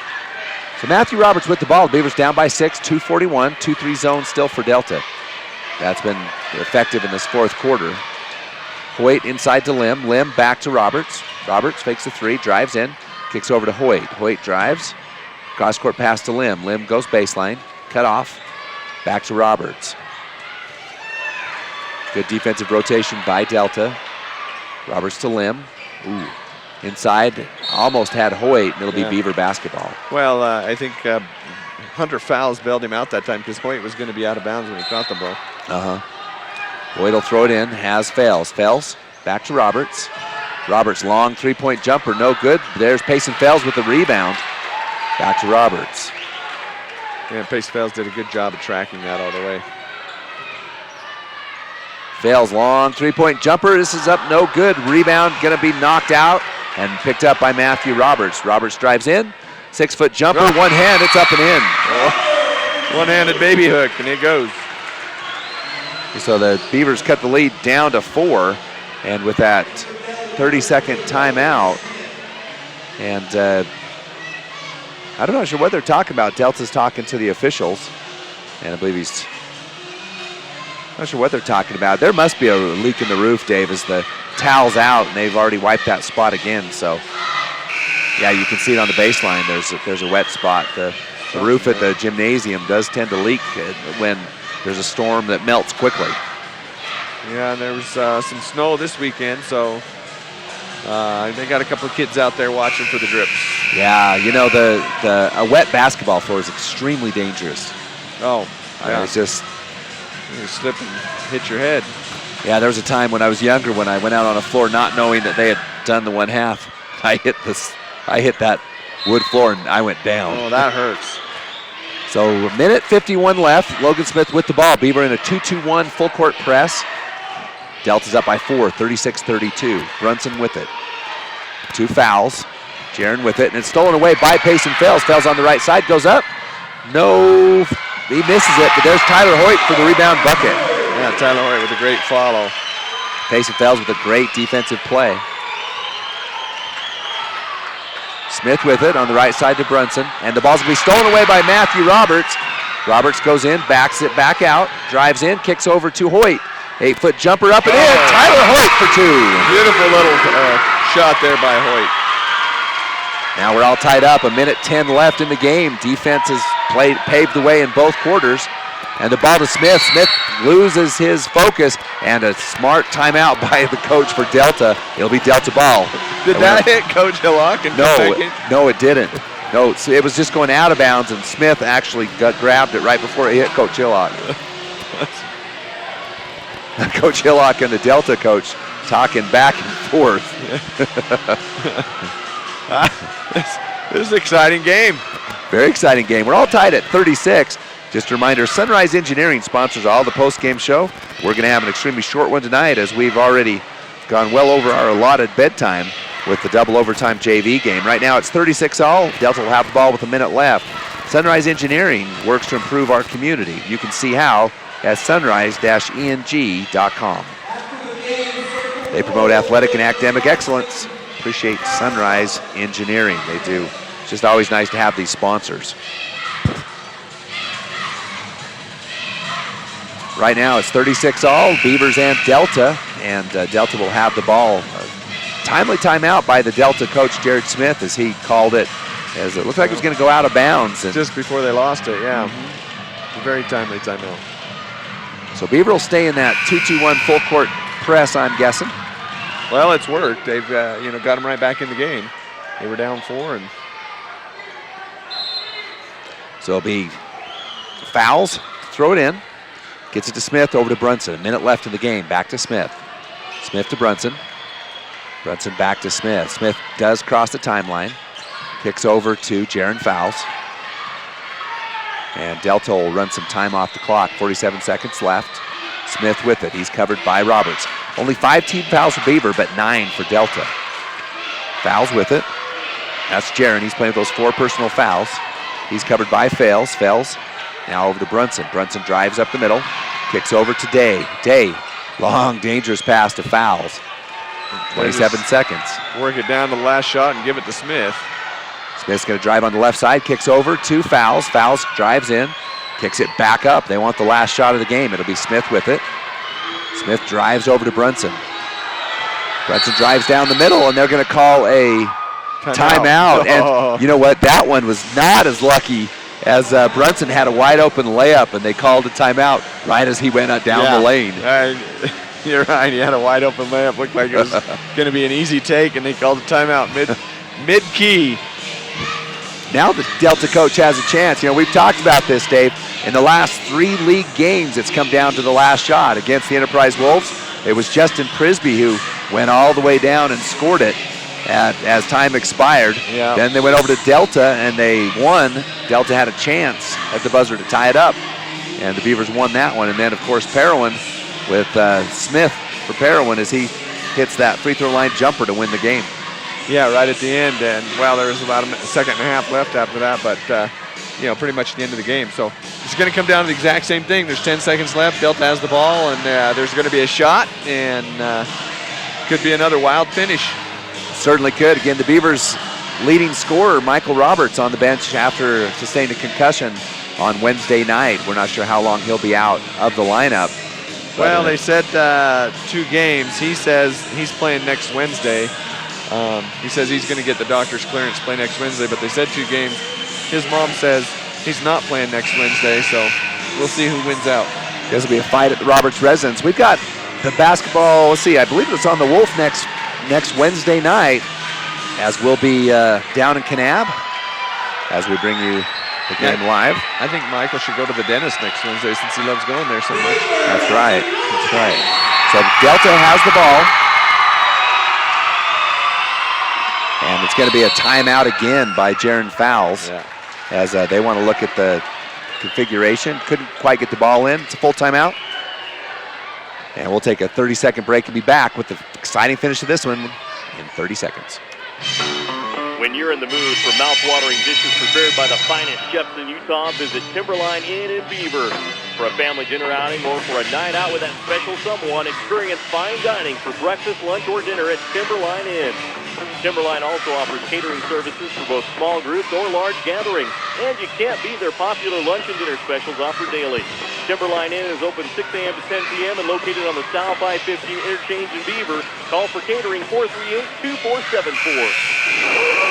So Matthew Roberts with the ball. The Beavers down by 6, 2:41, 2-3 zone still for Delta. That's been effective in this fourth quarter. Hoyt inside to Lim. Lim back to Roberts. Roberts fakes the 3, drives in, kicks over to Hoyt. Hoyt drives. Cross-court pass to Lim. Lim goes baseline, cut off. Back to Roberts. Good defensive rotation by Delta. Roberts to Lim. Ooh. Inside, almost had Hoyt, and it'll be Beaver basketball. Well, I think Hunter Fowles bailed him out that time because Hoyt was going to be out of bounds when he caught the ball. Hoyt will throw it in, has Fales. Fales back to Roberts. Roberts, long three-point jumper, no good. There's Payson Fales with the rebound. Back to Roberts. Yeah, Payson Fales did a good job of tracking that all the way. Fales, long three-point jumper. This is up, no good. Rebound going to be knocked out and picked up by Matthew Roberts. Roberts drives in. 6-foot jumper, one hand, it's up and in. One-handed baby hook, and it goes. So the Beavers cut the lead down to 4, and with that 30-second timeout, and I'm not sure what they're talking about. Delta's talking to the officials, and I believe he's not sure what they're talking about. There must be a leak in the roof, Dave, as the towel's out, and they've already wiped that spot again. So, yeah, you can see it on the baseline. There's a wet spot. The roof at the gymnasium does tend to leak when there's a storm that melts quickly. Yeah, and there was some snow this weekend, so they got a couple of kids out there watching for the drips. Yeah, you know, a wet basketball floor is extremely dangerous. Oh, yeah. It's just... You slip and hit your head. Yeah, there was a time when I was younger when I went out on a floor not knowing that they had done the one half. I hit that wood floor and I went down. Oh, that hurts. So a minute 51 left. Logan Smith with the ball. Beaver in a 2-2-1 full court press. Delta's up by 4, 36-32. Brunson with it. 2 fouls. Jaron with it, and it's stolen away by Payson Fales. Fales on the right side, goes up. No. He misses it, but there's Tyler Hoyt for the rebound bucket. Yeah, Tyler Hoyt with a great follow. Payson Fales with a great defensive play. Smith with it on the right side to Brunson, and the ball's going to be stolen away by Matthew Roberts. Roberts goes in, backs it back out, drives in, kicks over to Hoyt. 8-foot jumper up and in. Tyler Hoyt for 2. Beautiful little shot there by Hoyt. Now we're all tied up. 1:10 left in the game. Defense has paved the way in both quarters. And the ball to Smith. Smith loses his focus, and a smart timeout by the coach for Delta. It'll be Delta ball. Did that hit Coach Hillock? No, it didn't. No, it was just going out of bounds, and Smith actually grabbed it right before it hit Coach Hillock. Coach Hillock and the Delta coach talking back and forth. This is an exciting game. Very exciting game. We're all tied at 36. Just a reminder, Sunrise Engineering sponsors all the post-game show. We're going to have an extremely short one tonight as we've already gone well over our allotted bedtime with the double overtime JV game. Right now it's 36-all. Delta will have the ball with a minute left. Sunrise Engineering works to improve our community. You can see how at sunrise-eng.com. They promote athletic and academic excellence. Appreciate Sunrise Engineering. They do. It's just always nice to have these sponsors. Right now it's 36-all, Beavers and Delta, and Delta will have the ball. Timely timeout by the Delta coach, Jared Smith, as he called it, as it looked like it was going to go out of bounds. Just before they lost it, yeah. Very timely timeout. So Beaver will stay in that 2-2-1 full court press, I'm guessing. Well, it's worked. They've got them right back in the game. They were down 4, and so it'll be fouls. Throw it in. Gets it to Smith, over to Brunson. A minute left in the game. Back to Smith. Smith to Brunson. Brunson back to Smith. Smith does cross the timeline. Kicks over to Jaron Fowles. And Delta will run some time off the clock. 47 seconds left. Smith with it. He's covered by Roberts. Only 5 team fouls for Beaver, but 9 for Delta. Fowles with it. That's Jaron. He's playing with those 4 personal fouls. He's covered by Fales. Fales now over to Brunson. Brunson drives up the middle. Kicks over to Day. Day. Long, dangerous pass to Fowles. 27 seconds. Work it down to the last shot and give it to Smith. Smith's going to drive on the left side. Kicks over to Fowles. Fowles drives in. Kicks it back up. They want the last shot of the game. It'll be Smith with it. Smith drives over to Brunson. Brunson drives down the middle, and they're going to call a timeout. And you know what? That one was not as lucky as Brunson had a wide open layup, and they called a timeout right as he went down the lane. You're right. He had a wide open layup. Looked like it was going to be an easy take, and they called the timeout mid-key. Now the Delta coach has a chance. You know, we've talked about this, Dave. In the last 3 league games, it's come down to the last shot. Against the Enterprise Wolves, it was Justin Prisby who went all the way down and scored it as time expired. Yeah. Then they went over to Delta, and they won. Delta had a chance at the buzzer to tie it up, and the Beavers won that one. And then, of course, Parowan with Smith for Parowan as he hits that free throw line jumper to win the game. Yeah, right at the end, and well, there was about a second and a half left after that, but you know, pretty much the end of the game. So it's going to come down to the exact same thing. There's 10 seconds left. Delta has the ball, and there's going to be a shot, and could be another wild finish. Certainly could. Again, the Beavers' leading scorer, Michael Roberts, on the bench after sustained a concussion on Wednesday night. We're not sure how long he'll be out of the lineup. Well, they said 2 games. He says he's playing next Wednesday. He says he's going to get the doctor's clearance to play next Wednesday, but they said 2 games. His mom says he's not playing next Wednesday, so we'll see who wins out. This will be a fight at the Roberts residence. We've got the basketball, let's see, I believe it's on the Wolf next Wednesday night, as we'll be down in Kanab as we bring you the game live. I think Michael should go to the dentist next Wednesday since he loves going there so much. That's right. That's right. So Delta has the ball. And it's going to be a timeout again by Jaron Fowles as they want to look at the configuration. Couldn't quite get the ball in. It's a full timeout. And we'll take a 30-second break and be back with the exciting finish of this one in 30 seconds. When you're in the mood for mouth-watering dishes prepared by the finest chefs in Utah, visit Timberline Inn in Beaver. For a family dinner outing or for a night out with that special someone, experience fine dining for breakfast, lunch, or dinner at Timberline Inn. Timberline also offers catering services for both small groups or large gatherings, and you can't beat their popular lunch and dinner specials offered daily. Timberline Inn is open 6 a.m. to 10 p.m. and located on the South I-15 interchange in Beaver. Call for catering 438-2474. You're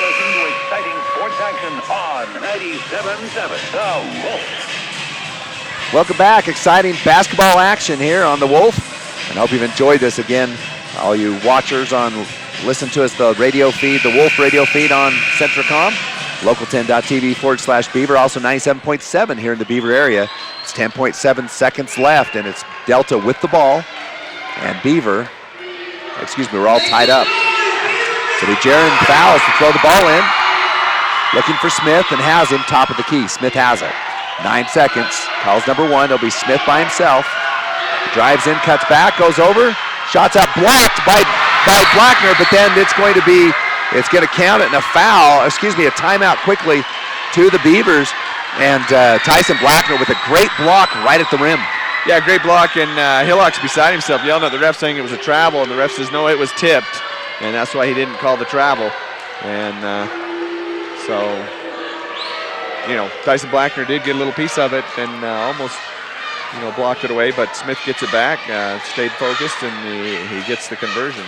listening to exciting sports action on 97.7 The Wolf. Welcome back. Exciting basketball action here on the Wolf. And I hope you've enjoyed this again. All you watchers listen to us, the radio feed, the Wolf radio feed on Centricom, local10.tv/Beaver, also 97.7 here in the Beaver area. It's 10.7 seconds left, and it's Delta with the ball. And Beaver, we're all tied up. So it'll be Jaron Fowles to throw the ball in. Looking for Smith and has him top of the key. Smith has it. 9 seconds. Calls number 1. It'll be Smith by himself. Drives in, cuts back, goes over. Shots up blocked by Blackner, but then it's going to count it in a timeout quickly to the Beavers. And Tyson Blackner with a great block right at the rim. Yeah, great block, and Hillock's beside himself yelling at the ref saying it was a travel, and the ref says no, it was tipped. And that's why he didn't call the travel. And so, you know, Tyson Blackner did get a little piece of it and almost, blocked it away, but Smith gets it back, stayed focused, and he gets the conversion.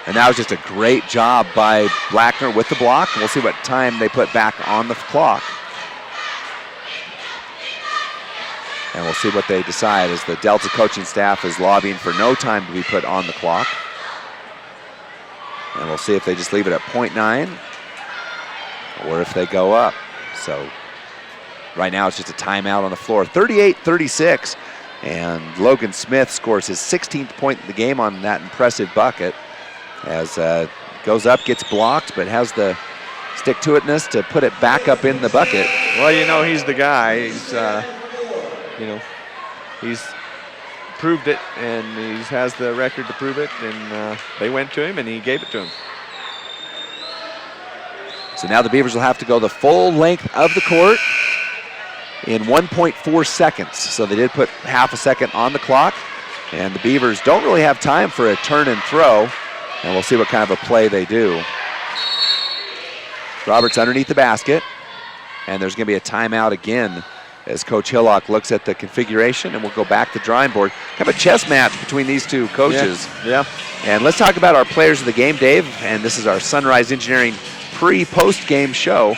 And that was just a great job by Blackner with the block. We'll see what time they put back on the clock. And we'll see what they decide as the Delta coaching staff is lobbying for no time to be put on the clock. And we'll see if they just leave it at 0.9 or if they go up. So right now it's just a timeout on the floor. 38-36. And Logan Smith scores his 16th point in the game on that impressive bucket. As goes up, gets blocked, but has the stick-to-itness to put it back up in the bucket. Well, he's the guy. He's proved it, and he has the record to prove it, and they went to him, and he gave it to him. So now the Beavers will have to go the full length of the court in 1.4 seconds. So they did put half a second on the clock, and the Beavers don't really have time for a turn and throw, and we'll see what kind of a play they do. Roberts underneath the basket, and there's going to be a timeout again as Coach Hillock looks at the configuration, and we'll go back to the drawing board. Have a chess match between these two coaches. Yeah. And let's talk about our players of the game, Dave. And this is our Sunrise Engineering pre-post game show,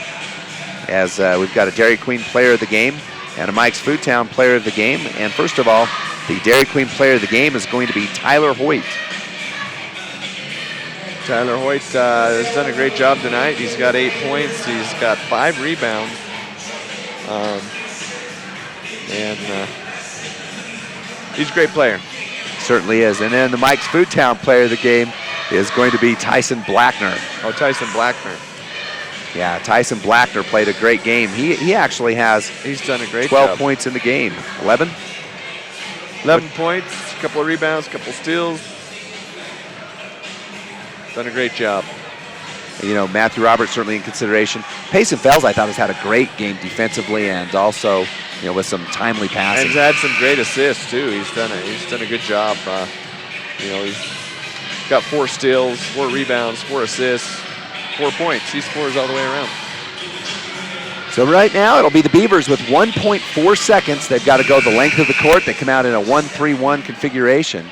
as we've got a Dairy Queen player of the game and a Mike's Food Town player of the game. And first of all, The Dairy Queen player of the game is going to be Tyler Hoyt. Tyler Hoyt has done a great job tonight. He's got 8 points. He's got 5 rebounds. He's a great player. Certainly is. And then the Mike's Foodtown player of the game is going to be Tyson Blackner. Oh, Tyson Blackner. Yeah, Tyson Blackner played a great game. He actually has he's done a great 12 job. points in the game. 11? 11 points, a couple of rebounds, a couple of steals. Done a great job. You know, Matthew Roberts certainly in consideration. Payson Fells, I thought, has had a great game defensively and also, you know, with some timely passing. And he's had some great assists too. He's done a good job. You know, he's got 4 steals, 4 rebounds, 4 assists, 4 points. He scores all the way around. So right now it'll be the Beavers with 1.4 seconds. They've got to go the length of the court. They come out in a 1-3-1 configuration.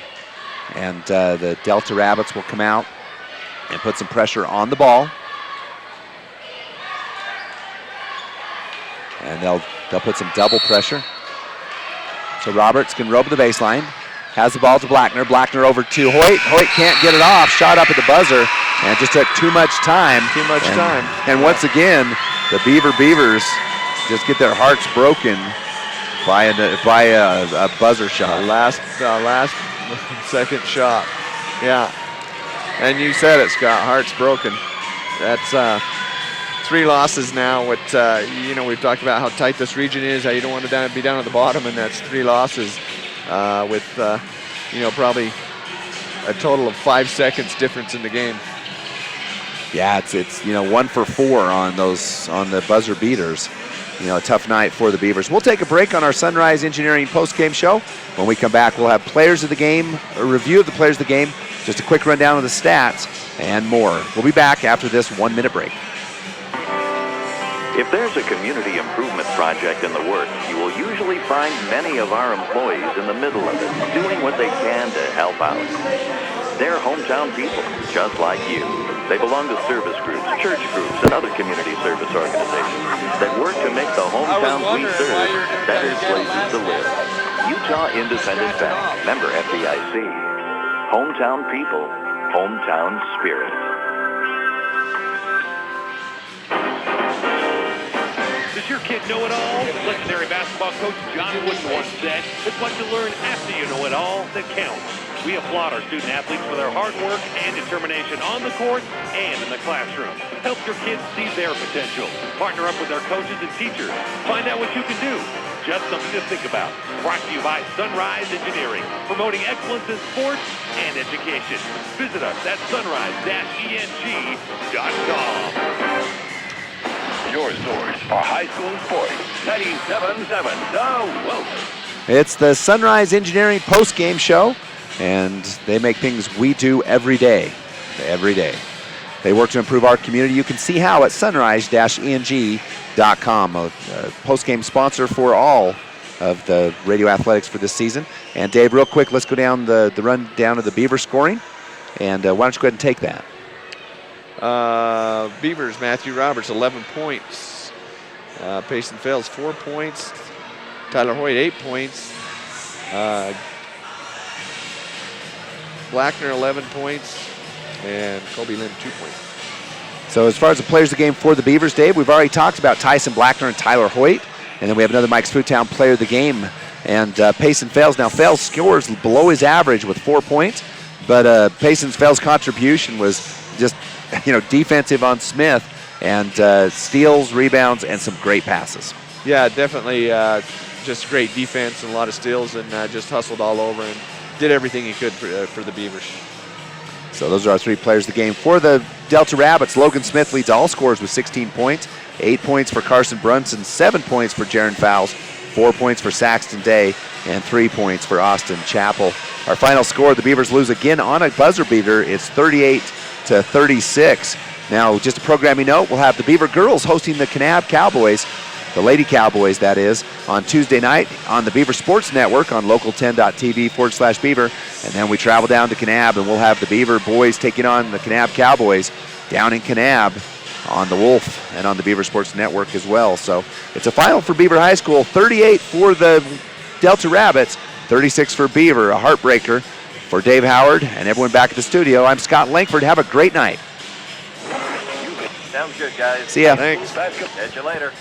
And the Delta Rabbits will come out and put some pressure on the ball. And they'll put some double pressure. So Roberts can rope the baseline. Has the ball to Blackner. Blackner over to Hoyt. Hoyt can't get it off. Shot up at the buzzer and just took too much time. And once again, the Beavers just get their hearts broken by a buzzer shot. Last second shot. Yeah. And you said it, Scott. Hearts broken. That's 3 losses now. You know, we've talked about how tight this region is, how you don't want to be down at the bottom, and that's 3 losses with you know, probably a total of 5 seconds difference in the game. Yeah, it's you know, 1 for 4 on the buzzer beaters. You know, a tough night for the Beavers. We'll take a break on our Sunrise Engineering post-game show. When we come back, we'll have players of the game, a review of the players of the game, just a quick rundown of the stats, and more. We'll be back after this 1-minute break. If there's a community improvement project in the works, you will usually find many of our employees in the middle of it, doing what they can to help out. They're hometown people, just like you. They belong to service groups, church groups, and other community service organizations that work to make the hometowns we serve better places to live. Utah Independent Bank, member FDIC. Hometown people, hometown spirit. Does your kid know it all? Legendary basketball coach John Wooden once said, it's what you learn after you know it all that counts. We applaud our student athletes for their hard work and determination on the court and in the classroom. Help your kids see their potential. Partner up with their coaches and teachers. Find out what you can do. Just something to think about. Brought to you by Sunrise Engineering, promoting excellence in sports and education. Visit us at sunrise-eng.com. Your source for high school sports, 97.7 The Wolf. It's the Sunrise Engineering post-game show, and they make things we do every day. Every day. They work to improve our community. You can see how at sunrise-eng.com, a post-game sponsor for all of the radio athletics for this season. And Dave, real quick, let's go down the rundown of the Beaver scoring. And why don't you go ahead and take that? Beavers, Matthew Roberts, 11 points. Payson Fells, 4 points. Tyler Hoyt, 8 points. Blackner, 11 points. And Colby Lynn, 2 points. So as far as the players of the game for the Beavers, Dave, we've already talked about Tyson Blackner and Tyler Hoyt. And then we have another Mike's Foodtown player of the game. And Payson Fells. Now, Fells scores below his average with 4 points. But Payson Fells' contribution was just, you know, defensive on Smith. And steals, rebounds, and some great passes. Yeah, definitely just great defense and a lot of steals, and just hustled all over and did everything he could for the Beavers. So those are our 3 players of the game. For the Delta Rabbits, Logan Smith leads all scorers with 16 points. 8 points for Carson Brunson, 7 points for Jaron Fowles, 4 points for Saxton Day, and 3 points for Austin Chappell. Our final score, the Beavers lose again on a buzzer beater. It's 38-36. Now, just a programming note, we'll have the Beaver girls hosting the Kanab Cowboys, the Lady Cowboys, that is, on Tuesday night on the Beaver Sports Network on local10.tv/Beaver. And then we travel down to Kanab, and we'll have the Beaver boys taking on the Kanab Cowboys down in Kanab on the Wolf and on the Beaver Sports Network as well. So it's a final for Beaver High School, 38 for the Delta Rabbits, 36 for Beaver, a heartbreaker for Dave Howard and everyone back at the studio. I'm Scott Langford. Have a great night. Sounds good, guys. See ya. Thanks. Catch you later.